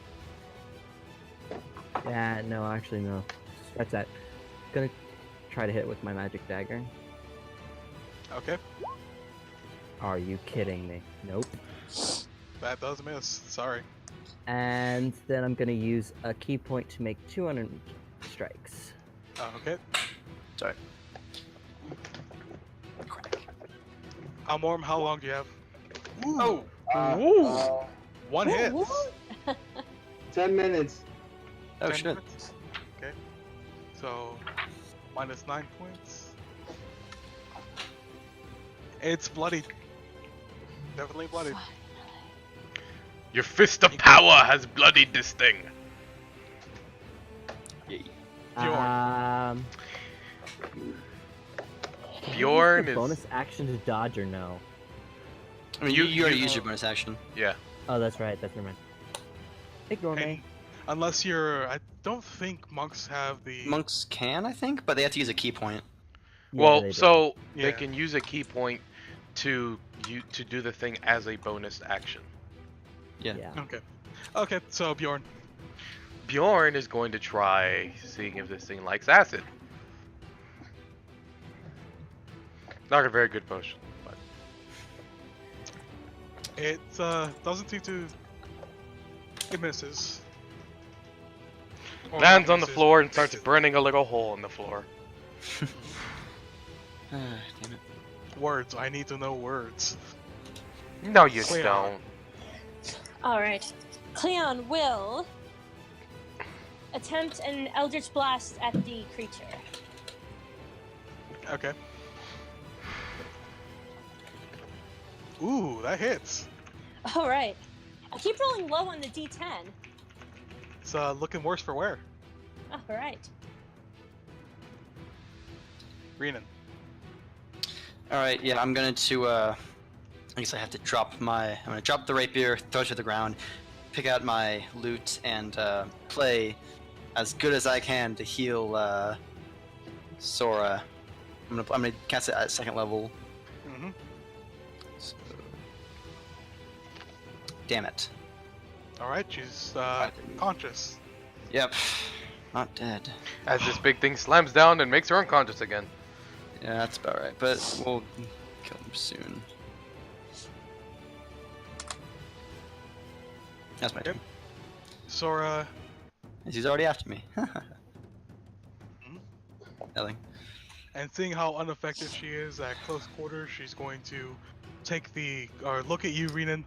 Yeah, no, actually no. Scratch that. Gonna try to hit it with my magic dagger. Okay, Are you kidding me? Nope. that does miss. Sorry. And then I'm gonna use a key point to make 200 strikes. Okay. Sorry. Almorm, how long do you have? Oh, Ooh. One hit. Woo, woo. 10 minutes. oh 10 shit. minutes. Okay. So, minus 9 points. It's bloodied. Definitely bloodied. Your fist of power has bloodied this thing. Yay. Bjorn. Can I use Bjorn the is bonus action to dodge or no? I mean, You- you already you- used your bonus action. yeah. Oh, that's right. That's never mind. Ignore And me. unless you're, I don't think monks have the. Monks can, I think, but they have to use a key point. Yeah, Well, they do. so Yeah. they can use a key point to do the thing as a bonus action. Yeah. Okay. Okay, so Bjorn. Bjorn is going to try seeing if this thing likes acid. Not a very good potion, but It doesn't seem to. It misses. Or lands not on the misses, floor but and starts misses. burning a little hole in the floor. Damn it. Words. I need to know words. No, you Cleon. don't. All right. Cleon will attempt an Eldritch Blast at the creature. Okay. Ooh, that hits. All right. I keep rolling low on the D10. It's looking worse for wear. All right. Renan. All right. Yeah, I'm going to. I guess I have to drop my. I'm going to drop the rapier, throw it to the ground, pick out my lute, and play as good as I can to heal Sora. I'm gonna cast it at 2nd level. Mm-hmm. So... Damn it. All right, she's conscious. Yep. Not dead. As this big thing slams down and makes her unconscious again. Yeah, that's about right. But we'll kill him soon. That's my turn. Sora. He's already after me. Mhm. Nothing. And seeing how unaffected she is at close quarters, she's going to look at you, Renan.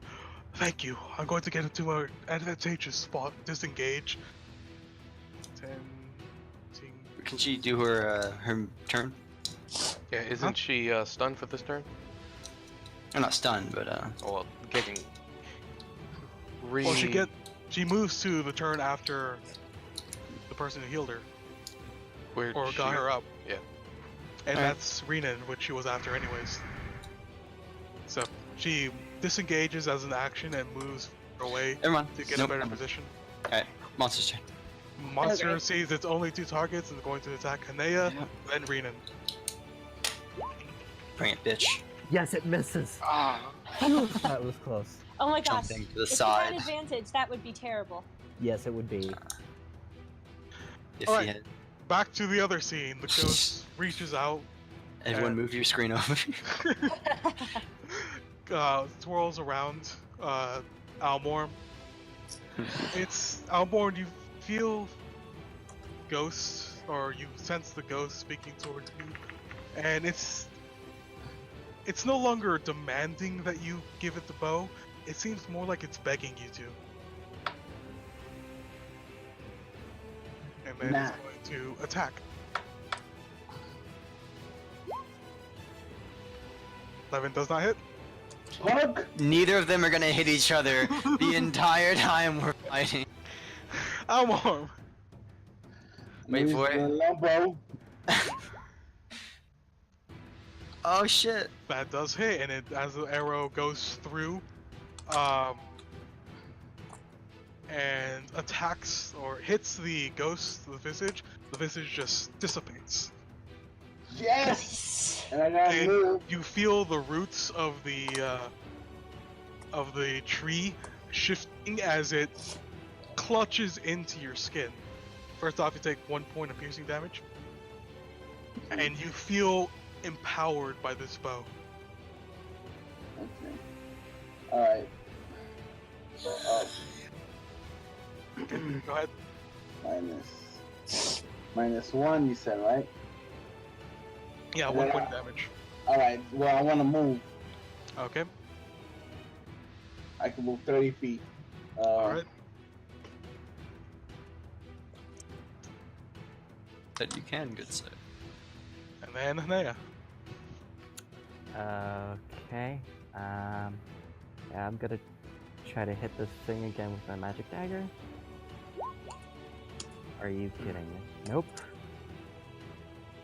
Thank you. I'm going to get into an advantageous spot. Disengage. 10. Can she do her turn? Yeah, isn't she stunned for this turn? I'm not stunned, but Well, getting. Well, she moves to the turn after the person who healed her Where or got her up. Yeah. And Alright. that's Renan, which she was after anyways. So she disengages as an action and moves away never mind. to get Nope, a better never mind. position. Alright, monster's turn. Monster Okay. sees its only 2 targets and is going to attack Hanea, Yep. then Renan. Bring it, bitch. Yes, it misses. That was close. Oh my gosh. Jumping to the If you side. had advantage, that would be terrible. Yes, it would be. If Alright. you had... Back to the other scene. The ghost reaches out, Everyone And- move your screen over. twirls around Almorn. It's Almorn, you feel ghosts, or you sense the ghost speaking towards you, and it's no longer demanding that you give it the bow. It seems more like it's begging you to. And then Nah. it's going to attack. Levin does not hit. Hug! Neither of them are gonna hit each other the entire time we're fighting. Almorn! Wait for it. Lumbo. Oh shit. That does hit, and as the arrow goes through, and attacks or hits the ghost, the visage just dissipates. Yes! And I gotta And move. you feel the roots of the tree shifting as it clutches into your skin. First off, you take 1 point of piercing damage, and you feel empowered by this bow. Okay. Alright. Go ahead. -1, you said, right? Yeah, 1 point of damage. Alright, well, I want to move. Okay. I can move 30 feet. Alright. That you can, good sir. And then Hanea. Okay. Yeah, I'm gonna try to hit this thing again with my magic dagger. Are you kidding me? Nope.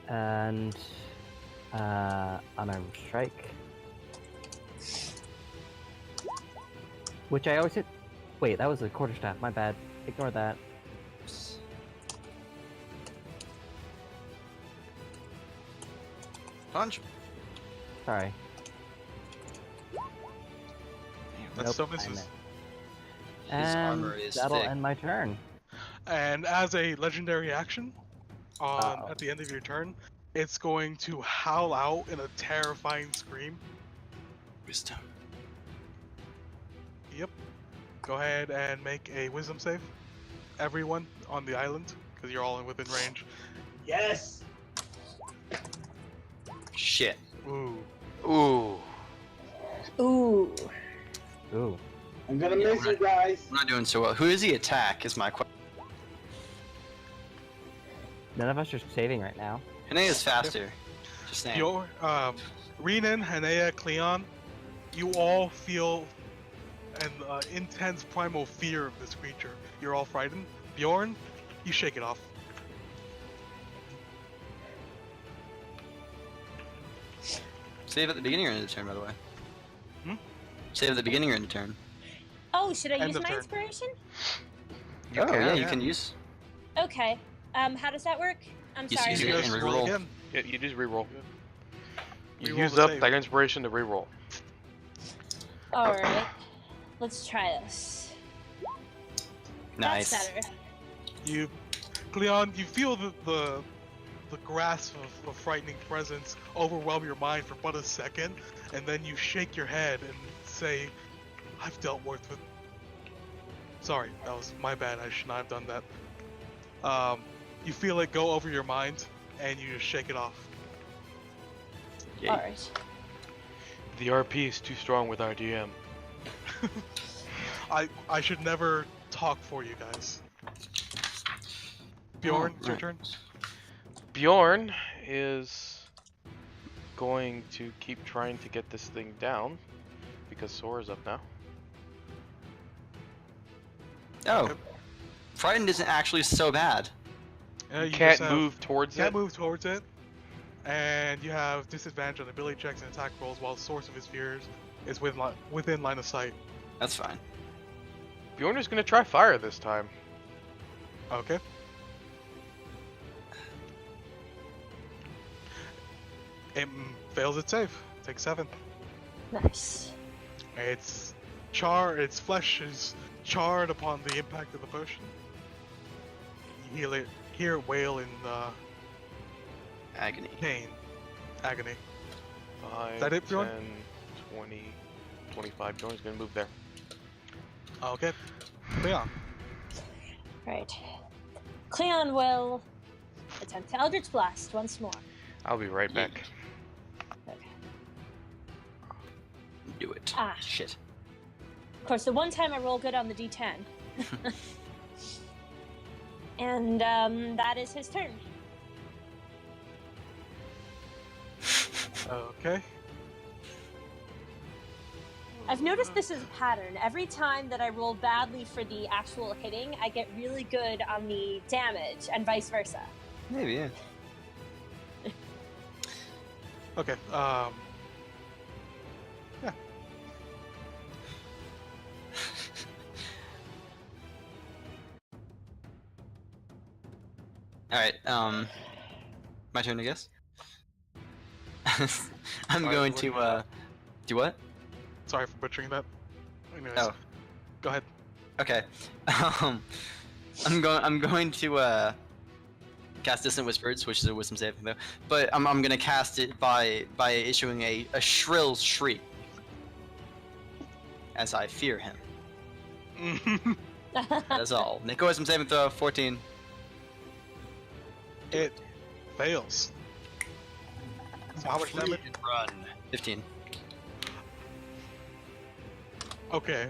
And unarmed strike, which I always hit. Wait, that was a quarterstaff. My bad. Ignore that. Punch. Sorry. That Nope, still I misses. missed. His And armor is that'll thick. end my turn. And as a legendary action, Uh-oh. at the end of your turn, it's going to howl out in a terrifying scream. Wisdom. Yep. Go ahead and make a wisdom save. Everyone on the island, because you're all within range. Yes. Shit. Ooh. Ooh. Ooh. Ooh. I'm gonna Yeah, miss you guys. I'm not doing so well. Who is the attack? Is my question. None of us are saving right now. Hene is faster. Just saying. Your Renan, Hanea, Cleon, you all feel an intense primal fear of this creature. You're all frightened. Bjorn, you shake it off. Save at the beginning or end of the turn, by the way. Hmm? Save at the beginning or end of turn. Oh, should I End use of my turn. inspiration? You Oh can, yeah, you can use. Okay. How does that work? I'm Just sorry. use You it just and roll reroll. again. Yeah, you just reroll. You Reroll use the up save. that inspiration to reroll. All right. Let's try this. Nice. That's better. You, Cleon, you feel the grasp of a frightening presence overwhelm your mind for but a second, and then you shake your head and say, "I've dealt with." Sorry, that was my bad. I should not have done that. You feel it go over your mind, and you just shake it off. Yay. All right. The RP is too strong with our DM. I should never talk for you guys. Bjorn, it's your turn. Bjorn is going to keep trying to get this thing down because Sora's up now. Oh, Okay. frightened isn't actually so bad. Yeah, You just can't have- move towards Can't it. move towards it, and you have disadvantage on ability checks and attack rolls while the source of his fears is within line of sight. That's fine. Bjorn is going to try fire this time. Okay. It fails its save. Takes 7. Nice. Its flesh is charred upon the impact of the potion. You hear it wail in Agony. pain, agony. 5, that it, Bjorn? 10, 20, 25. Bjorn's going to move there. Okay. Leon. Right. Cleon will attempt to Eldritch Blast once more. I'll be right Yay. back. Okay. Do it. Ah. Shit. Of course, the one time I roll good on the D10. And that is his turn. Okay. I've noticed this is a pattern. Every time that I roll badly for the actual hitting, I get really good on the damage, and vice versa. Maybe, yeah. Okay. Yeah. Alright, my turn, I guess? I'm Sorry, going what to, do you do what? Sorry for butchering that. Anyways, Oh. go ahead. Okay. I'm going to, cast Distant Whispers, which is a wisdom saving throw, but I'm gonna cast it by issuing a shrill shriek. As I fear him. That is all. Make a wisdom saving throw, 14. It fails. So how much damage? And run. 15. Okay.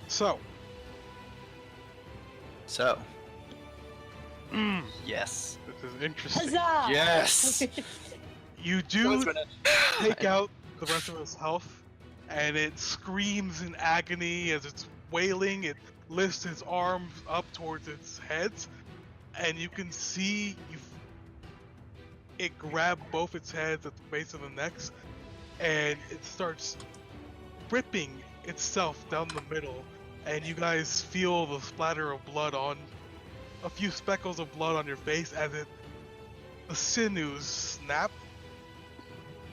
So, So. Yes. this is interesting. Huzzah! Yes! You do take out the rest of his health, and it screams in agony as it's wailing. It lifts its arms up towards its head, and you can see it grab both its heads at the base of the necks, and it starts ripping itself down the middle, and you guys feel the splatter of blood on a few speckles of blood on your face as the sinews snap,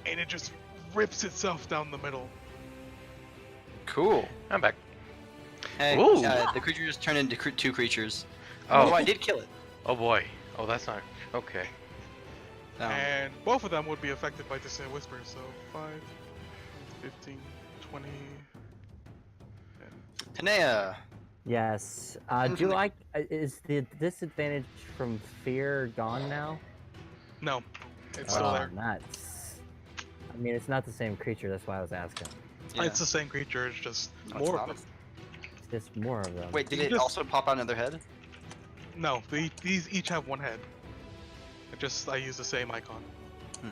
and it just rips itself down the middle. Cool. I'm back. Hey, Ooh. the creature just turned into two creatures. Oh. I did kill it. Oh boy. Oh, that's not okay. And both of them would be affected by Dissonant Whispers, so 5, 15, 20... Tanea. Yes. And Do from I? Is the disadvantage from fear gone now? No, it's still there. Nuts. I mean, it's not the same creature. That's why I was asking. Yeah. It's the same creature, it's just No, more it's of not. them. It's just more of them. Wait, did You it just- also pop out another head? No, these each have one head. I use the same icon. Hmm.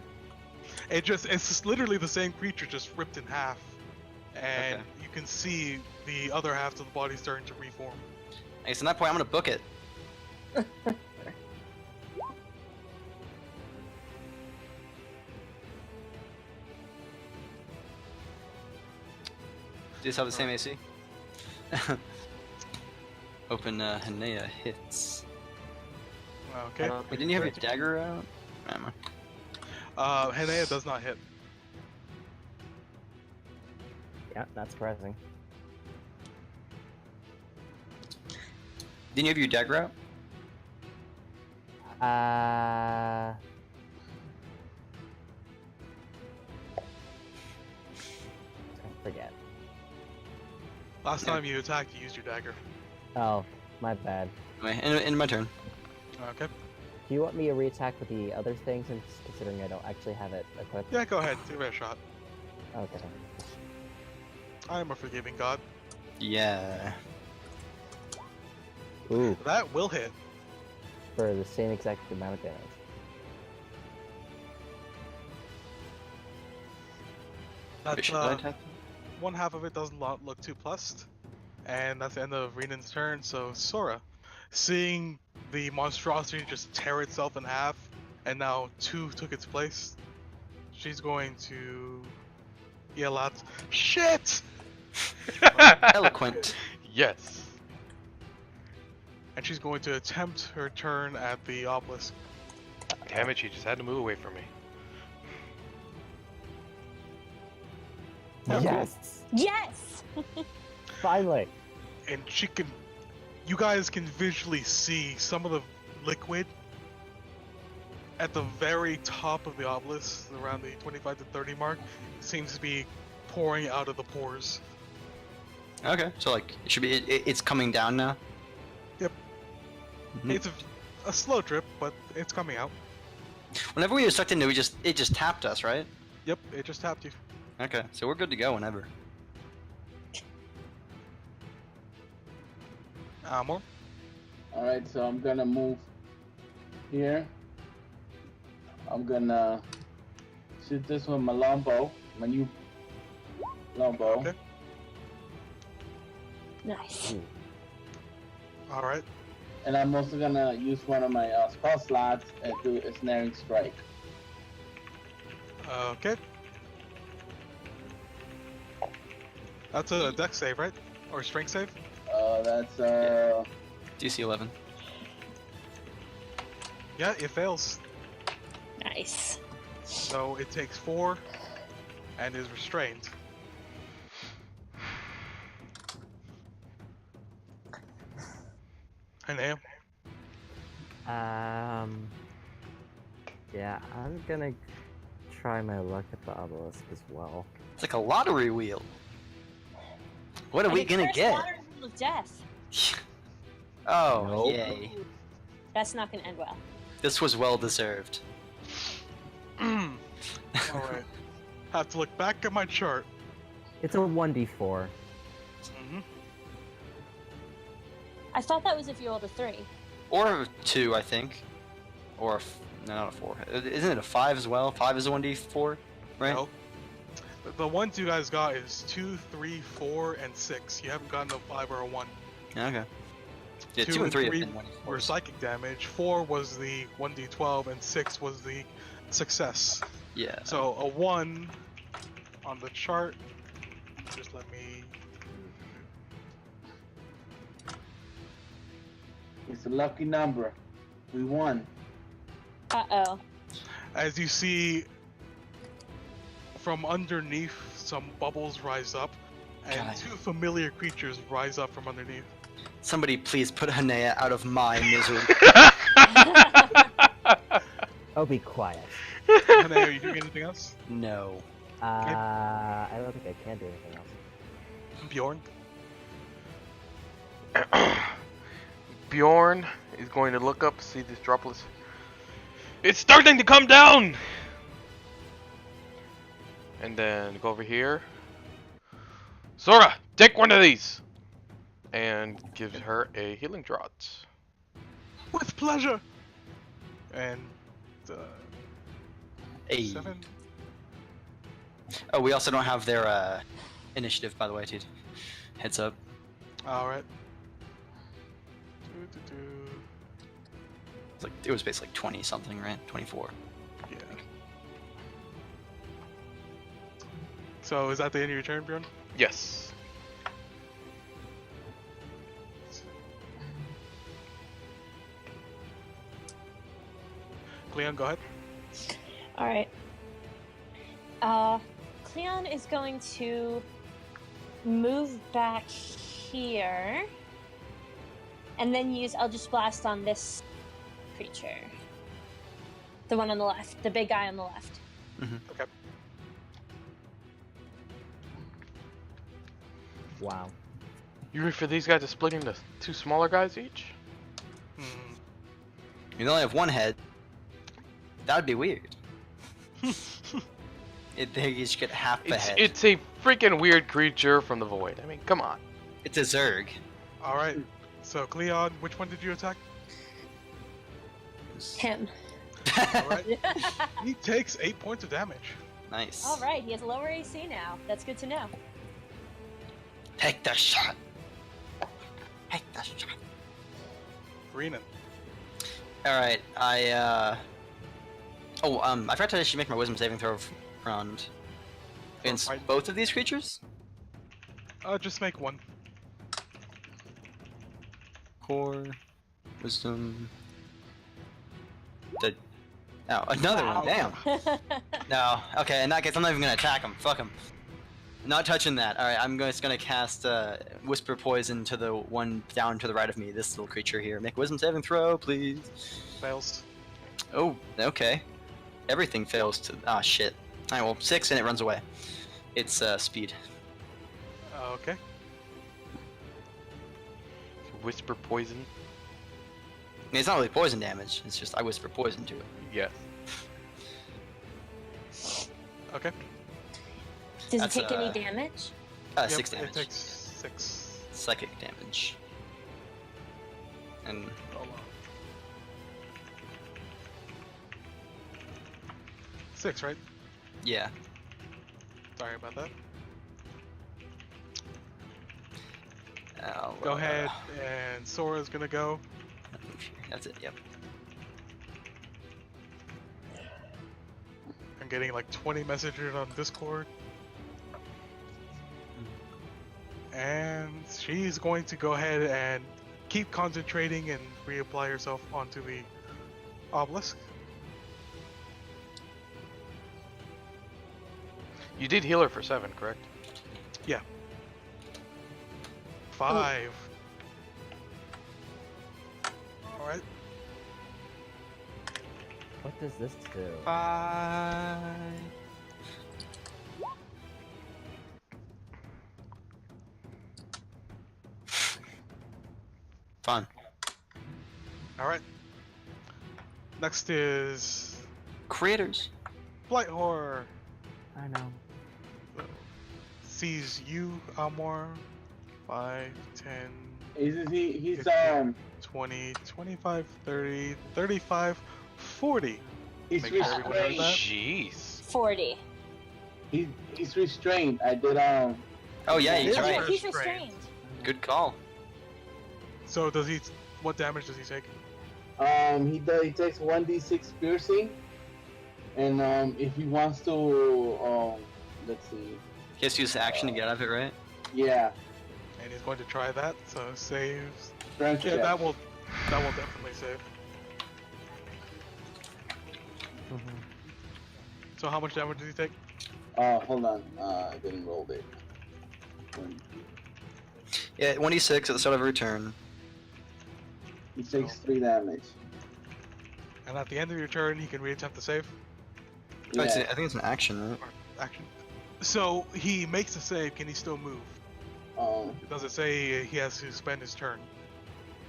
It's just literally the same creature, just ripped in half. And Okay. you can see the other half of the body starting to reform. I guess at that point I'm gonna book it. Do these have the same AC? Open Hanea hits. Okay. Wait, didn't you have your dagger out? Never mind. Henea does not hit. Yeah, not surprising. Didn't you have your dagger out? I forget. Last time you attacked, you used your dagger. Oh, my bad. Anyway, in my turn. Okay. Do you want me to reattack with the other things, and considering I don't actually have it equipped? Yeah, go ahead. Give it a shot. Okay. I am a forgiving god. Yeah. Ooh, That will hit. for the same exact amount of damage. That's Should I attack? one half of it doesn't look too plussed, and that's the end of Renan's turn. So Sora, seeing the monstrosity just tear itself in half, and now 2 took its place, she's going to yell out, "Shit!" Eloquent. Yes. And she's going to attempt her turn at the obelisk. Damn it, she just had to move away from me. Yes! Yes! Finally! And you guys can visually see some of the liquid at the very top of the obelisk, around the 25 to 30 mark, seems to be pouring out of the pores. Okay, so like it should be. It's coming down now. Yep. Mhm. It's a slow drip, but it's coming out. Whenever we were sucked into, it just tapped us, right? Yep, it just tapped you. Okay, so we're good to go whenever. More? Alright, so I'm gonna move here. I'm gonna shoot this with my longbow, my new longbow. Okay. Nice. All right. And I'm also gonna use one of my spell slots and do a snaring strike. Okay. That's a dex save, right? Or strength save? That's DC 11. Yeah, it fails. Nice. So it takes 4 and is restrained. And Yeah, I'm gonna try my luck at the obelisk as well. It's like a lottery wheel. What are And we it's gonna first get? lottery wheel of death. Oh, Nope. yay. That's not gonna end well. This was well deserved. Alright. Have to look back at my chart. It's a 1d4. Mm-hmm. I thought that was if you rolled a 3. Or 2, I think. Or no, not a 4. Isn't it a 5 as well? 5 is a 1d4, right? No. The ones you guys got is 2, 3, 4, and 6. You haven't gotten a 5 or a 1. Yeah, okay. Yeah, 2 2 and 3 have three been were 1d4s. psychic damage. 4 was the 1d12, and 6 was the success. Yeah. So a 1 on the chart. Just let me. It's a lucky number. We won. Uh-oh. As you see, from underneath, some bubbles rise up, and God. 2 familiar creatures rise up from underneath. Somebody please put Hanea out of my misery. Oh, be quiet. Hanae, are you doing anything else? No. I don't think I can do anything else. Bjorn? Bjorn is going to look up, see this dropless. It's starting to come down! And then go over here. Sora, take one of these! And gives her a healing draught. With pleasure! And, Hey. 7? Oh, we also don't have their initiative, by the way, dude. Heads up. Alright. It's like it was basically like 20 something, right? 24. Yeah. So is that the end of your turn, Bjorn? Yes. Cleon, go ahead. All right. Cleon is going to move back here, and then use Eldritch Blast on this creature. The one on the left, the big guy on the left. Okay. Wow. You ready for these guys to split into 2 smaller guys each? Hmm. You only have one head. That would be weird. They each get half the head. It's a freaking weird creature from the void. I mean, come on. It's a Zerg. Alright. So, Cleon, which one did you attack? Him. Alright. He takes 8 points of damage. Nice. All right, he has lower AC now. That's good to know. Take the shot. Take the shot. Renan. Alright, I forgot to actually make my wisdom saving throw round against fighting? both of these creatures. Just make one. Core, wisdom. Another Wow. one. Damn. No. Okay. In that case, I'm not even gonna attack him. Fuck him. Not touching that. All right. I'm just gonna cast Whisper Poison to the one down to the right of me. This little creature here. Make a wisdom saving throw, please. Fails. Oh. Okay. Everything fails to. Ah, shit. All right. Well, 6 and it runs away. It's speed. Okay. Whisper poison. I mean, it's not really poison damage. It's just I whisper poison to it. Yeah. Okay. Does That's, it take any damage? 6 damage. It takes 6. Psychic damage. And Hold on. 6, right? yeah. Sorry about that. I'll, Go ahead, and Sora's gonna go. That's it. Yep. I'm getting like 20 messages on Discord. And she's going to go ahead and keep concentrating and reapply herself onto the obelisk. You did heal her for 7, correct? 5. Alright. What does this do? 5. Fun. Alright. Next is Creators. Blight Horror. I know. Sees you, Amor. 5, 10, He's 20, 25, 30, 35, 40. he's Make sure everyone knows restrained. that. Jeez. 40. He's restrained. I did Oh yeah, he's Yeah. right. Yeah, he's Restrained. restrained. Good call. So does he? What damage does he take? he takes 1d6 piercing, and if he wants to let's see, He has to use action to get out of it, right? yeah, And he's going to try that. So saves. strength Yeah, check. that will That will definitely save. So how much damage did he take? Hold on. I didn't roll it. Yeah, 1d6 at the start of every turn. He takes 3 damage. And at the end of your turn, he can reattempt the save. Oh, Yeah. I think it's an action, right? Action. So he makes a save. Can he still move? Does it say he has to spend his turn,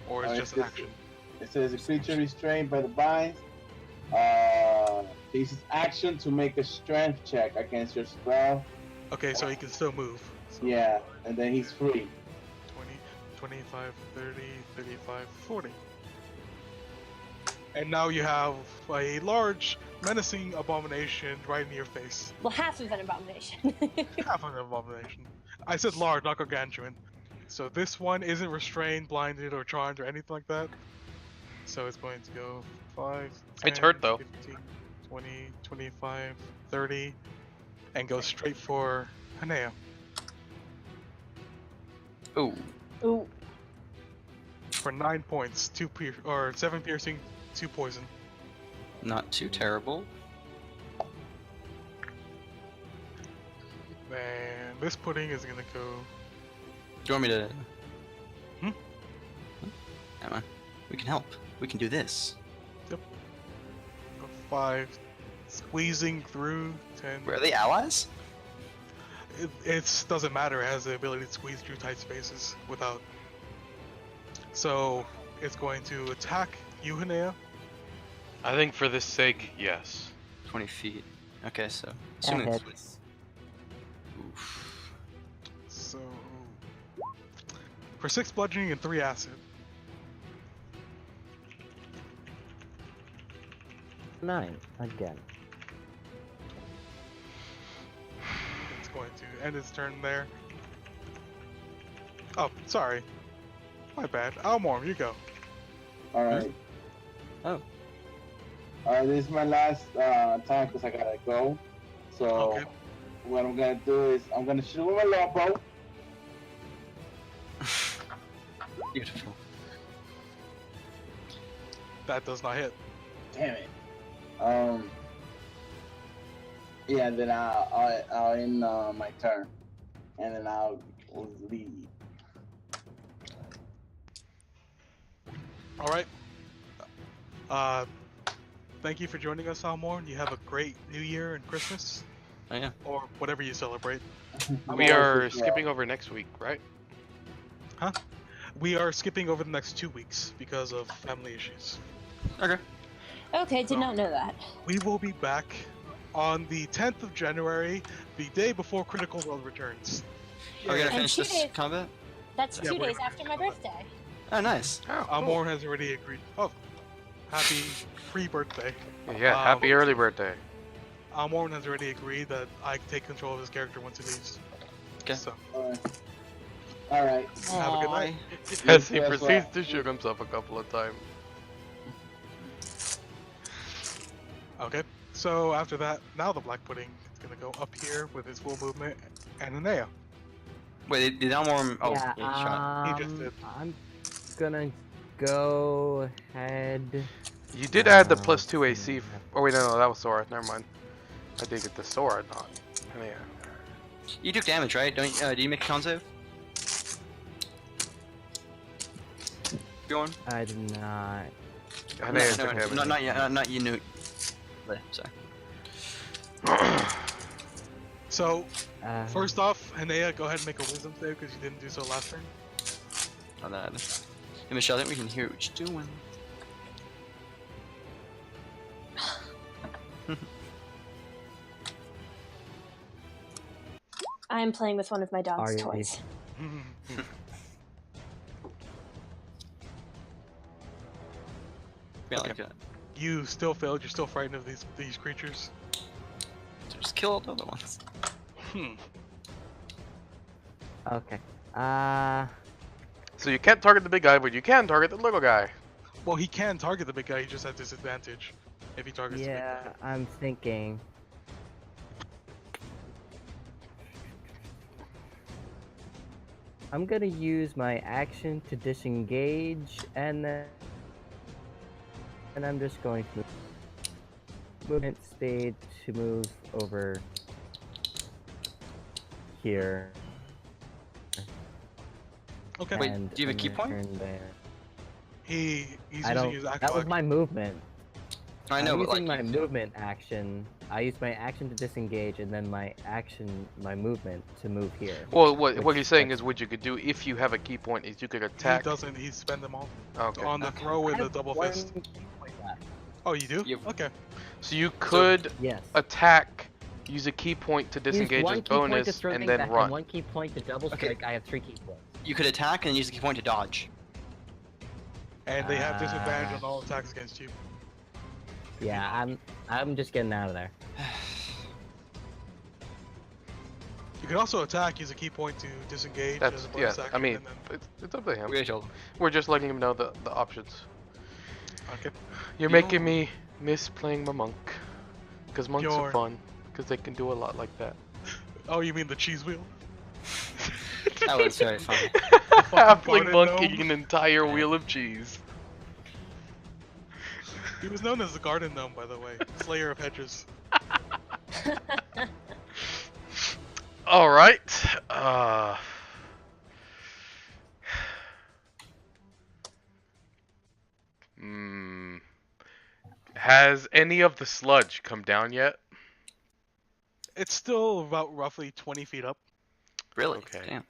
or is it just an action? It says a creature restrained by the binds uses action to make a strength check against your spell. Okay, so he can still move. So Yeah, and then he's free. 20, 25, 30, 35, 40. And now you have a large, menacing abomination right in your face. Well, half of an abomination. Half of an abomination. I said large, not gargantuan. So this one isn't restrained, blinded, or charmed, or anything like that. So it's going to go 5, 10, It's hurt, though. 15, 20, 25, 30, and go straight for Hanea. Ooh. Ooh. For 9 points, 7 piercing, 2 poison. Not too terrible. And this pudding is gonna go. Do you want me to... Hmm? Come on. We can help. We can do this. Yep. 5, squeezing through 10. Were they allies? It doesn't matter. It has the ability to squeeze through tight spaces without. So it's going to attack you, Hanea. I think for this sake, yes. 20 feet. Okay, so... That Assuming it's... hits. Oof. So for 6 bludgeoning and 3 acid. 9 again. It's going to end its turn there. Oh, sorry. My bad. Almorm, you go. Alright. Oh. This is my last time because I gotta go. So Okay. what I'm gonna do is I'm gonna shoot with my longbow. Beautiful. That does not hit. Damn it. Yeah, then I'll end my turn, and then I'll leave. All right. Thank you for joining us, Almorn. You have a great New Year and Christmas, Oh, yeah. or whatever you celebrate. We are skipping over next week, right? We are skipping over the next 2 weeks because of family issues. Okay. Okay, did not know that. We will be back on the 10th of January, the day before Critical Role returns. Are we gonna And finish 2 this days. combat? That's Yeah, 2 we're days gonna after my finish birthday. Oh, nice. Oh, Almorn has already agreed. Oh, happy pre-birthday. Yeah, happy early birthday. Almorn has already agreed that I take control of his character once he leaves. Okay. So, All right. have a good night. As he Yes, proceeds well. to shoot himself a couple of times. Okay, so after that, now the Black Pudding is gonna go up here with his full movement, and Anea. Wait, did Elmore... Oh, yeah, he shot. He just did. I'm gonna go ahead. You did add the +2 AC. Oh wait, no, that was Sora. Never mind. I did get the Sora, not. Yeah. You took damage, right? Don't you, do you make a con save? Go on. I did not. Hanea took damage. Not you knew. Sorry. So, Uh, first off, Hanea, go ahead and make a wisdom save because you didn't do so last turn. On that. Hey, Michelle, I think we can hear what you're doing. I am playing with one of my dog's Are you? toys. Yeah, Okay. like that. You still failed. You're still frightened of these creatures. So just kill all the other ones. okay. So you can't target the big guy, but you can target the little guy. Well, he can target the big guy. He just has disadvantage if he targets the big Yeah, guy. I'm thinking. I'm gonna use my action to disengage, and then and I'm just going to movement speed to move over here. Okay. Wait, and do you have a key point? turn there. He's I using don't. his action. That was my movement. I know, I'm but using like, my movement action. I use my action to disengage, and then my movement to move here. Well, what Which- he's saying is what you could do if you have a key point is you could He attack. doesn't. He spend them all Okay. on the Okay. throw I and the have double one fist. key point left. Oh, you do? You- Okay. So you could Yes. attack, use a key point to Use disengage one as key point to bonus, throw and things then back, run. and one key point to double Okay. strike. I have 3 key points. you could attack and use the key point to dodge. And they have disadvantage on all attacks against you. Yeah, I'm just getting out of there. You can also attack, use a key point to disengage as That's a bonus yeah. action. I mean, and then... it's up to him. We told him. We're just letting him know the options. Okay. You're making me miss playing my monk, because monks are Bjorn. fun, because they can do a lot like that. Oh, you mean the cheese wheel? That was very funny. Halfling garden monk gnome. eating an entire wheel of cheese. He was known as the garden gnome, by the way. Slayer of hedges. All right. Has any of the sludge come down yet? It's still about roughly 20 feet up. Really? Okay. Damn.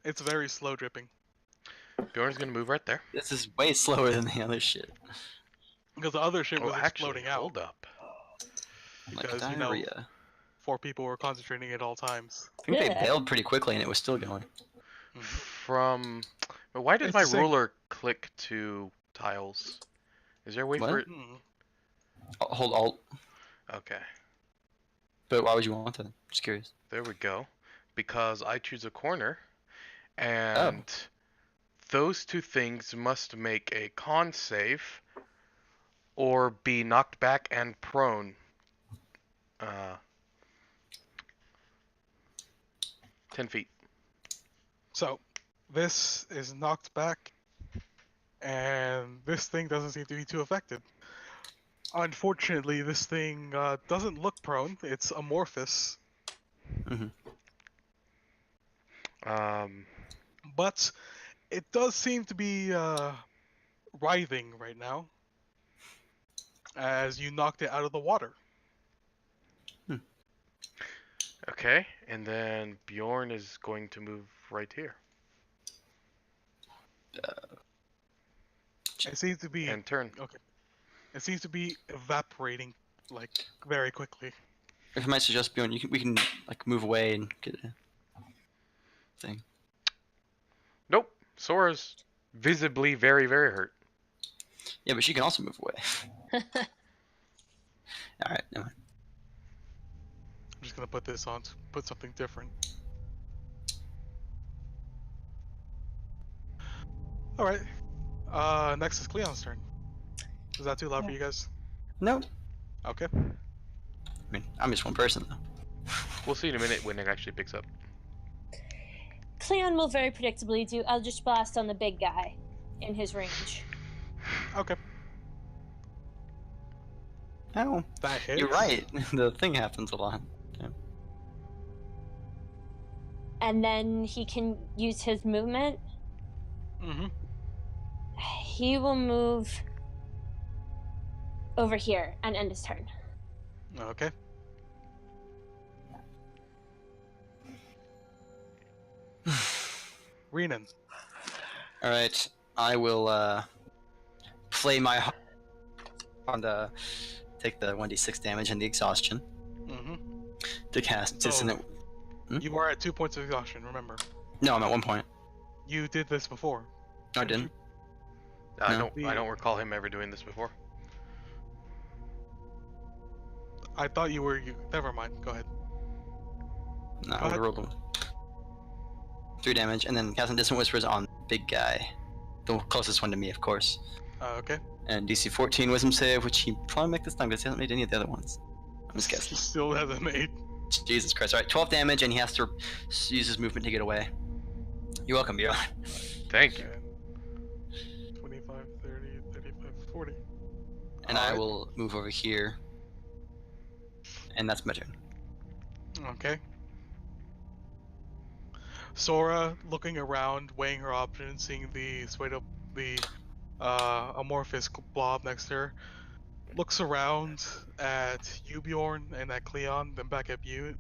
It's very slow dripping. Bjorn's gonna move right there. This is way slower than the other shit. Because the other shit was actually, exploding out. hold up. Like Because, you know, diarrhea. 4 people were concentrating at all times. I think they Yeah. bailed pretty quickly and it was still going. From, why did It's my the same- ruler click to tiles? Is there a way for What? it? Hmm. Hold Alt. Okay, But why would you want that? Just curious. there we go. Because I choose a corner, and those two things must make a con save, or be knocked back and prone. 10 feet. So, this is knocked back, and this thing doesn't seem to be too affected. Unfortunately, this thing doesn't look prone. It's amorphous, but it does seem to be writhing right now as you knocked it out of the water. Okay, and then Bjorn is going to move right here It seems to be and turn. okay. It seems to be evaporating like very quickly. If I might suggest, Bjorn, we can like move away and get a thing. Nope, Sora's visibly very, very hurt. Yeah, but she can also move away. Alright, never mind. I'm just gonna put this on to put something different. Alright. Next is Cleon's turn. Is that too loud for you guys? No. Okay. I mean, I'm just one person though. We'll see in a minute when it actually picks up. Cleon will very predictably do Eldritch Blast on the big guy in his range. Okay. Oh, That hits. you're right. The thing happens a lot. And then he can use his movement. Mm-hmm. He will move over here and end his turn. Okay. Renan. Alright, I will play my heart on the take the 1d6 damage and the exhaustion Mm-hmm. to cast dissonant. You are at 2 points of exhaustion, remember. No, I'm at 1 point. You did this before. No, I didn't. I No. don't recall him ever doing this before. I thought you were never mind, go ahead. No, I Go would ahead. have rolled them. 3 damage, and then casting Dissonant Whispers on big guy. The closest one to me, of course. Okay. And DC 14 Wisdom save, which he probably make this time because he hasn't made any of the other ones. I'm just He guessing. still hasn't made. Jesus Christ. Alright, 12 damage, and he has to use his movement to get away. You're welcome, Bjorn. Thank you. 25, 30, 35, 40. and I will move over here. And that's my turn. Okay. Sora, looking around, weighing her options, seeing the amorphous blob next to her, looks around at you, Bjorn, and at Cleon, then back at you.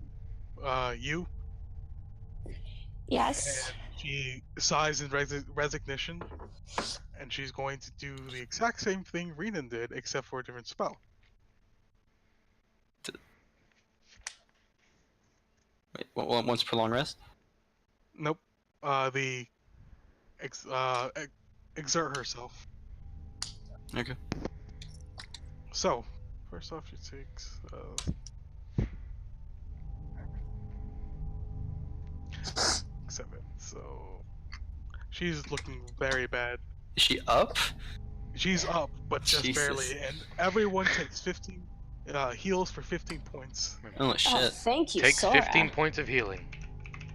Yes. And she sighs in resignation, and she's going to do the exact same thing Renan did, except for a different spell. Wait, once per long rest? Nope. Exert herself. Okay. So, first off, she takes 7. So she's looking very bad. Is she up? She's up, but just Jesus. barely. And everyone takes 15 heals for 15 points. Oh shit! Oh, thank you, Takes Sora. 15 points of healing.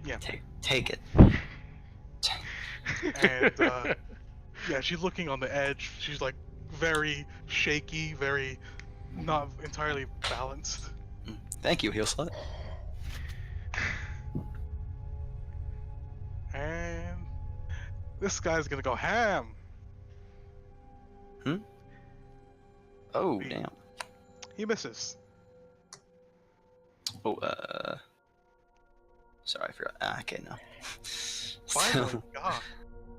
Yeah. Take it. And yeah, she's looking on the edge. She's like very shaky, very not entirely balanced. Thank you, heal slut. And this guy's gonna go ham. Oh damn. He misses. Oh sorry, I forgot. Okay, no. Finally, God.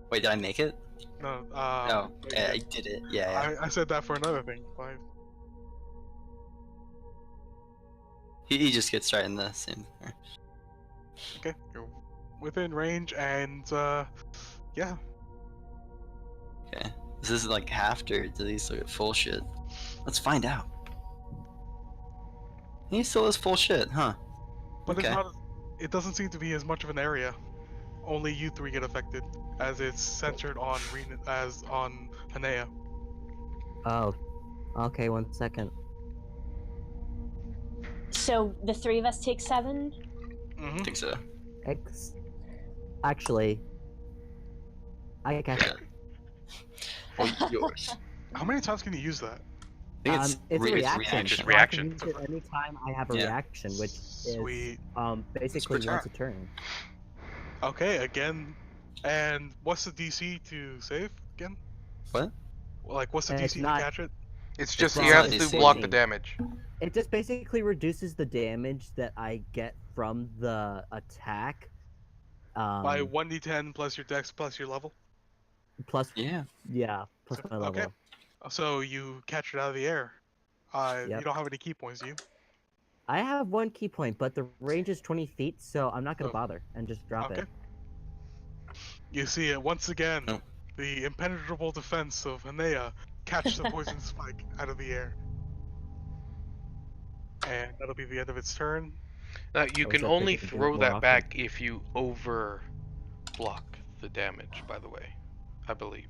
Wait, did I make it? No. No, yeah, I did it. Yeah. I said that for another thing. Fine. He just gets right in the same. Okay, you're within range, and yeah. Okay. This isn't like half or do these look at full shit? Let's find out. He still is full shit, huh? But Okay. it's not. It doesn't seem to be as much of an area. Only you 3 get affected, as it's centered on on Hanea. Oh, okay. 1 second. So the 3 of us take 7? Mm-hmm. I think so. Actually, I got Yeah. Well, yours. How many times can you use that? I think it's, it's a reaction. Just So reaction. I can use it anytime I have a Yeah. reaction, which Sweet. is basically per once a turn. Okay, again. And what's the DC to save again? What? Like, what's the It's DC not- to catch it? It's just It's you not have to DC. block the damage. It just basically reduces the damage that I get from the attack. By 1d10 plus your dex plus your level. Plus, Yeah. plus my level. Okay. So you catch it out of the air. You Yep. don't have any key points, do you? I have 1 key point, but the range is 20 feet, so I'm not gonna Oh. bother and just drop Okay. it. You see it once again. Oh. The impenetrable defense of Hanea catch the poison spike out of the air. And that'll be the end of its turn. You I can wish I only could do it throw more that often. back if you over block the damage, by the way. I believe.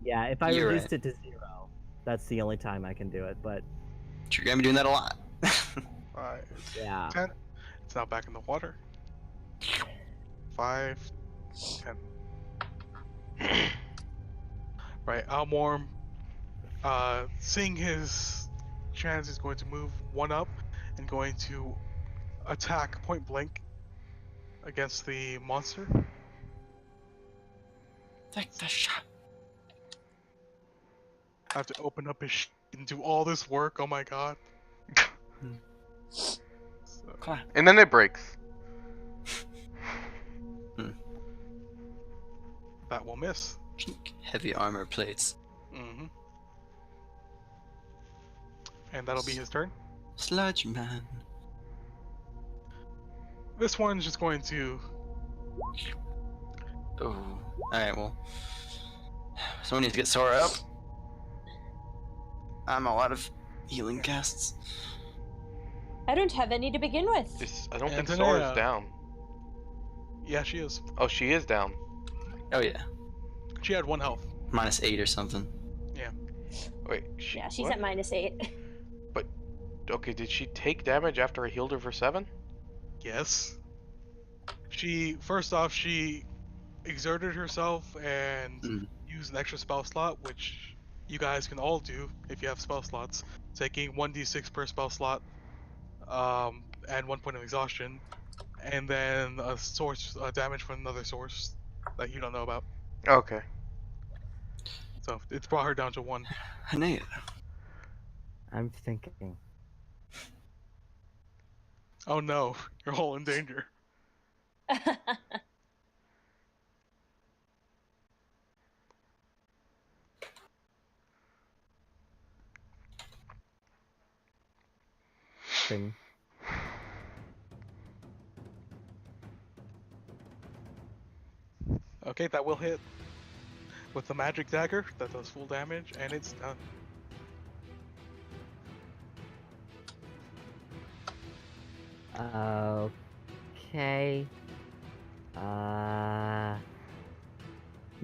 Yeah, if I You're reduced it to 0, that's the only time I can do it. But You're gonna be doing that a lot. 5, yeah, 10. It's now back in the water. 5, 10. Right, Almorm, seeing his chance, is going to move 1 up and going to attack point blank against the monster. Take the shot. I have to open up his and do all this work. Oh my god. So, Come on. And then it breaks. that will miss. Heavy armor plates. Mm-hmm. And that'll be his turn. Sludge man. This one's just going to. Oh. Alright, well. Someone needs to get Sora up. I'm a lot of healing casts. I don't have any to begin with. I don't think Antonia. Sora's down. Yeah, she is. Oh, she is down. Oh yeah. She had 1 health. -8 or something. Wait, Yeah, she's what? at -8. Okay, did she take damage after I healed her for 7? Yes. First off, she exerted herself and used an extra spell slot, which you guys can all do if you have spell slots, taking 1d6 per spell slot, and 1 point of exhaustion, and then a source damage from another source that you don't know about. Okay. So it's brought her down to 1. Hanea. I'm thinking. Oh no, you're all in danger. Thing. Okay, that will hit. With the magic dagger, that does full damage, and it's done. Okay. I'm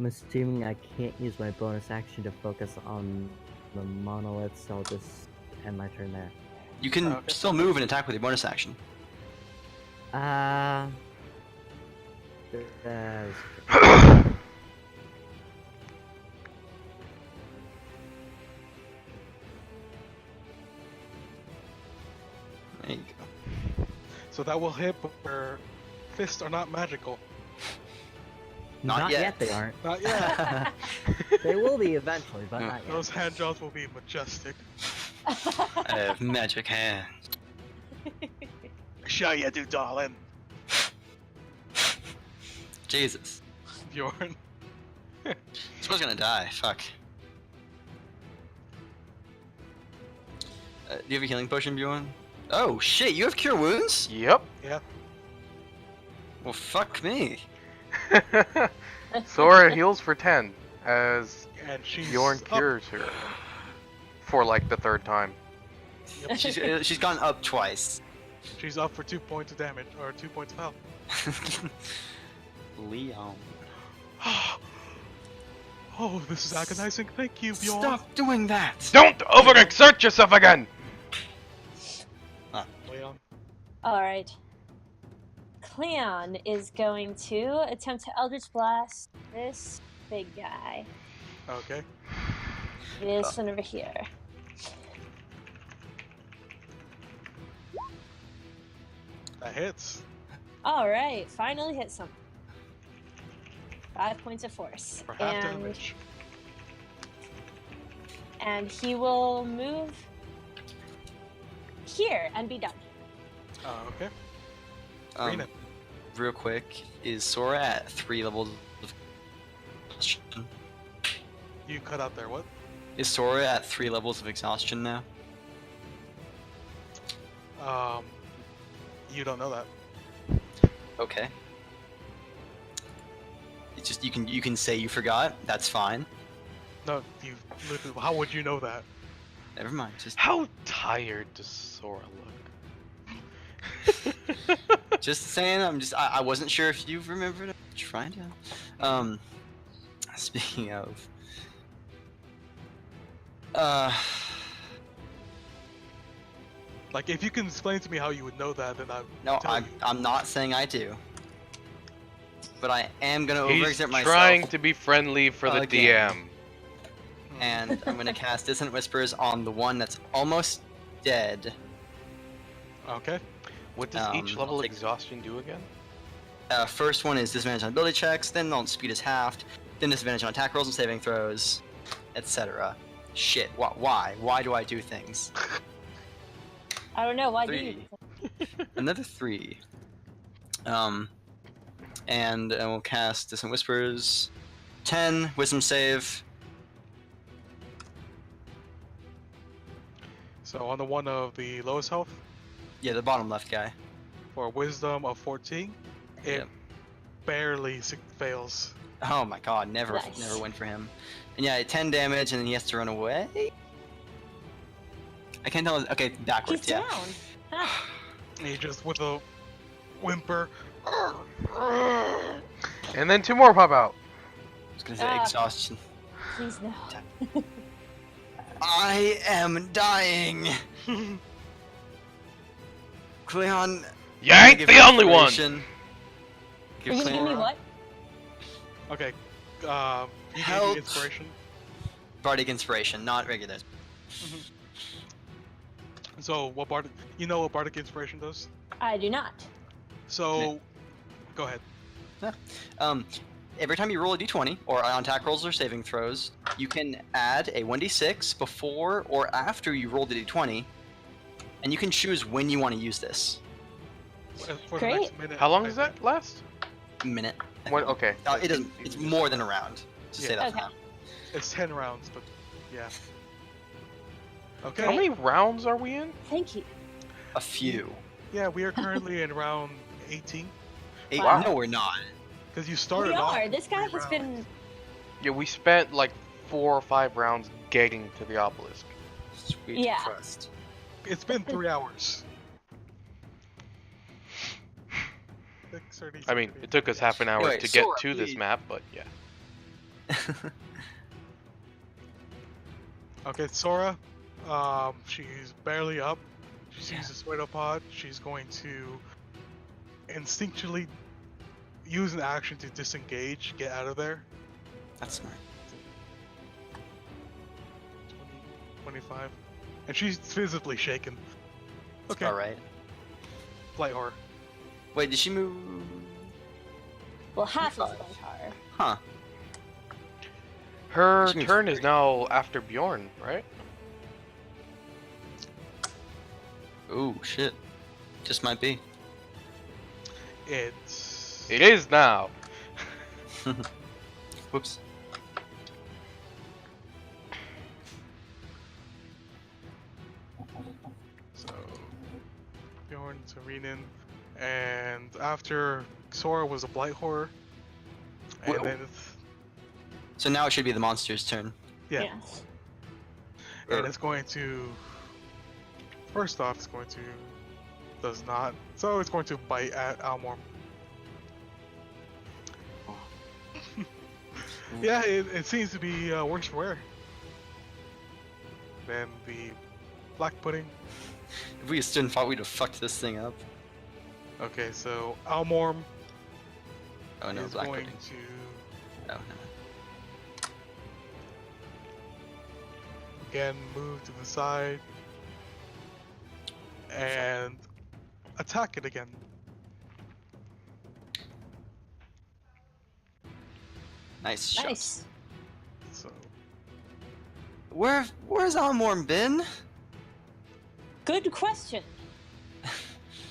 assuming I can't use my bonus action to focus on the monolith, so I'll just end my turn there. You can Okay. still move and attack with your bonus action. There's... There you go. So that will hit, but her fists are not magical. Not yet. they aren't. Not yet. They will be eventually, but not yet. Those hand jaws will be majestic. I have magic hands. Sure you do, darling. Jesus. Bjorn. This one's gonna die. Fuck. Do you have a healing potion, Bjorn? Oh shit, you have cure wounds? Yep. Yeah. Well, fuck me. Sora heals for 10 as And she's Bjorn up. cures her for like the 3rd time. Yep. She's gone up twice. She's up for 2 points of damage, or 2 points of health. Leon. Oh, this is agonizing. Thank you, Bjorn. Stop doing that! Don't overexert yourself again! Leon. Alright. Cleon is going to attempt to Eldritch Blast this big guy. Okay. This one over here. That hits. Alright, finally hit something. 5 points of force. For half damage. And he will move here and be done. Okay. Um, Rena. real quick, is Sora at 3 levels of exhaustion? You cut out there. What? Is Sora at 3 levels of exhaustion now? You don't know that. Okay. It's just you can say you forgot. That's fine. No, you literally. How would you know that? Never mind. Just How tired does Sora look? just saying. I wasn't sure if you remembered. I'm trying to. Speaking of. Like, if you can explain to me how you would know that, then No, tell you. I'm not saying I do. But I am gonna He's overexert myself. trying to be friendly for the Again. DM. And I'm gonna cast Dissonant Whispers on the one that's almost dead. Okay. What does each I'll level of take- exhaustion do again? First one is disadvantage on ability checks, then on speed is halved, then disadvantage on attack rolls and saving throws, etc. Shit, why? Why do I do things? I don't know, why do 3. you? Another 3. And we'll cast Dissonant Whispers. 10, Wisdom save. So on the one of the lowest health, Yeah, the bottom left guy. for a wisdom of 14, it Yep. barely fails. Oh my god, never Nice. went for him. And yeah, 10 damage and then he has to run away? I can't tell. Okay, He's backwards, yeah. down. Huh. And he just, with a whimper, And then 2 more pop out. I was gonna say Ah. exhaustion. Please no. I am dying! Cleon. You ain't the only one! Are you giving me what? okay, you gave Help. me inspiration. Bardic Inspiration, not regular. So what Bardic? You know what Bardic Inspiration does? I do not. So, go ahead. Every time you roll a d20, or on attack rolls or saving throws, you can add a 1d6 before or after you roll the d20, and you can choose when you want to use this. For Great. the next minute. How long does that last? Minute. Okay. It doesn't. It's more than a round. To say that for Okay. now. It's 10 rounds, but yeah. Okay. How many rounds are we in? Thank you. A few. Yeah, we are currently in round 18. Wow. No, we're not. Because you We started off. are. This guy three has rounds. been. Yeah, we spent like 4 or 5 rounds getting to the obelisk. Sweet Yeah. Christ. It's been 3 hours. 6:30, I mean, 6:30. it took us half an hour Anyway, to get Sora, to this please. map, but yeah. Okay, Sora. She's barely up. She sees the pseudopod. She's going to instinctually use an action to disengage, get out of there. That's smart. 25. And she's visibly shaken. Okay, All right. Light horror. Wait, did she move? Well, half is 25. Spluntar. Huh. Her Which means turn is 3. now after Bjorn, right? Ooh, shit. Just might be. It's. It is now. Whoops. So, Bjorn, Serenen, and after Sora was a Blight Horror, and Whoa. then it's, So now it should be the monster's turn. yeah, Yes. and it's going to. First off, it's going to does not, so it's going to bite at Almorm. Yeah, it seems to be worse for wear than the black pudding. If we stood and fought, we'd have fucked this thing up. Okay, so Almorm Oh no, is black going pudding. to Oh no. again move to the side and attack it again. Nice shot. Nice. So Where's Almorm been? Good question.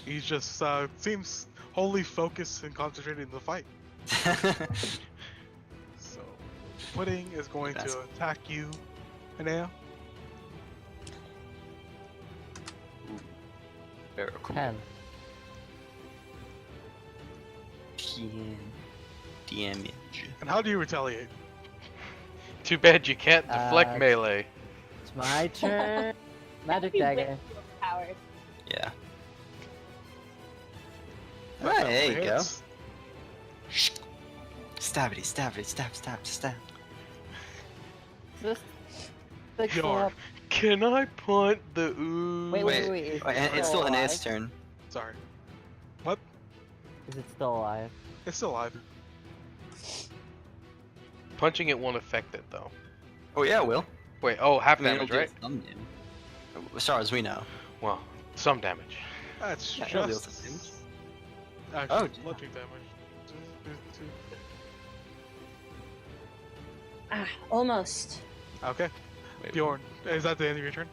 he just seems wholly focused and concentrated in the fight. So pudding is going That's- to attack you, Anea. Very cool. 10. 10 damage. And how do you retaliate? Too bad you can't deflect melee. It's my turn. Magic Be dagger. way overpowered. Yeah. That Alright, there you definitely go. hits. Stabity, stabity, stab, stab, stab. Just fix Bjorn. up. Can I punt the ooh? Wait, Wait, wait. Is and it it's still alive? Aeneas' turn. Sorry, Is it still alive? it's still alive. Punching it won't affect it though. Oh yeah, it will. Wait, oh, half I mean, damage, it'll right? do some damage. As far as we know. Well, some damage. That's Yeah, it'll deal just some damage. actually Oh, bludgeoning damage. Almost. Okay, Wait, Bjorn, is that the end of your turn?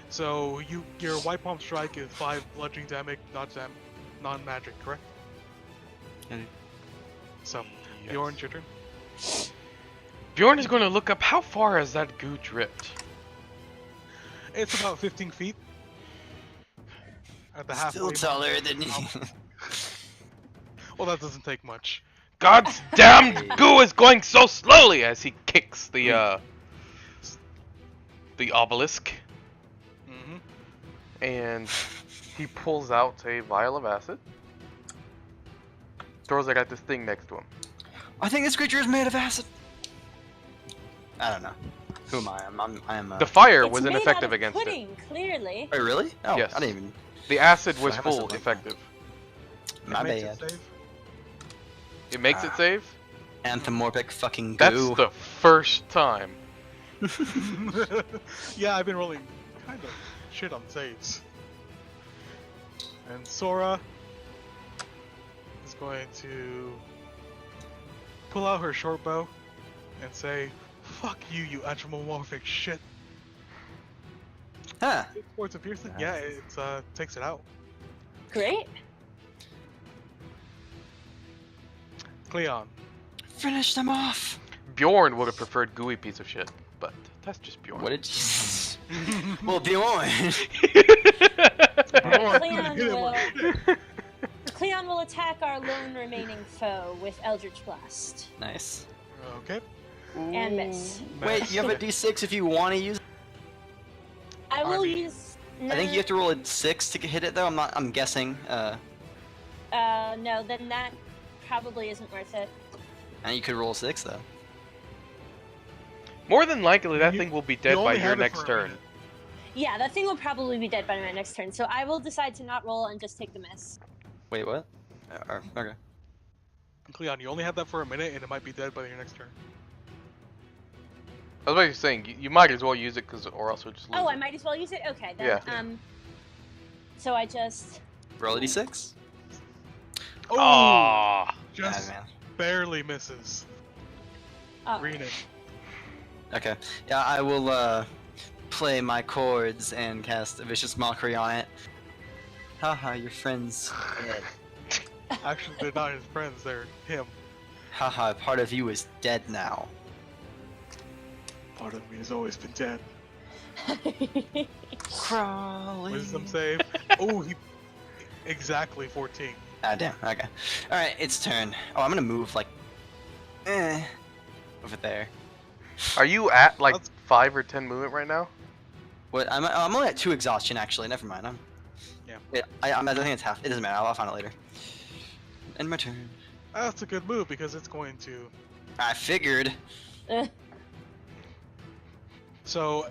So your white palm strike is 5 bludgeoning damage, non-magic, correct? Mhm. So Yes. Bjorn, your turn. Bjorn is going to look up how far has that goo dripped. It's about 15 feet. At the Still halfway taller mark. than you. Well, that doesn't take much. God's damned goo is going so slowly as he kicks the obelisk, Mm-hmm. and he pulls out a vial of acid, throws it at this thing next to him. I think this creature is made of acid. I don't know. Who am I? I am. The fire It's was made ineffective out of against it. pudding, clearly. Wait, really? Oh, Yes. I didn't even. The acid was I have full myself like effective. My It makes bad. it save. It makes it save. Anthropomorphic fucking That's goo. the first time. Yeah, I've been rolling kind of shit on saves. And Sora is going to pull out her short bow and say, "Fuck you, you anthropomorphic shit." Huh. 6 points of piercing? Nice. Yeah, it takes it out. Great. Cleon. Finish them off. Bjorn would have preferred gooey piece of shit, but that's just Bjorn. What did you? Well, Bjorn. Cleon will attack our lone remaining foe with Eldritch Blast. Nice. Okay. And miss. Wait, you have a D6 if you want to use. I will Army. use. I think you have to roll a 6 to hit it, though. I'm guessing. No, then that probably isn't worth it. And you could roll a 6 though. More than likely, that You- thing will be you dead by only your have it next for a turn. minute. Yeah, that thing will probably be dead by my next turn, so I will decide to not roll and just take the miss. Wait, what? Okay. Cleon, you only have that for a minute, and it might be dead by your next turn. I was basically saying, you might as well use it, or else we'll just lose Oh, I it. might as well use it? Okay, then, Yeah. So I just... Roll a D6. Oh, Ah, just man. barely misses. Oh, Greening. Okay. Yeah, I will play my chords and cast a vicious mockery on it. Haha, your friends. Dead. Actually, they're not his friends, they're him. Haha, part of you is dead now. Part of me has always been dead. Crawling. Wisdom save. Oh, he... Exactly 14. Ah, damn. Okay. Alright, it's turn. Oh, I'm gonna move, like... over there. are you at like That's- 5 or 10 movement right now? What? I'm only at 2 exhaustion, actually. Never mind. Yeah. I think it's half. It doesn't matter. I'll find it later. End my turn. That's a good move, because it's going to... I figured. So,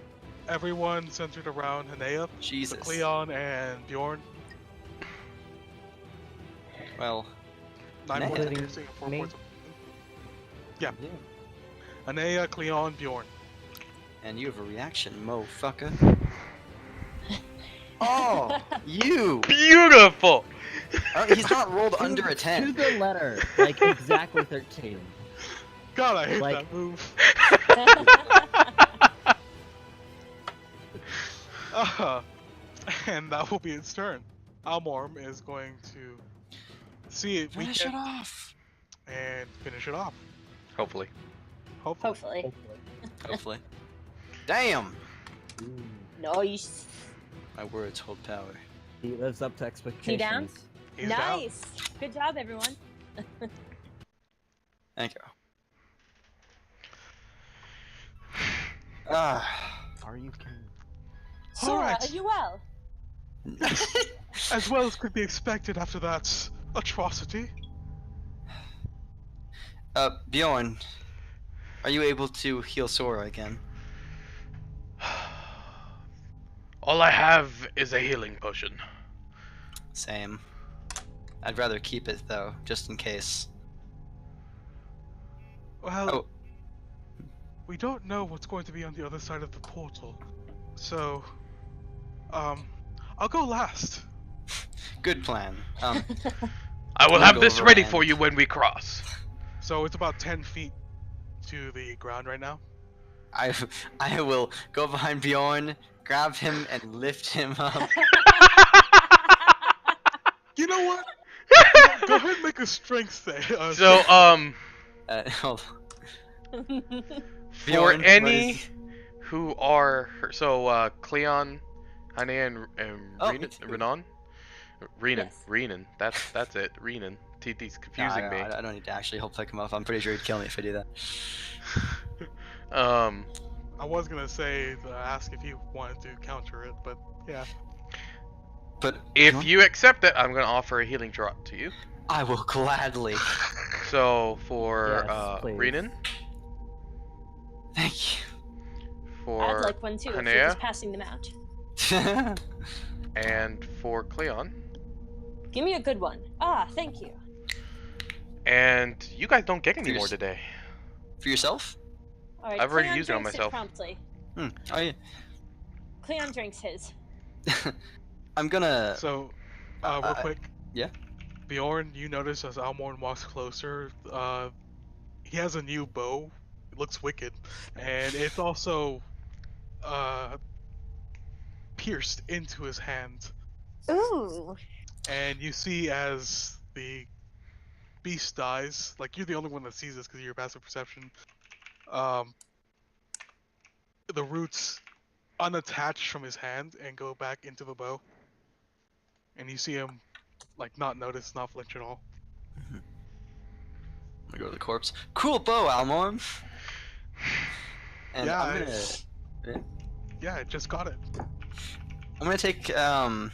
everyone centered around Hanea, Jesus. Cleon, and Bjorn. Well, 9 Hanea. points of piercing and 4 Me? points of... Yeah. Yeah. Hanea, Cleon, Bjorn. and you have a reaction, mofucker. Oh, you! Beautiful! He's not rolled under a To 10. the letter, like exactly 13. God, I hate Like- that move. And that will be its turn. Almorm is going to see if we Finish it can off. and finish it off. Hopefully. Hopefully. Hopefully. Hopefully. Damn! Nice. My words hold power. He lives up to expectations. down? He's down. Nice. Good job, everyone. Thank you. Ah. Are you kidding? Sora, Alright. are you well? As well as could be expected after that atrocity. Bjorn, are you able to heal Sora again? All I have is a healing potion. Same. I'd rather keep it though, just in case. Well, Oh. we don't know what's going to be on the other side of the portal. So, I'll go last. Good plan. I will I'll have go this over ready and- for you when we cross. So it's about 10 feet to the ground right now. I will go behind Bjorn, grab him, and lift him up. You know what? Go ahead and make a strength save. So, Hold on. for Bjorn, what any is- who are Cleon, Hanea, and Oh, Renan, me too. Renan, Yes. Renan. That's it. Renan. TT's Nah, confusing me. I don't need to actually help pick him up. I'm pretty sure he'd kill me if I do that. I was gonna say ask if you wanted to counter it, but yeah. But If Bjorn, you accept it, I'm gonna offer a healing drop to you. I will gladly. So for Yes, please. Renan, Thank for I'd like one too, if you're Hanea, just passing them out. you. and for Cleon. Give me a good one. Ah, thank you. And you guys don't get any more Yours. today. For yourself? All right, I've already Cleon used it on drinks myself. promptly. Oh yeah. Cleon drinks his. I'm gonna. So, real quick. Yeah. Bjorn, you notice as Almorn walks closer, he has a new bow. It looks wicked, and it's also pierced into his hand. Ooh. And you see as the beast dies, like you're the only one that sees this because of your passive perception. The roots unattach from his hand and go back into the bow, and you see him like not notice, not flinch at all. I'm gonna go to the corpse. Cool bow, Almorn. And Yeah, I'm gonna. Yeah, I just got it. I'm gonna take a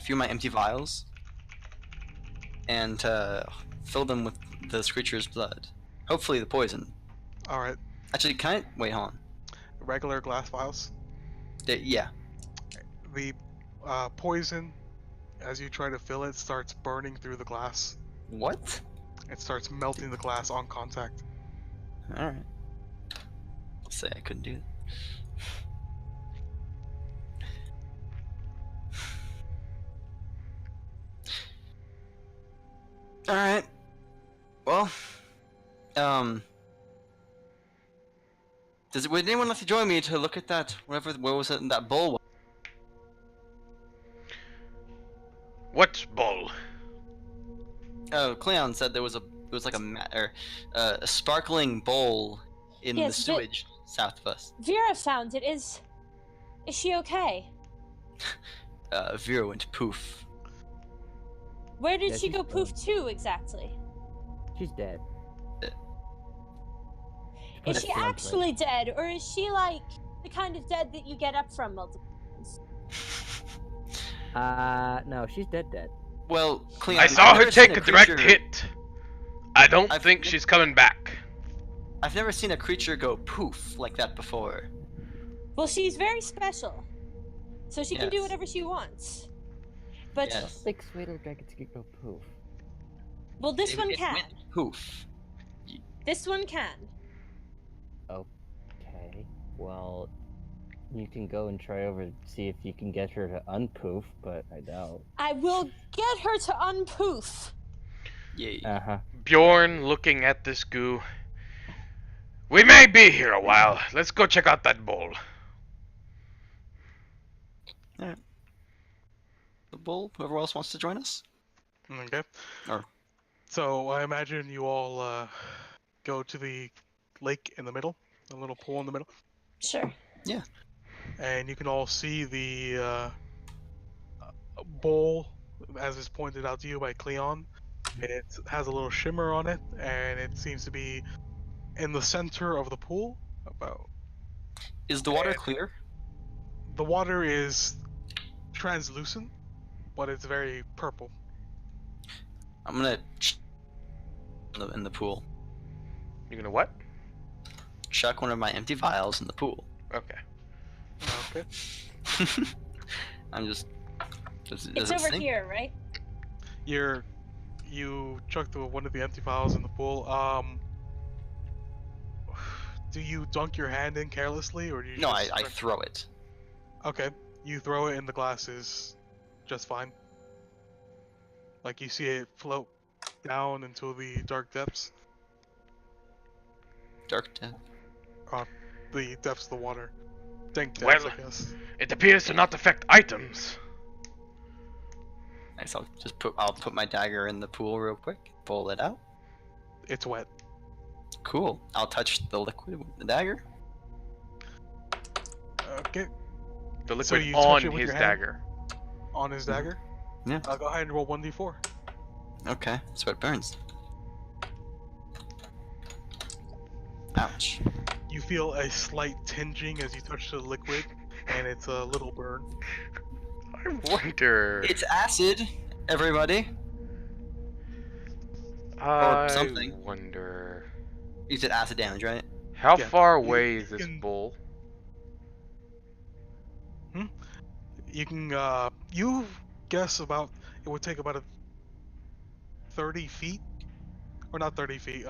few of my empty vials and fill them with this creature's blood. Hopefully the poison. All right, Actually, can I wait? Hold on. regular glass vials. Yeah. The poison, as you try to fill it, starts burning through the glass. What? It starts melting the glass on contact. All right. Say I couldn't do it. All right. Well, would anyone like to join me to look at that? Where was it? That bowl? What bowl? Oh, Cleon said there was like a sparkling bowl in Yes, the sewage south of us. Vera found it. Is she okay? Vera went poof. Where did Yeah, she she's go poof fine. to exactly? She's dead. Is Put she it bluntly. actually dead, or is she like the kind of dead that you get up from multiple times? No, she's dead. Well, Cleon, I I've saw her never seen take a creature- direct hit. I don't I've think ne- she's coming back. I've never seen a creature go poof like that before. Well, she's very special, so she can do Yes. whatever she wants. But Yes. Like sweeter dragons can go poof. well, this one It can. went poof. This one can. Okay. Well, you can go and try over to see if you can get her to unpoof, but I doubt. I will get her to unpoof. Yay. Bjorn looking at this goo. We may be here a while. Let's go check out that bowl. The bull. Whoever else wants to join us. Okay. Or- So I imagine you all go to the lake in the middle, a little pool in the middle, Sure. and you can all see the bowl, as is pointed out to you by Cleon. It has a little shimmer on it, and it seems to be in the center of the pool. Is the water clear? The water is translucent, but it's very purple. I'm gonna in the pool. You gonna what? Chuck one of my empty vials in the pool. Okay. Okay. I'm just. Does It's it over sink? here, right? You chucked one of the empty vials in the pool. Do you dunk your hand in carelessly, or do you? No, just I throw it. Okay, you throw it in the glasses, just fine. Like you see it float down into the dark depths. Dark death. The depths of the water. Dank depths, Well- I guess. It appears to not affect items. Nice. I'll put my dagger in the pool real quick. Pull it out. It's wet. Cool. I'll touch the liquid with the dagger. Okay, The So liquid you touch on it with his your hand? dagger. on his dagger. Yeah. I'll go ahead and roll 1d4. Okay. So it burns. Ouch. You feel a slight tinging as you touch the liquid, and it's a little burn. I wonder. It's acid, everybody. I something. wonder. You said acid damage, right? How Yeah, far you- away you is this can- bowl? You can, you guess about, it would take about 30 feet, or not 30 feet,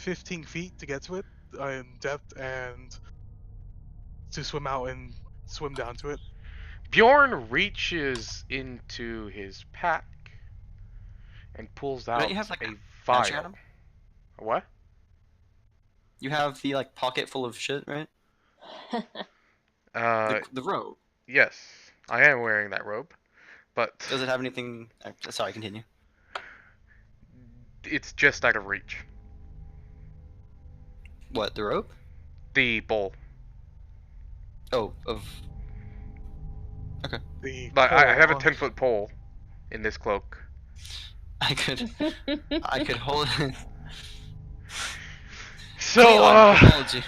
15 feet to get to it in depth and to swim out and swim down to it. Bjorn reaches into his pack and pulls Don't out you have like a a magic vial. item? What? You have the like pocket full of shit, right? The robe. Yes, I am wearing that robe, but Does it have anything? Sorry, continue. it's just out of reach. What, the rope? The bowl. Oh, of. Okay. But I have a pole 10-foot pole in this cloak. I could hold it. So, Technology.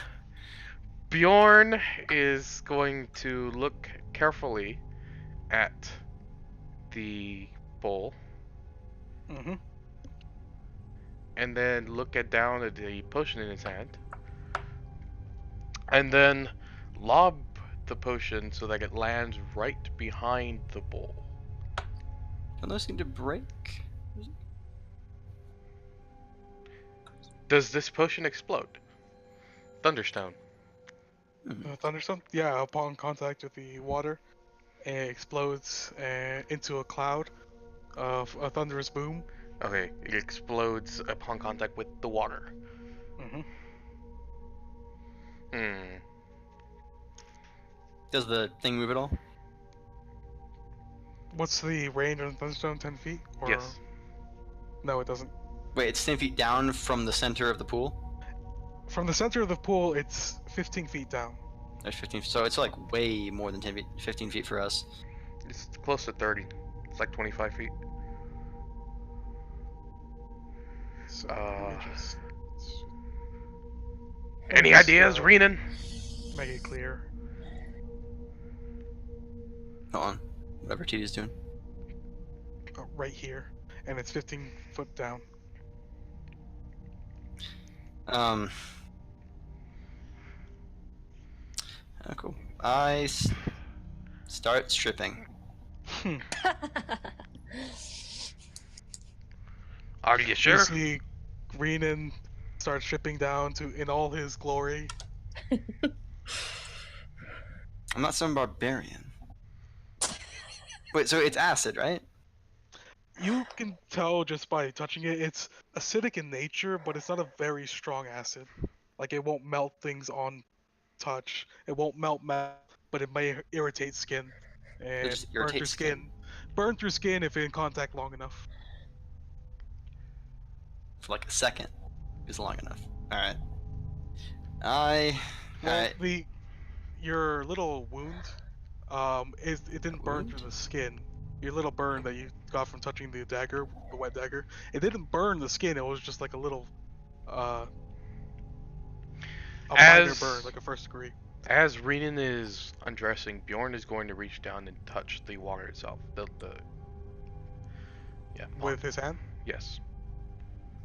Bjorn is going to look carefully at the bowl Mm-hmm. and then look down at the potion in his hand and then lob the potion so that it lands right behind the bowl. Don't those seem to break? Does this potion explode? Thunderstone. Thunderstone? Yeah, upon contact with the water, it explodes into a cloud of a thunderous boom. Okay, it explodes upon contact with the water. Mm-hmm. Hmm. Does the thing move at all? What's the range on thunderstone? 10 feet? Or... Yes. No, it doesn't. Wait, it's 10 feet down from the center of the pool? From the center of the pool, it's 15 feet down. There's 15, so it's like way more than 10 feet, 15 feet for us. It's close to 30. It's like 25 feet. So let me just Any ideas, Renan? make it clear. Hold on. Whatever T is doing. Right here. And it's 15 foot down. Oh, cool. I start stripping. Are you sure? You see Renan start stripping down to in all his glory. I'm not some barbarian. Wait, so it's acid, right? You can tell just by touching it, it's acidic in nature, but it's not a very strong acid. Like, it won't melt things on touch. It won't melt metal, but it may irritate skin. And just burn through irritates skin. Burn through skin if in contact long enough. For like a second is long enough. Alright. Well, Alright. your little wound, it didn't burn through the skin. Your little burn that you got from touching the dagger, the wet dagger, it didn't burn the skin. It was just like a little, a minor burn, like a first degree. As Renan is undressing, Bjorn is going to reach down and touch the water itself. Yeah. With his hand? Yes.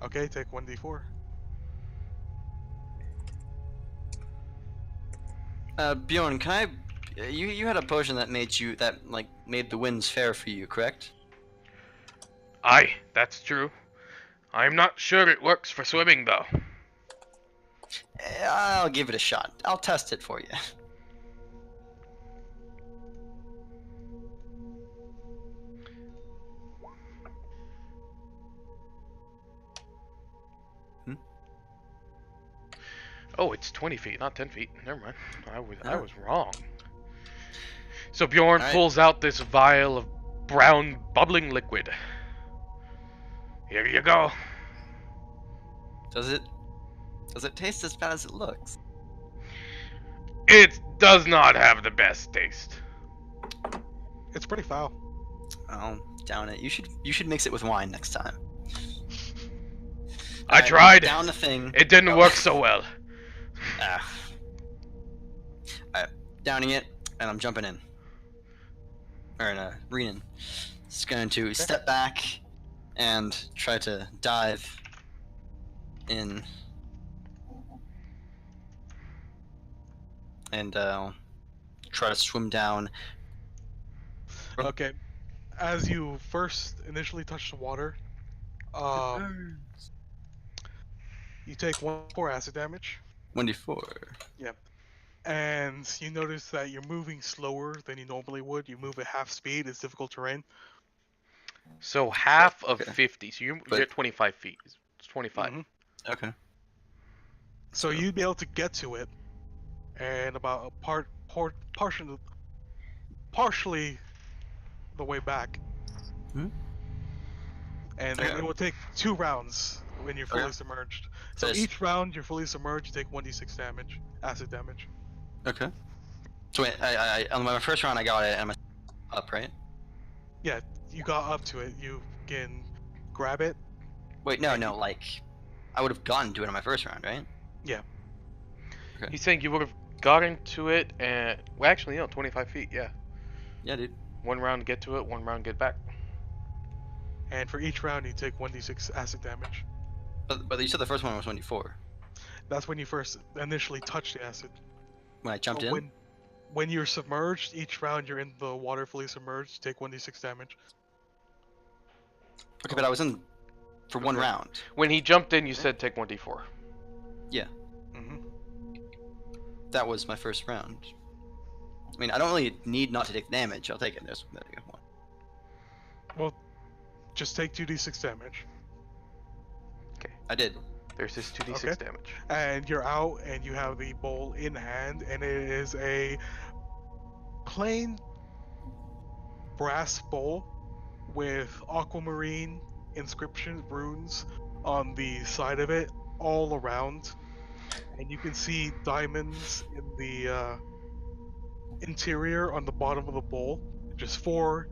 Okay, take 1d4. Bjorn, can I... You had a potion that made made the winds fair for you, correct? Aye, that's true. I'm not sure it works for swimming, though. I'll give it a shot. I'll test it for you. Oh, it's 20 feet, not 10 feet. Never mind. I was wrong. So Bjorn pulls out this vial of brown bubbling liquid. Here you go. Does it taste as bad as it looks? It does not have the best taste. It's pretty foul. Oh, down it. You should mix it with wine next time. I tried. Down the thing. It didn't work so well. Alright, downing it, and I'm jumping in. Or Renan is going to step back and try to dive in. And try to swim down. Okay. As you first initially touch the water, You take 1d4 acid damage. 1d4. Yep. And you notice that you're moving slower than you normally would. You move at half speed. It's difficult terrain. So half of Okay. 50. So you're But- at 25 feet. It's 25. Mhm. Okay. So you'd be able to get to it, and about a partially the way back. Hmm? And Okay. it will take 2 rounds when you're fully Okay. submerged. So So it's- each round you're fully submerged, you take 1d6 damage, acid damage. Okay. So wait, on my first round I got it, and I'm up, right? Yeah, you got up to it. You can grab it. Wait, no, like, I would have gotten to it on my first round, right? Yeah. Okay. He's saying you would have gotten to it and... Well, actually, no, 25 feet, yeah. Yeah, dude. 1 round get to it, 1 round get back. And for each round you take 1d6 acid damage. But you said the first one was 1d4. That's when you first initially touch the acid. When I jumped So in? when you're submerged, each round you're in the water fully submerged, you take 1d6 damage. Okay, but I was in for one Okay. round. When he jumped in, you said take 1d4. Mm-hmm. That was my first round. I mean, I don't really need not to take damage. I'll take it. There you go. One. Well, just take 2d6 damage. I did. There's his 2d6 Okay. damage. And you're out, and you have the bowl in hand, and it is a plain brass bowl with aquamarine inscriptions, runes on the side of it, all around. And you can see diamonds in the interior on the bottom of the bowl. Just 4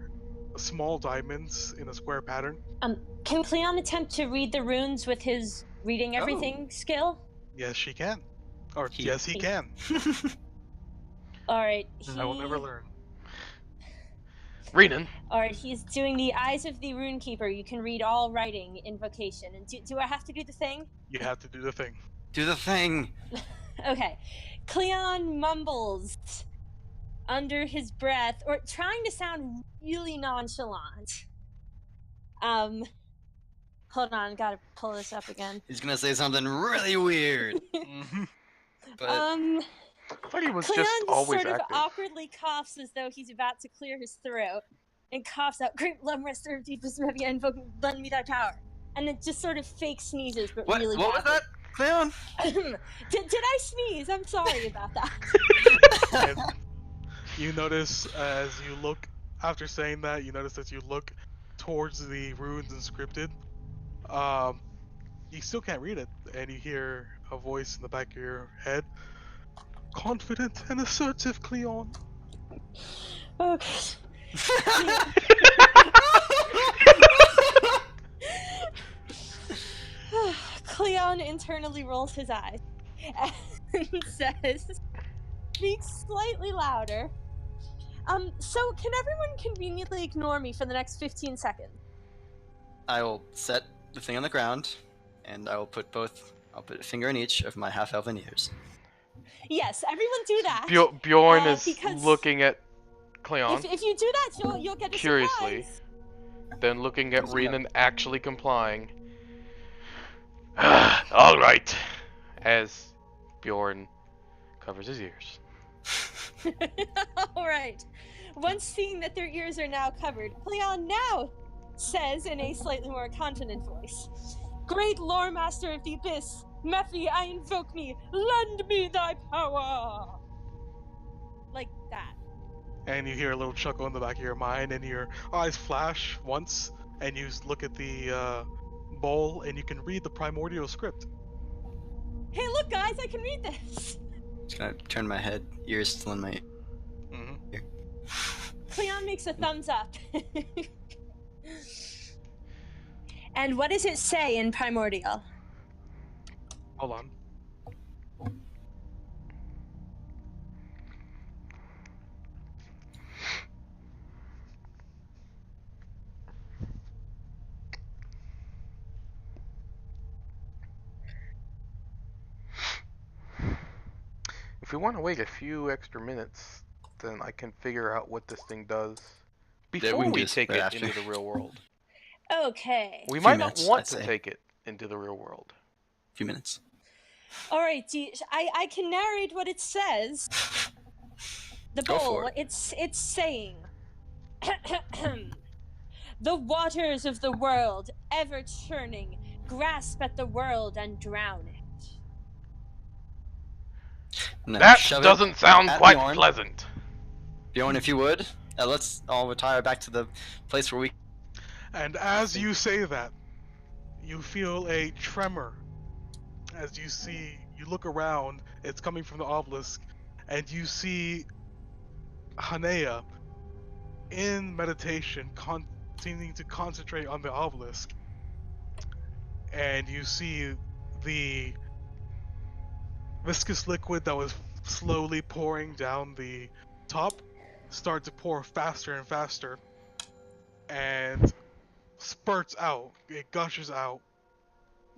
small diamonds in a square pattern. Can Cleon attempt to read the runes with his reading Oh. everything skill? Yes, she can. Or He- yes, he can. All right. I will never learn. Renan. All right. He's doing the Eyes of the Runekeeper. You can read all writing invocation. And do I have to do the thing? You have to do the thing. Do the thing. Okay. Cleon mumbles under his breath, or trying to sound really nonchalant. Hold on, gotta pull this up again. He's gonna say something really weird. Mm-hmm. But I thought he was Cleon just always sort of active. awkwardly coughs as though he's about to clear his throat, and coughs out, "Great blood rester of deepest Mevia, invoke lend me thy power." And then just sort of fake sneezes, but what? really What was that, Cleon? did I sneeze? I'm sorry about that. And you notice as you look, after saying that, you notice as you look towards the runes inscripted, you still can't read it, and you hear a voice in the back of your head. Confident and assertive, Cleon. Okay. Cleon internally rolls his eyes and says, speaks slightly louder. So can everyone conveniently ignore me for the next 15 seconds? I will set the thing on the ground, and I will put I'll put a finger in each of my half-elven ears. Yes, everyone do that. Bjorn is because looking at Cleon, If you do that, you'll get a curiously, surprise. then looking at Renan actually complying. All right, as Bjorn covers his ears. All right. Once seeing that their ears are now covered, Cleon now says in a slightly more confident voice, "Great lore master of the abyss, Mephi, I invoke me, lend me thy power." Like that. And you hear a little chuckle in the back of your mind, and your eyes flash once, and you look at the bowl, and you can read the primordial script. Hey, look, guys, I can read this. Just gonna turn my head, ears still in my Mm-hmm. ear. Cleon makes a thumbs up. And what does it say in primordial? Hold on. If we want to wait a few extra minutes, then I can figure out what this thing does before can do we this take right it after. into the real world. Okay. We Few might minutes, not want I'd to say. take it into the real world. few minutes. All right, I can narrate what it says. The Go for bowl, it. it's saying, the waters of the world, ever churning, grasp at the world and drown it. No, That shove it doesn't sound at quite Bjorn. pleasant. Bjorn, if you would, let's all retire back to the place where we. And as you say that, you feel a tremor. As you look around, it's coming from the obelisk, and you see Hanea in meditation, continuing to concentrate on the obelisk. And you see the viscous liquid that was slowly pouring down the top start to pour faster and faster, and spurts out. It gushes out,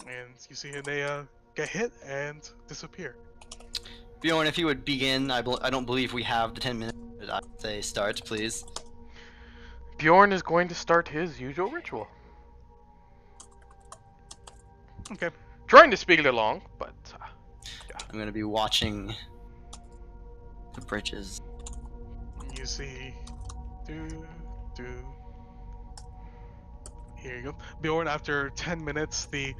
and you see Hanea get hit and disappear. Bjorn, if you would begin, I don't believe we have the 10 minutes. I'd say start, please. Bjorn is going to start his usual ritual. Okay. Trying to speed it along, but I'm going to be watching the bridges. You see, here you go. Bjorn, after 10 minutes, the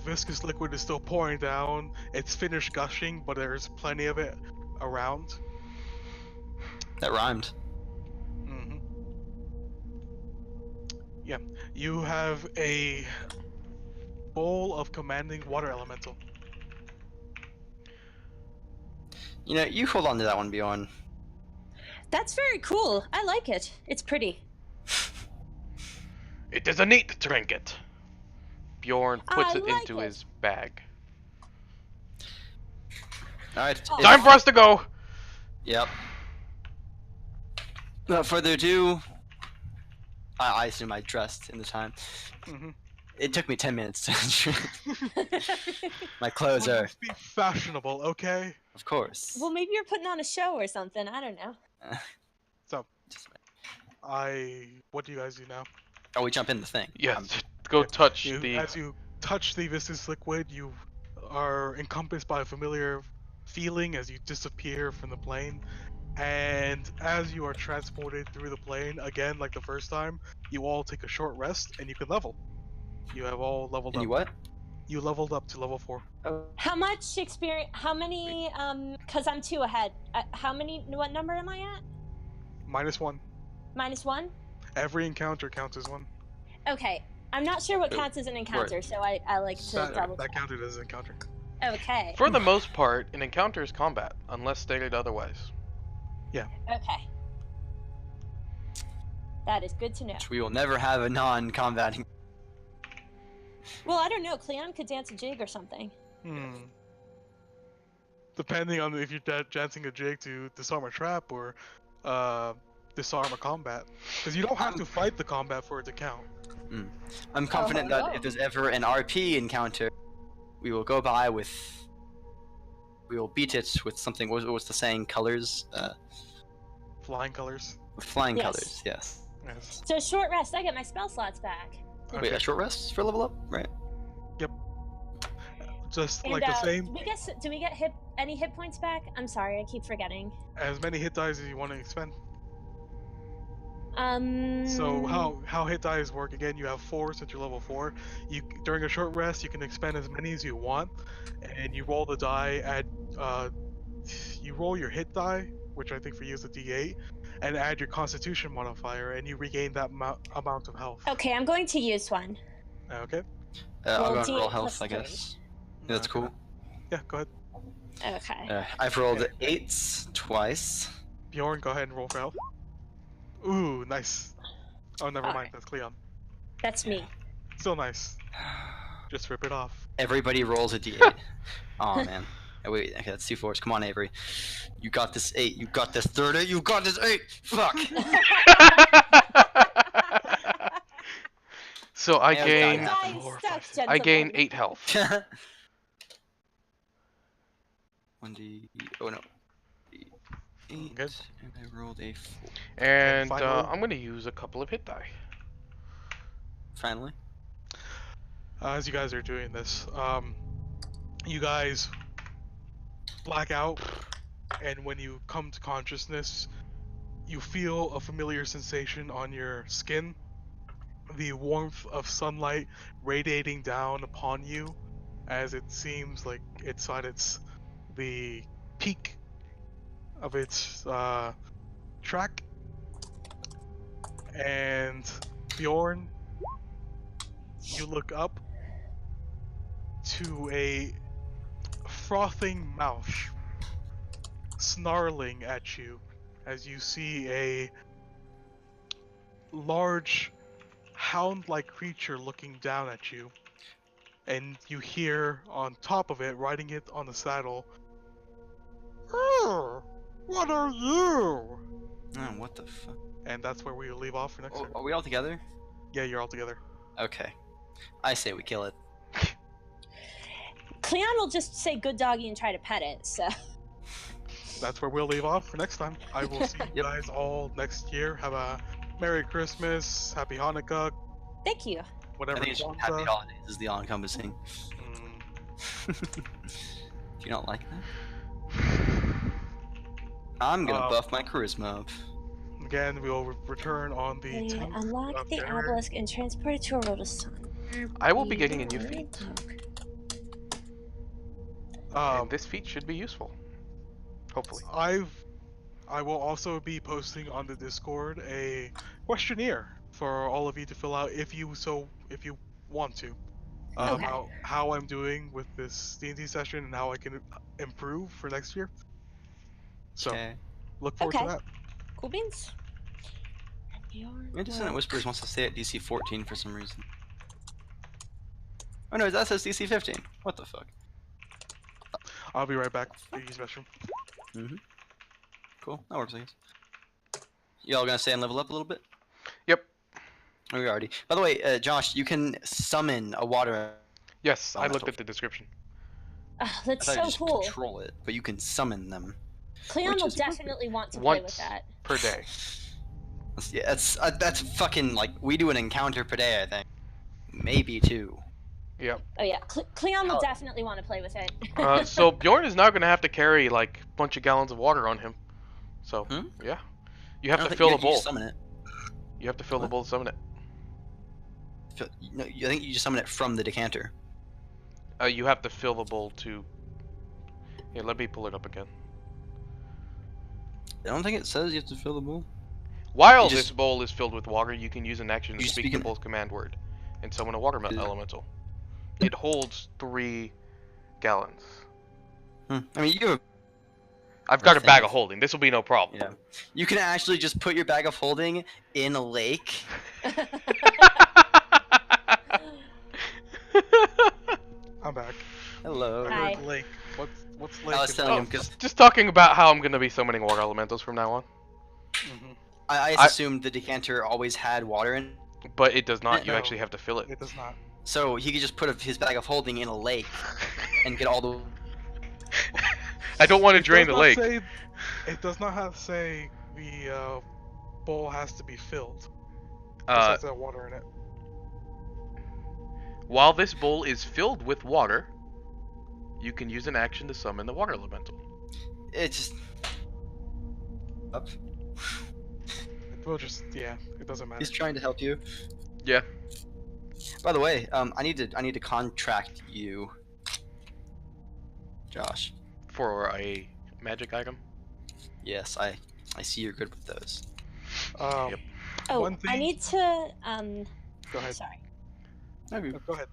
viscous liquid is still pouring down. It's finished gushing, but there's plenty of it around. That rhymed. Mm-hmm. Yeah, you have a bowl of commanding water elemental. You know, you hold on to that one, Bjorn. That's very cool. I like it. It's pretty. it is a neat trinket. Bjorn puts I it like into it. his bag. Alright. Oh. Time for us to go! Yep. Without further ado, I assume I dressed in the time. Mm-hmm. It took me 10 minutes to My clothes are, Be fashionable, okay? of course. Well, maybe you're putting on a show or something. I don't know. So, what do you guys do now? Oh, we jump in the thing. Yes, go touch As you touch the viscous liquid, you are encompassed by a familiar feeling as you disappear from the plane. And as you are transported through the plane, again, like the first time, you all take a short rest and you can level. You have all leveled And up. you what? You leveled up to level 4. How much experience? How many? Cause I'm 2 ahead. How many? What number am I at? -1. -1. Every encounter counts as 1. Okay. I'm not sure what counts as an encounter, so I like to double That check. counted as an encounter. Okay. For the most part, an encounter is combat, unless stated otherwise. Okay. That is good to know. We will never have a non-combating. Well, I don't know. Cleon could dance a jig or something. Depending on if you're dancing a jig to disarm a trap or disarm a combat. Because you don't have to fight the combat for it to count. I'm confident that if there's ever an RP encounter, we will go by with. We will beat it with something. What was the saying? Colors. Flying colors. With flying Yes. colors. Yes. Yes. So short rest. I get my spell slots back. Wait, a short rest for level up, right? Just And like the same. do we get any hit points back? I'm sorry, I keep forgetting. As many hit dice as you want to expend. Um. So how hit dice work again? You have 4 since you're level 4. You during a short rest you can expend as many as you want, and you roll the die at you roll your hit die, which I think for you is a D8, and add your Constitution modifier, and you regain that amount of health. Okay, I'm going to use one. Okay. I'll Roll go and roll D8 health, plus I 3. guess. Yeah, that's cool. Yeah, go ahead. Okay. I've rolled 8s twice. Bjorn, go ahead and roll for health. Ooh, nice. Oh, never mind. Alright. That's Cleon. That's me. Still nice. Just rip it off. Everybody rolls a d8. Oh man. Oh, wait, okay, that's 2 4s. Come on, Avery. You got this 8. You got this 30. You got this 8. Fuck. So I Yeah, gain that Die stuck, I gain gentlemen. 8 health. 1d. Oh no. 8. Good. And I rolled a 4. And final- I'm going to use a couple of hit die. Finally. as you guys are doing this, you guys black out, and when you come to consciousness, you feel a familiar sensation on your skin, the warmth of sunlight radiating down upon you, as it seems like it's on the peak of its track. And Bjorn, you look up to a frothing mouth snarling at you as you see a large hound-like creature looking down at you, and you hear on top of it, riding it on the saddle, what are you? Oh, what the fuck? And that's where we will leave off for next time. Are we all together? Yeah, you're all together. Okay. I say we kill it. Cleon will just say good doggy and try to pet it, so. That's where we'll leave off for next time. I will see you Yep. guys all next year. Have a Merry Christmas, Happy Hanukkah, Thank you. I whatever think it's Kwanzaa. Happy Holidays is the all-encompassing. Mm, Do you not like that? I'm gonna buff my charisma up. Again, we will return on the They 10th unlock of the January. obelisk and transport it to a Rotosun. I will be getting a new feat, Um, and this feat should be useful. Hopefully. I will also be posting on the Discord a questionnaire for all of you to fill out if you want to, Okay. about how I'm doing with this D&D session and how I can improve for next year. So Okay. look forward to Okay. that. Cool beans. Indecent Whispers wants to stay at DC 14 for some reason. Oh no, that says DC 15. What the fuck? I'll be right back to use restroom. Cool, that works, I guess. Y'all gonna stay and level up a little bit? Yep. Oh, we already. By the way, Josh, you can summon a water. Yes, I looked Elemental. at the description. I That's thought you so just cool. control it, but you can summon them. Cleon Which will is- definitely want to play with Once that. per day. Yeah, that's fucking like we do an encounter per day, I think. Maybe two. Yep. Oh yeah, Cleon will Oh. definitely want to play with it. So Bjorn is now going to have to carry like a bunch of gallons of water on him. So Hmm? yeah, you I have don't to think fill you the can just bowl. Summon it. You have to fill the What? bowl to summon it. No, I think you just summon it from the decanter. You have to fill the bowl to. Here, let me pull it up again. I don't think it says you have to fill the bowl. While You just- this bowl is filled with water, you can use an action to You speak speak the in- bowl's command word and summon a water Yeah. elemental. It holds 3 gallons. I mean, you have, I've got a thing bag is- of holding. This will be no problem. yeah. You can actually just put your bag of holding in a lake. I'm back. Hello. I Hi. heard lake. What's lake? I was in telling that? him because Just talking about how I'm going to be summoning water elementals from now on. Mhm. I I- assumed the decanter always had water in it, But it does not. You No. actually have to fill it. It does not. so he could just put his bag of holding in a lake and get all the. I don't want to It drain does the not lake. say- it does not have to say the bowl has to be filled. It just has to have water in it. While this bowl is filled with water, you can use an action to summon the water elemental. It just. Up. It will just it doesn't matter. He's trying to help you. Yeah. By the way, I need to contract you, Josh. For a magic item. Yes, I see you're good with those. Yep. Oh, One I thing- need to. Go ahead. Sorry. Okay. Go ahead.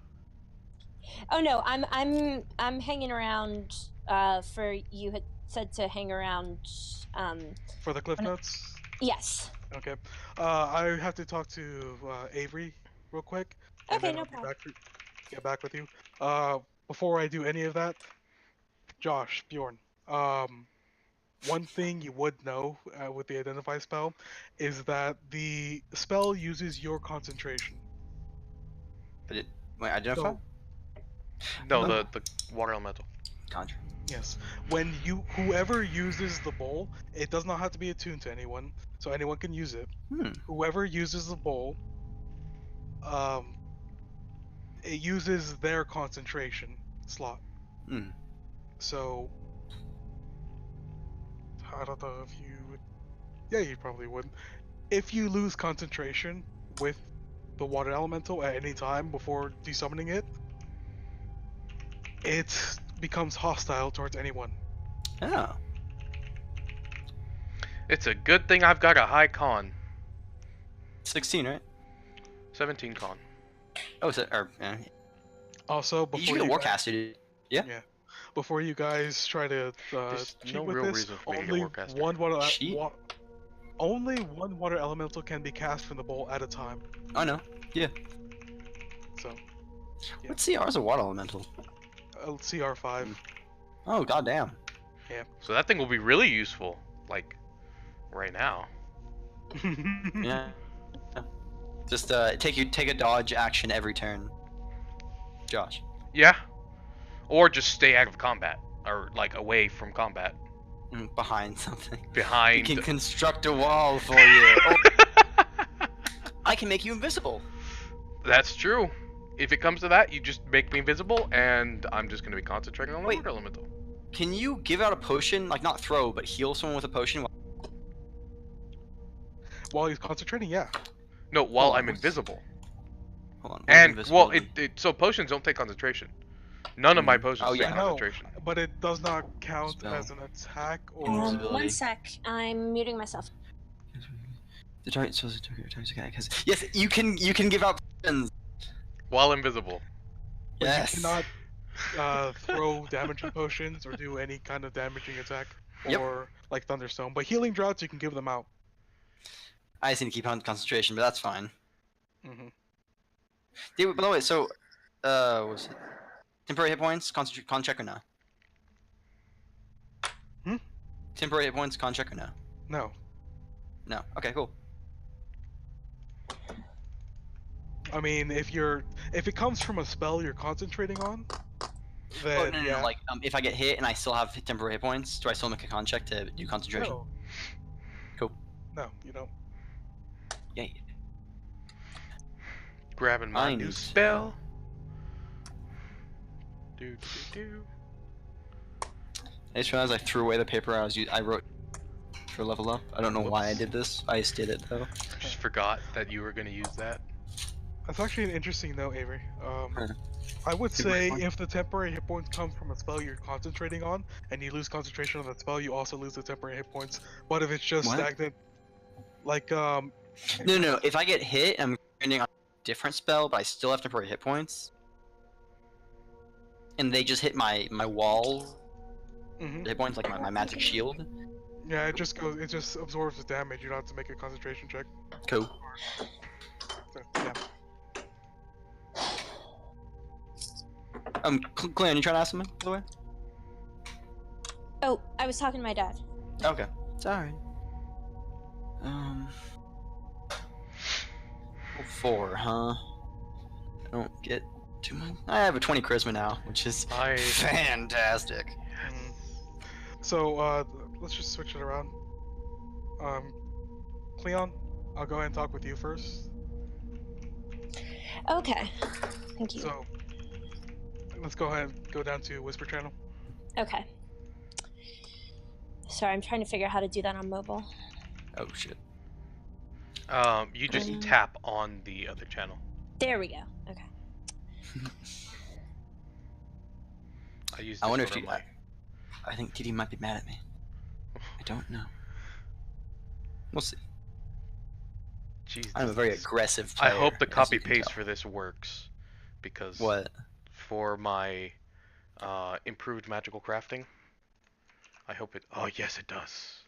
Oh no, I'm hanging around. For you had said to hang around. For the cliff notes. Yes. Okay. I have to talk to Avery real quick. and Okay, then no I'll problem. get back with you. Before I do any of that, Josh, Bjorn. One thing you would know with the identify spell is that the spell uses your concentration. But it. Wait, identify? So- No, Uh-huh. the water elemental. Contra. Yes. When whoever uses the bowl, it does not have to be attuned to anyone, so anyone can use it. Hmm. Whoever uses the bowl, it uses their concentration slot. Hmm. So I don't know if you would. Yeah, you probably would. If you lose concentration with the water elemental at any time before desummoning it, it becomes hostile towards anyone. Oh. It's a good thing I've got a high con. 16, right? 17 con. Oh, is it? Or, Also, you before should get you a guys, Warcaster, dude. Yeah. before you guys try to There's cheat no with real this, reason for me to get only Warcaster. one water Cheat? only one water elemental can be cast from the bowl at a time. I know. Yeah. So Yeah. What's CR's a water elemental? CR5. Oh, goddamn. So that thing will be really useful, like, right now. Yeah. Just take a dodge action every turn. Josh. Yeah. Or just stay out of combat, or like away from combat. Behind something. Behind. We can construct a wall for you. Oh, I can make you invisible. That's true. If it comes to that, you just make me invisible, and I'm just gonna be concentrating on the Wait. water elemental. Can you give out a potion, like not throw, but heal someone with a potion? While he's concentrating, yeah. No, while Hold on, I'm what's- invisible. Hold on. And well, invisibility? so potions don't take concentration. None of my potions Oh, take yeah. I know, concentration. but it does not count Spell. as an attack or. Invisibility. One sec. I'm muting myself. The target supposed to target guy because yes, you can give out potions. While invisible. But Yes. you cannot throw damaging potions or do any kind of damaging attack Yep. or like Thunderstone. But healing draughts, you can give them out. I just need to keep on concentration, but that's fine. Hmm Dude, by the way, so what's it? Temporary hit points, con check or no? Hmm? Temporary hit points, con check or no? No. No. Okay, cool. I mean, if it comes from a spell you're concentrating on, Oh, then no, yeah. like if I get hit and I still have temporary hit points, do I still make a con check to do concentration? No. Cool. No, you don't. Yeah. Grabbing my I new need spell. Do. I just realized I threw away the paper I wrote for level up. I don't know why I Whoops. did this. I just did it though. Just forgot that you were gonna use that. That's actually an interesting note, Avery. Huh. I would Temporary say point? if the temporary hit points come from a spell you're concentrating on, and you lose concentration on that spell, you also lose the temporary hit points. But if it's just What? stagnant, like No. If I get hit, I'm grinding on a different spell, but I still have temporary hit points, and they just hit my wall mhm. hit points, like my magic shield. Yeah, it just absorbs the damage. You don't have to make a concentration check. Cool. So, yeah. Cleon, you trying to ask something, by the way? Oh, I was talking to my dad. Okay. Sorry. 4, huh? I don't get too much. I have a 20 charisma now, which is fantastic. So let's just switch it around. Cleon, I'll go ahead and talk with you first. Okay. Thank you. So let's go ahead and go down to Whisper Channel. Okay. Sorry, I'm trying to figure out how to do that on mobile. Oh shit. You just tap on the other channel. There we go. Okay. I use. I wonder if Discord on I think TD might be mad at me. I don't know. We'll see. Jeez, I'm a very aggressive I player. hope the as copy you can paste tell. for this works, because What? for my improved magical crafting, I hope it. Oh yes, it does.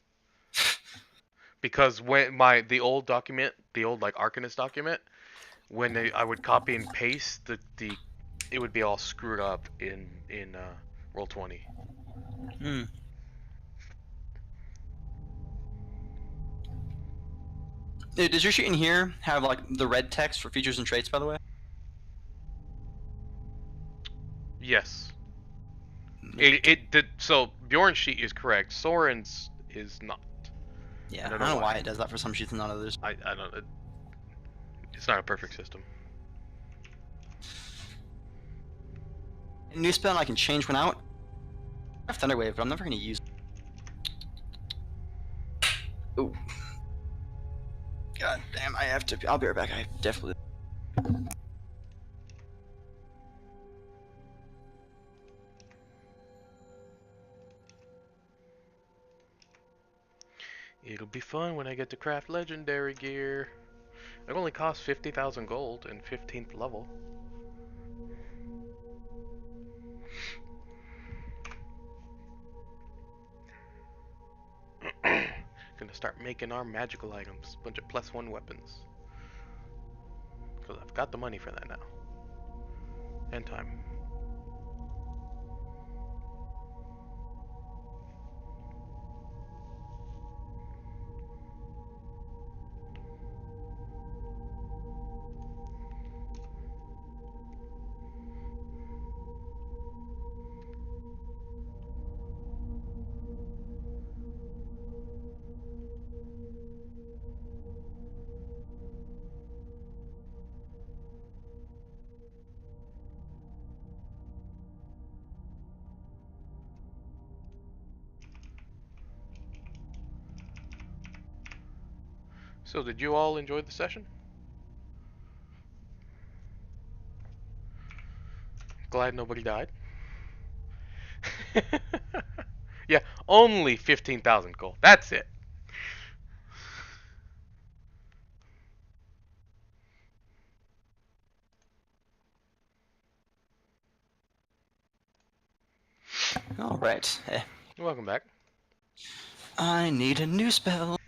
Because when the old document, the old like Arcanist document, when I would copy and paste it would be all screwed up in Roll20. Hmm. Does your sheet in here have like the red text for features and traits, by the way? Yes. It did. So Bjorn's sheet is correct. Soren's is not. Yeah, I I don't don't know know why why. it does that for some sheets and not others. I don't. It's not a perfect system. new spell and I can change one out. I have Thunder Wave, but I'm never gonna use it. Ooh. God damn, I have to. I'll be right back. I definitely. It'll be fun when I get to craft legendary gear. It only costs 50,000 gold and 15th level. Gonna start making our magical items, bunch of +1 weapons. Because I've got the money for that now. And time. So, did you all enjoy the session? Glad nobody died. Yeah, only 15,000 gold. That's it. All right. Welcome back. I need a new spell.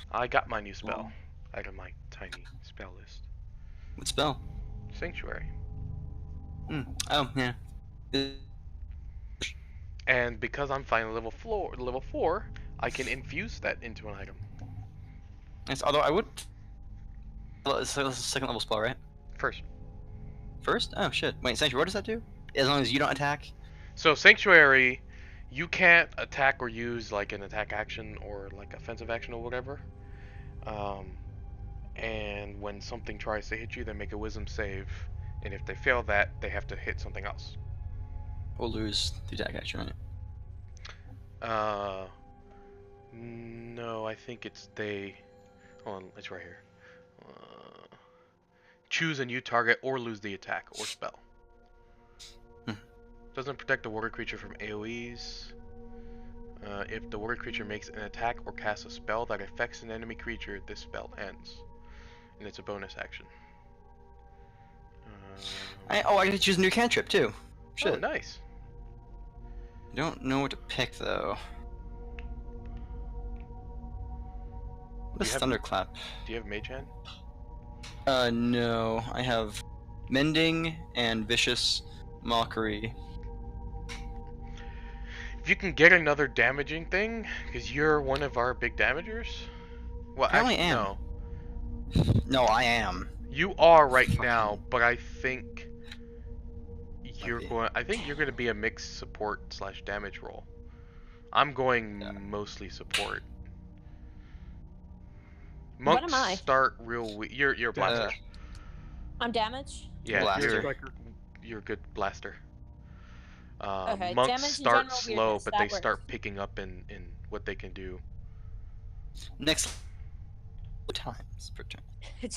I got my new spell out of my tiny spell list. What spell? Sanctuary. Oh, yeah. And because I'm finally level 4, I can infuse that into an item. Yes, although I would. Well, it's a second level spell, right? First. First? Oh shit. Wait, Sanctuary, what does that do? As long as you don't attack? So Sanctuary, you can't attack or use like an attack action or like offensive action or whatever. And when something tries to hit you, they make a wisdom save. And if they fail that, they have to hit something else. Or lose the attack action, right? No, I think it's they. Hold on, it's right here. Choose a new target or lose the attack or spell. Doesn't protect the water creature from AoEs. If the water creature makes an attack or casts a spell that affects an enemy creature, this spell ends. And it's a bonus action. I get to choose a new cantrip too. Shit. Oh, nice. I don't know what to pick though. What is Thunderclap? Do you have Mage Hand? No. I have Mending and Vicious Mockery. If you can get another damaging thing, because you're one of our big damagers. Well, I actually, am. no. No, I am. You are right now, but I think you're going. I think you're going to be a mixed support / damage role. I'm going mostly support. Monks What am I? start real weak. You're a blaster. I'm damage? Yeah, Blaster. you're a good blaster. Okay, Monks damage and start general slow, weirdness, but that they works. start picking up in what they can do. Next times per turn.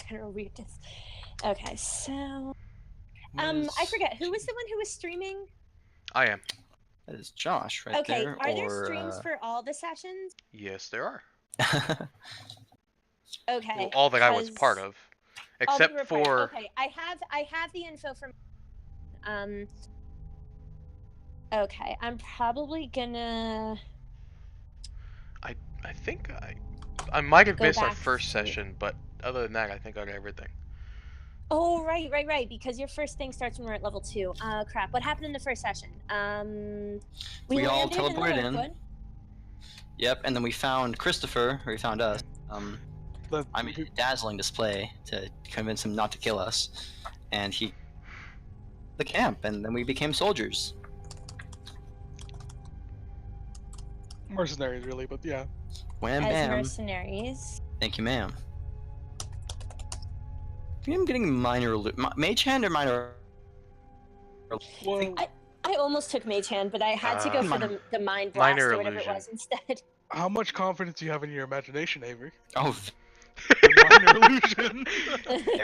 General weirdness. Okay, so I forget who was the one who was streaming. I am. That is Josh right Okay, there. are there streams for all the sessions? Yes, there are. Okay. Well, all that I was part of, except for. Okay, I have the info from. Okay, I'm probably gonna. I think I might have Go missed our back first to- session, but other than that, I think I got everything. Oh, right. Because your first thing starts when we're at level 2. Crap. What happened in the first session? We all landed teleported the in. Lairwood. Yep, and then we found Christopher, or he found us. I made a dazzling display to convince him not to kill us, and he the camp, and then we became soldiers. Mercenaries, really, but yeah. Wham As bam. mercenaries. Thank you, ma'am. I'm getting minor Mage Hand or minor. Well, I almost took Mage Hand, but I had to go for the Mind Blast Minor or whatever Illusion. it was instead. how much confidence do you have in your imagination, Avery? Oh, The minor illusion.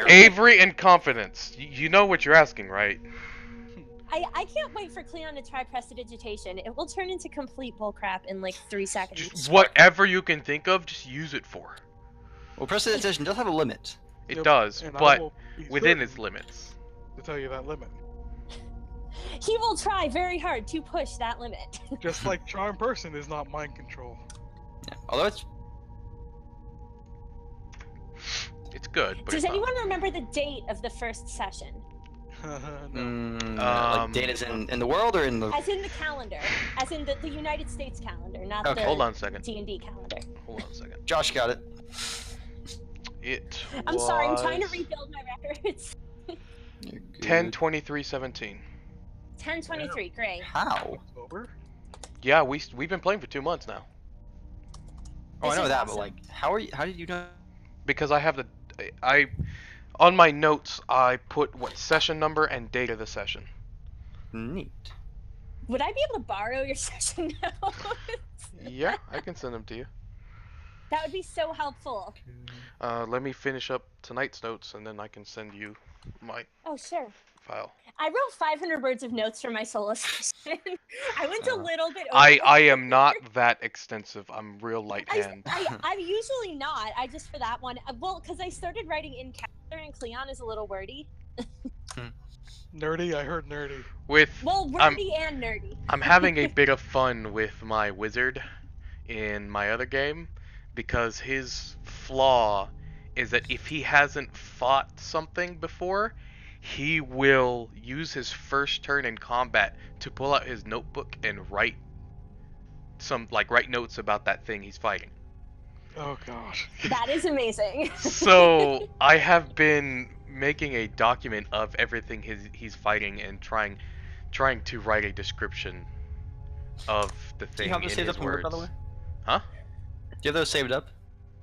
Avery and confidence. You know what you're asking, right? I can't wait for Cleon to try Prestidigitation. It will turn into complete bullcrap in like 3 seconds. Just whatever you can think of, just use it for. well, Prestidigitation does have a limit. It Yep, does, and I but will be within certain its limits. to tell you that limit. He will try very hard to push that limit. Just like Charm Person is not mind control. Yeah. Although it's It's good, but Does it's anyone remember the date of the first session? No. like data's in the world or in the. As in the calendar. As in the United States calendar, not Okay. the Hold on a second. D&D calendar. Hold on a second. Josh got it. It I'm sorry, I'm trying to was rebuild my records. You're good. 10/23/17. 10/23, great. How? October? Yeah, we've been playing for 2 months now. Oh, I This know is that, awesome. but like, how did you know? Because I have on my notes I put what session number and date of the session. Neat. Would I be able to borrow your session notes? Yeah, I can send them to you. That would be so helpful. Let me finish up tonight's notes and then I can send you my Oh, sure. file. I wrote 500 words of notes for my solo session. I went a little bit over. I am not that extensive. I'm real light hand. I'm usually not. I just for that one. Well, because I started writing in calendar and Cleon is a little wordy. Nerdy? I heard nerdy. Well, wordy and nerdy. I'm having a bit of fun with my wizard in my other game because his flaw is that if he hasn't fought something before, he will use his first turn in combat to pull out his notebook and write notes about that thing he's fighting. Oh gosh. That is amazing. So I have been making a document of everything he's fighting and trying to write a description of the Do thing you have in those saved his up in Word, words. by the way? Huh? Do you have those saved up?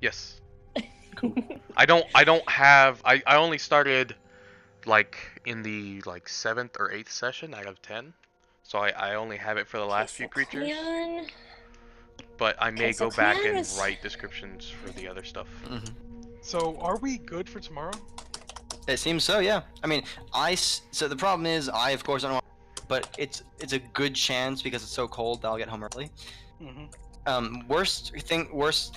Yes. I don't have. I only started like in the 7th or 8th session out of 10, so I only have it for the last few creatures. Cleon... But I may so go back Cleon and is- write descriptions for the other stuff. Mm-hmm. So, are we good for tomorrow? It seems so, yeah. I mean, so the problem is, I of course don't want, but it's a good chance because it's so cold that I'll get home early. Mm-hmm. Worst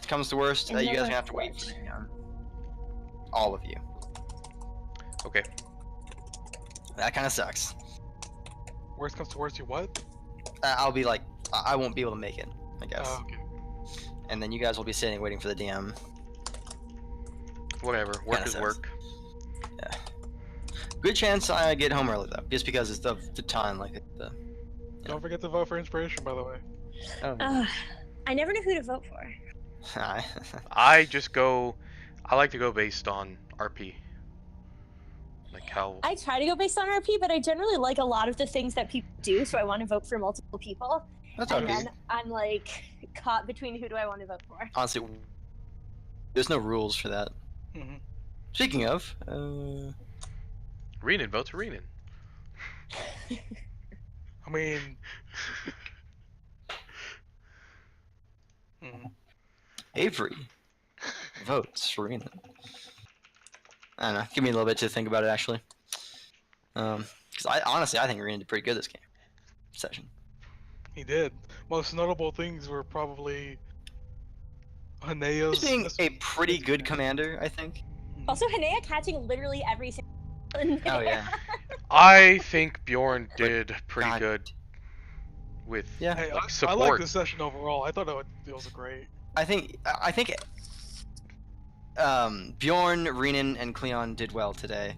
comes to worst, And you then guys are I gonna have to wait for me, all of you. Okay. That kind of sucks. Worst comes to worst, you what? I'll be like, I won't be able to make it, I guess. Oh, okay. And then you guys will be sitting waiting for the DM. Whatever. Work Kinda is sucks. work. Yeah. Good chance I get home early though, just because it's the time, like the. Don't forget to vote for inspiration, by the way. I never knew who to vote for. I like to go based on RP. Like how. I try to go based on RP, but I generally like a lot of the things that people do, so I want to vote for multiple people. That's And okay. then I'm like caught between who do I want to vote for. Honestly, there's no rules for that. Mm-hmm. Speaking of, Renan votes for Renan. I mean... Mhm. Avery votes for Renan. I don't know. Give me a little bit to think about it, actually. Because I think Renan did pretty good this game session. He did. Most notable things were probably Hanea's... He's being a pretty good commander, I think. Also, Hanea catching literally every single one Oh there. yeah. I think Bjorn did pretty God. good with Yeah. Hey, like I support. like this session overall. I thought it was great. I think Bjorn, Renan, and Cleon did well today.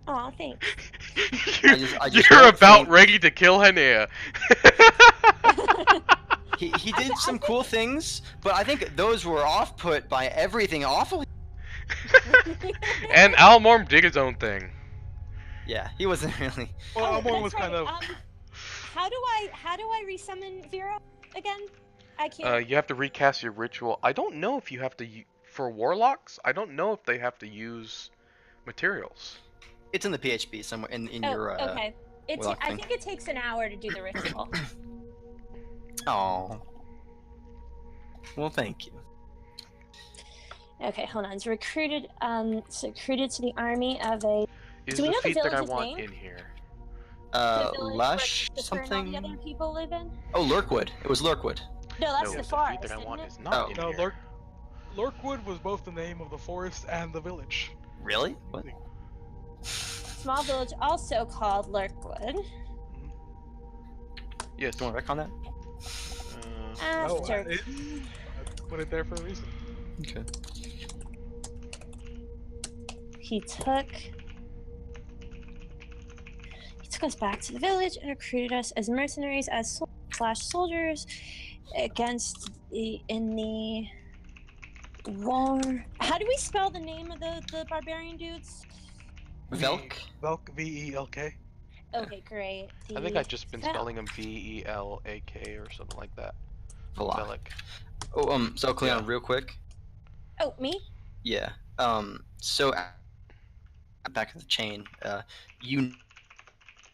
Aw, thanks. I just You're don't about think- ready to kill Hanea. He did some cool things, but I think those were off-put by everything awful. And Almorm did his own thing. Yeah, he wasn't really. Well, Oh, Almorn that's was kind right. of... How do I resummon Vera again? I can't. You have to recast your ritual. I don't know if you have to for warlocks. I don't know if they have to use materials? It's in the PHP somewhere in Oh, your. okay. Warlock I thing. think it takes an hour to do the ritual. Oh. Well, thank you. Okay, hold on. It's recruited. Recruited to the army of a. Is Do we the know the feat that I village's want name? in here? The village Lush where Christopher and all the something. other people live in? Oh, Lurkwood. It was Lurkwood. No, that's No, the the forest, feat that I isn't want it? is not Oh. in No, here. Lurkwood was both the name of the forest and the village. Really? What? Small village also called Lurkwood. Yes. Do you want to wreck on that? No, After. I put it there for a reason. Okay. He took us back to the village and recruited us as mercenaries as soldiers against in the war. How do we spell the name of the barbarian dudes? Velk? Velk, V-E-L-K. Okay, great. I think I've just been spelling them V-E-L-A-K or something like that. Velok. Velek. Oh, so Cleon, Yeah. real quick. Oh, me? Yeah. So back of the chain, you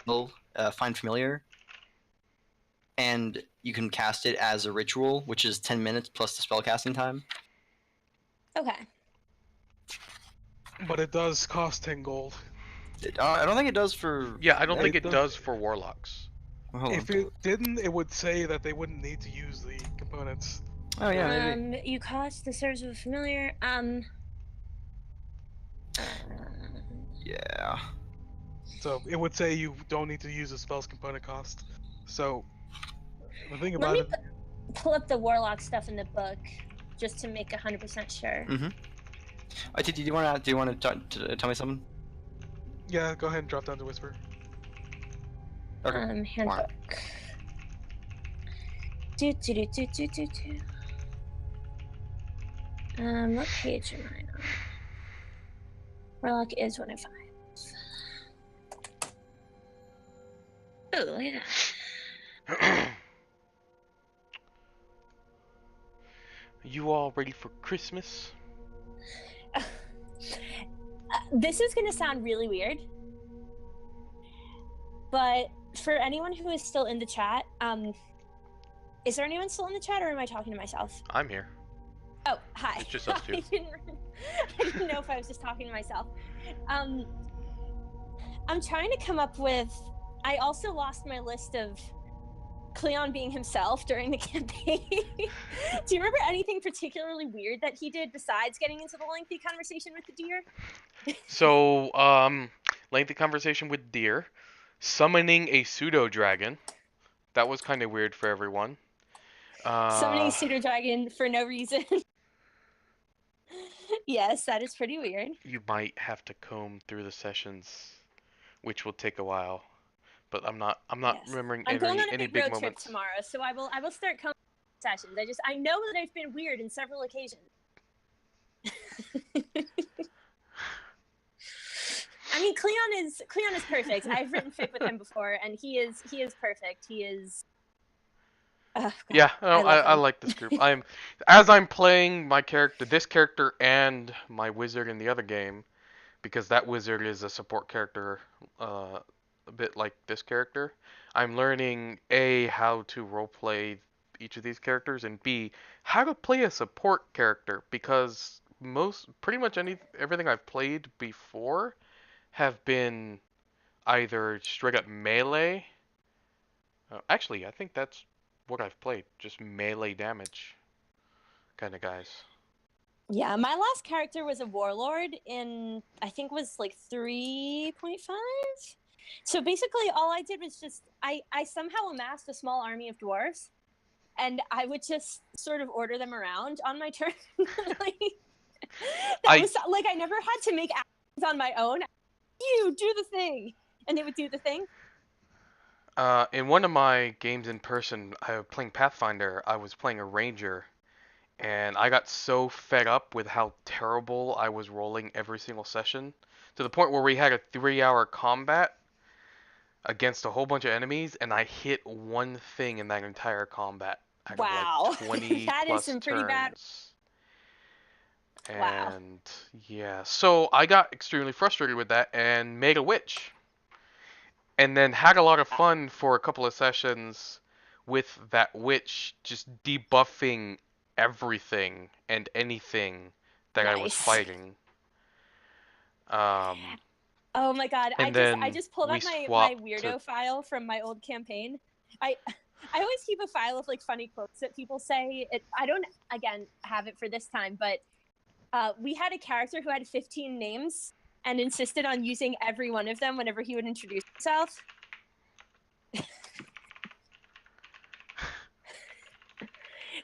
will find familiar, and you can cast it as a ritual, which is 10 minutes plus the spellcasting time. Okay. But it does cost 10 gold. I don't think it does for. Yeah, I don't think It it does for warlocks. Hold If on. it didn't, it would say that they wouldn't need to use the components. Oh yeah, maybe. You cost the service of a familiar. Yeah. So it would say you don't need to use the spell's component cost. So the thing Let about me it, pull up the warlock stuff in the book just to make 100% sure. Mm-hmm. Do you want to tell me something? yeah, go ahead and drop down to whisper. Okay. Handbook. What page am I on? Warlock is 105. Oh, look at that. You all ready for Christmas? This is going to sound really weird, but for anyone who is still in the chat, is there anyone still in the chat, or am I talking to myself? I'm here. Oh, hi. It's just us two. I didn't know if I was just talking to myself. I'm trying to come up with. I also lost my list of Cleon being himself during the campaign. Do you remember anything particularly weird that he did besides getting into the lengthy conversation with the deer? So, lengthy conversation with deer, summoning a pseudo dragon. That was kind of weird for everyone. Summoning a pseudo dragon for no reason. Yes, that is pretty weird. You might have to comb through the sessions, which will take a while. But I'm not Yes. remembering I'm going on a any big big road moments. trip tomorrow, so I will start coming sessions. I know that I've been weird in several occasions. I mean, Cleon is perfect. I've written fic with him before, and he is perfect. He is. Yeah, I like this group. As I'm playing my character, this character, and my wizard in the other game, because that wizard is a support character, a bit like this character. I'm learning A, how to roleplay each of these characters, and B, how to play a support character, because pretty much everything I've played before have been either straight up melee. Actually, I think that's what I've played, just melee damage kind of guys. Yeah, my last character was a warlord in, I think was like 3.5. So basically all I did was just, I somehow amassed a small army of dwarves, and I would just sort of order them around on my turn. I never had to make actions on my own. You do the thing, and they would do the thing. In one of my games in person, I was playing Pathfinder. I was playing a ranger, and I got so fed up with how terrible I was rolling every single session, to the point where we had a 3-hour combat against a whole bunch of enemies, and I hit one thing in that entire combat. Wow, Like 20 that plus is some pretty bad. turns. Wow. And yeah, so I got extremely frustrated with that and made a witch. And then had a lot of fun for a couple of sessions with that witch, just debuffing everything and anything that I was Nice. fighting. Oh my god, I And then just pulled we up my swapped weirdo file from my old campaign. I always keep a file of like funny quotes that people say. I don't again have it for this time, but we had a character who had 15 names and insisted on using every one of them whenever he would introduce himself.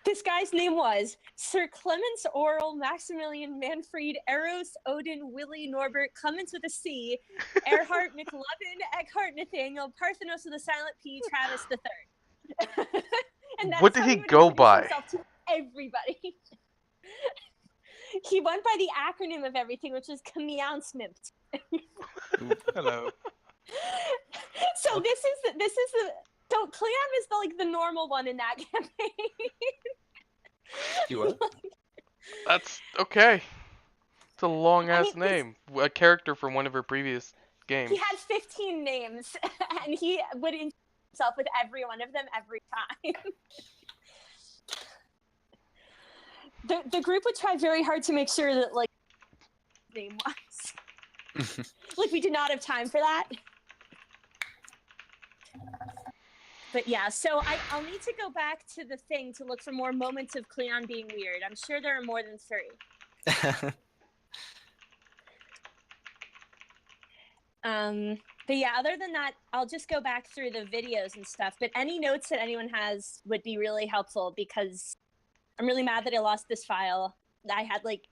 This guy's name was Sir Clemens Oral Maximilian Manfred Eros Odin Willie Norbert Clemens with a C Erhard McLovin Eckhart Nathaniel Parthenos with a silent P Travis the Third. And that's What did how he would go introduce by? himself to everybody. He went by the acronym of everything, which is Kamiansmimt. Hello. So this is the so Cleon is the normal one in that campaign. You what? That's okay. It's a long ass I mean, name. A character from one of her previous games. He had 15 names, and he would introduce himself with every one of them every time. The group would try very hard to make sure that like name was like we did not have time for that. But yeah, so I'll need to go back to the thing to look for more moments of Cleon being weird. I'm sure there are more than 3. But yeah, other than that, I'll just go back through the videos and stuff. But any notes that anyone has would be really helpful because I'm really mad that I lost this file. I had like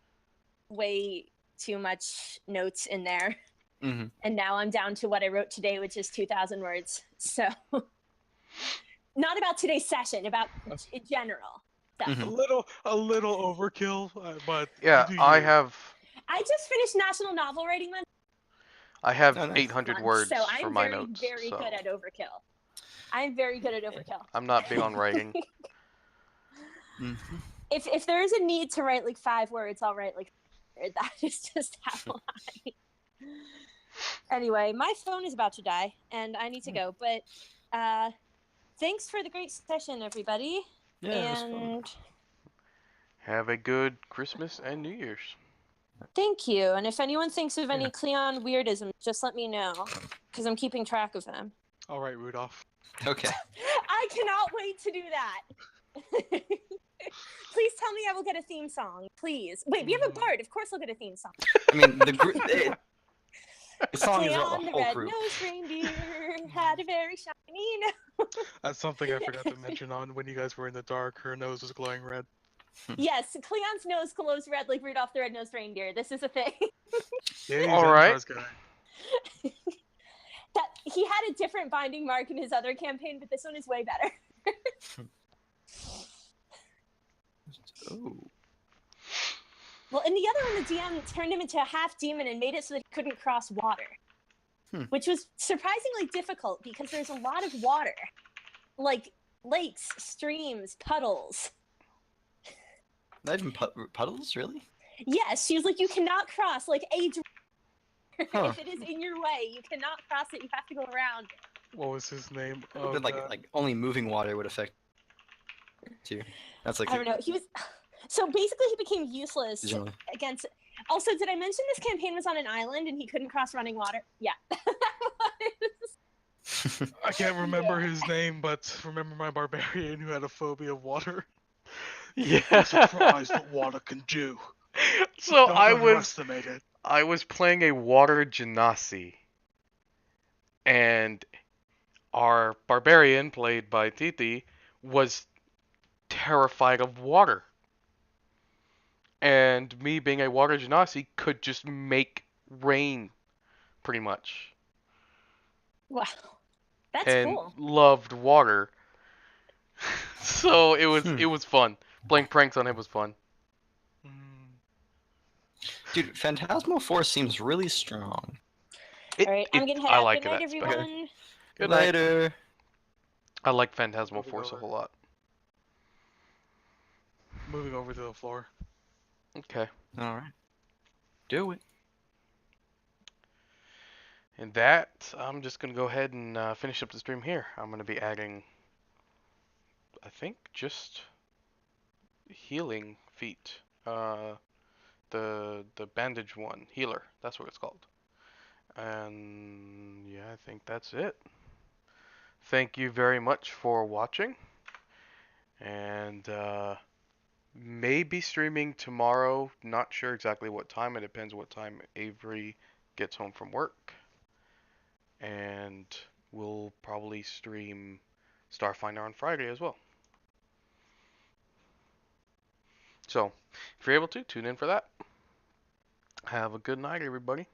way too much notes in there. Mm-hmm. And now I'm down to what I wrote today, which is 2,000 words. So not about today's session, about in general. So. Mm-hmm. A little overkill, but Yeah, you do I you. have I just finished National Novel Writing Month. I have Oh, nice. 800 words So for I'm my very, notes. very so good at overkill. I'm very good at overkill. I'm not big on writing. Mm-hmm. If there is a need to write like 5 words, I'll write like 5 words. That is just how I. Anyway, my phone is about to die, and I need to go. But thanks for the great session, everybody. Yeah, it was fun. Have a good Christmas and New Year's. Thank you. And if anyone thinks of any Cleon weirdisms, just let me know, because I'm keeping track of them. All right, Rudolph. Okay. I cannot wait to do that. Please tell me I will get a theme song. Please. Wait, we have a bard. Of course I'll get a theme song. I mean, the song is Cleon, the the whole red group. nosed reindeer had a very shiny nose. That's something I forgot to mention on when you guys were in the dark. Her nose was glowing red. Yes, Cleon's nose glows red like Rudolph the Red-Nosed Reindeer. This is a thing. Yeah, he's All an right. Enterprise guy. That he had a different binding mark in his other campaign, but this one is way better. Oh. Well, in the other one, the DM turned him into a half demon and made it so that he couldn't cross water, which was surprisingly difficult because there's a lot of water, like lakes, streams, puddles. Not even puddles, really? Yes, she was like, you cannot cross like a. Huh. If it is in your way, you cannot cross it. You have to go around. What was his name? Oh, but like only moving water would affect too. That's like I don't know. He was so basically he became useless Generally. against. Also, did I mention this campaign was on an island and he couldn't cross running water? Yeah. I can't remember his name, but remember my barbarian who had a phobia of water? Yeah. Surprised what water can do. So Don't I was underestimate it. I was playing a water genasi, and our barbarian, played by Titi, was terrified of water. And me being a water genasi could just make rain, pretty much. Wow, that's and cool. loved water. So it was fun. Playing pranks on him was fun. Dude, Phantasmal Force seems really strong. All right, I'm gonna head I out. like Good night, that spell. everyone. Good night. Later. I like Phantasmal Moving Force a over. whole lot. Moving over to the floor. Okay. All right. Do it. And that, I'm just going to go ahead and finish up the stream here. I'm going to be adding, I think, just healing feet. The bandage one, healer. That's what it's called. And yeah, I think that's it. Thank you very much for watching. And maybe streaming tomorrow. Not sure exactly what time. It depends what time Avery gets home from work. And we'll probably stream Starfinder on Friday as well. So, if you're able to, tune in for that. Have a good night, everybody.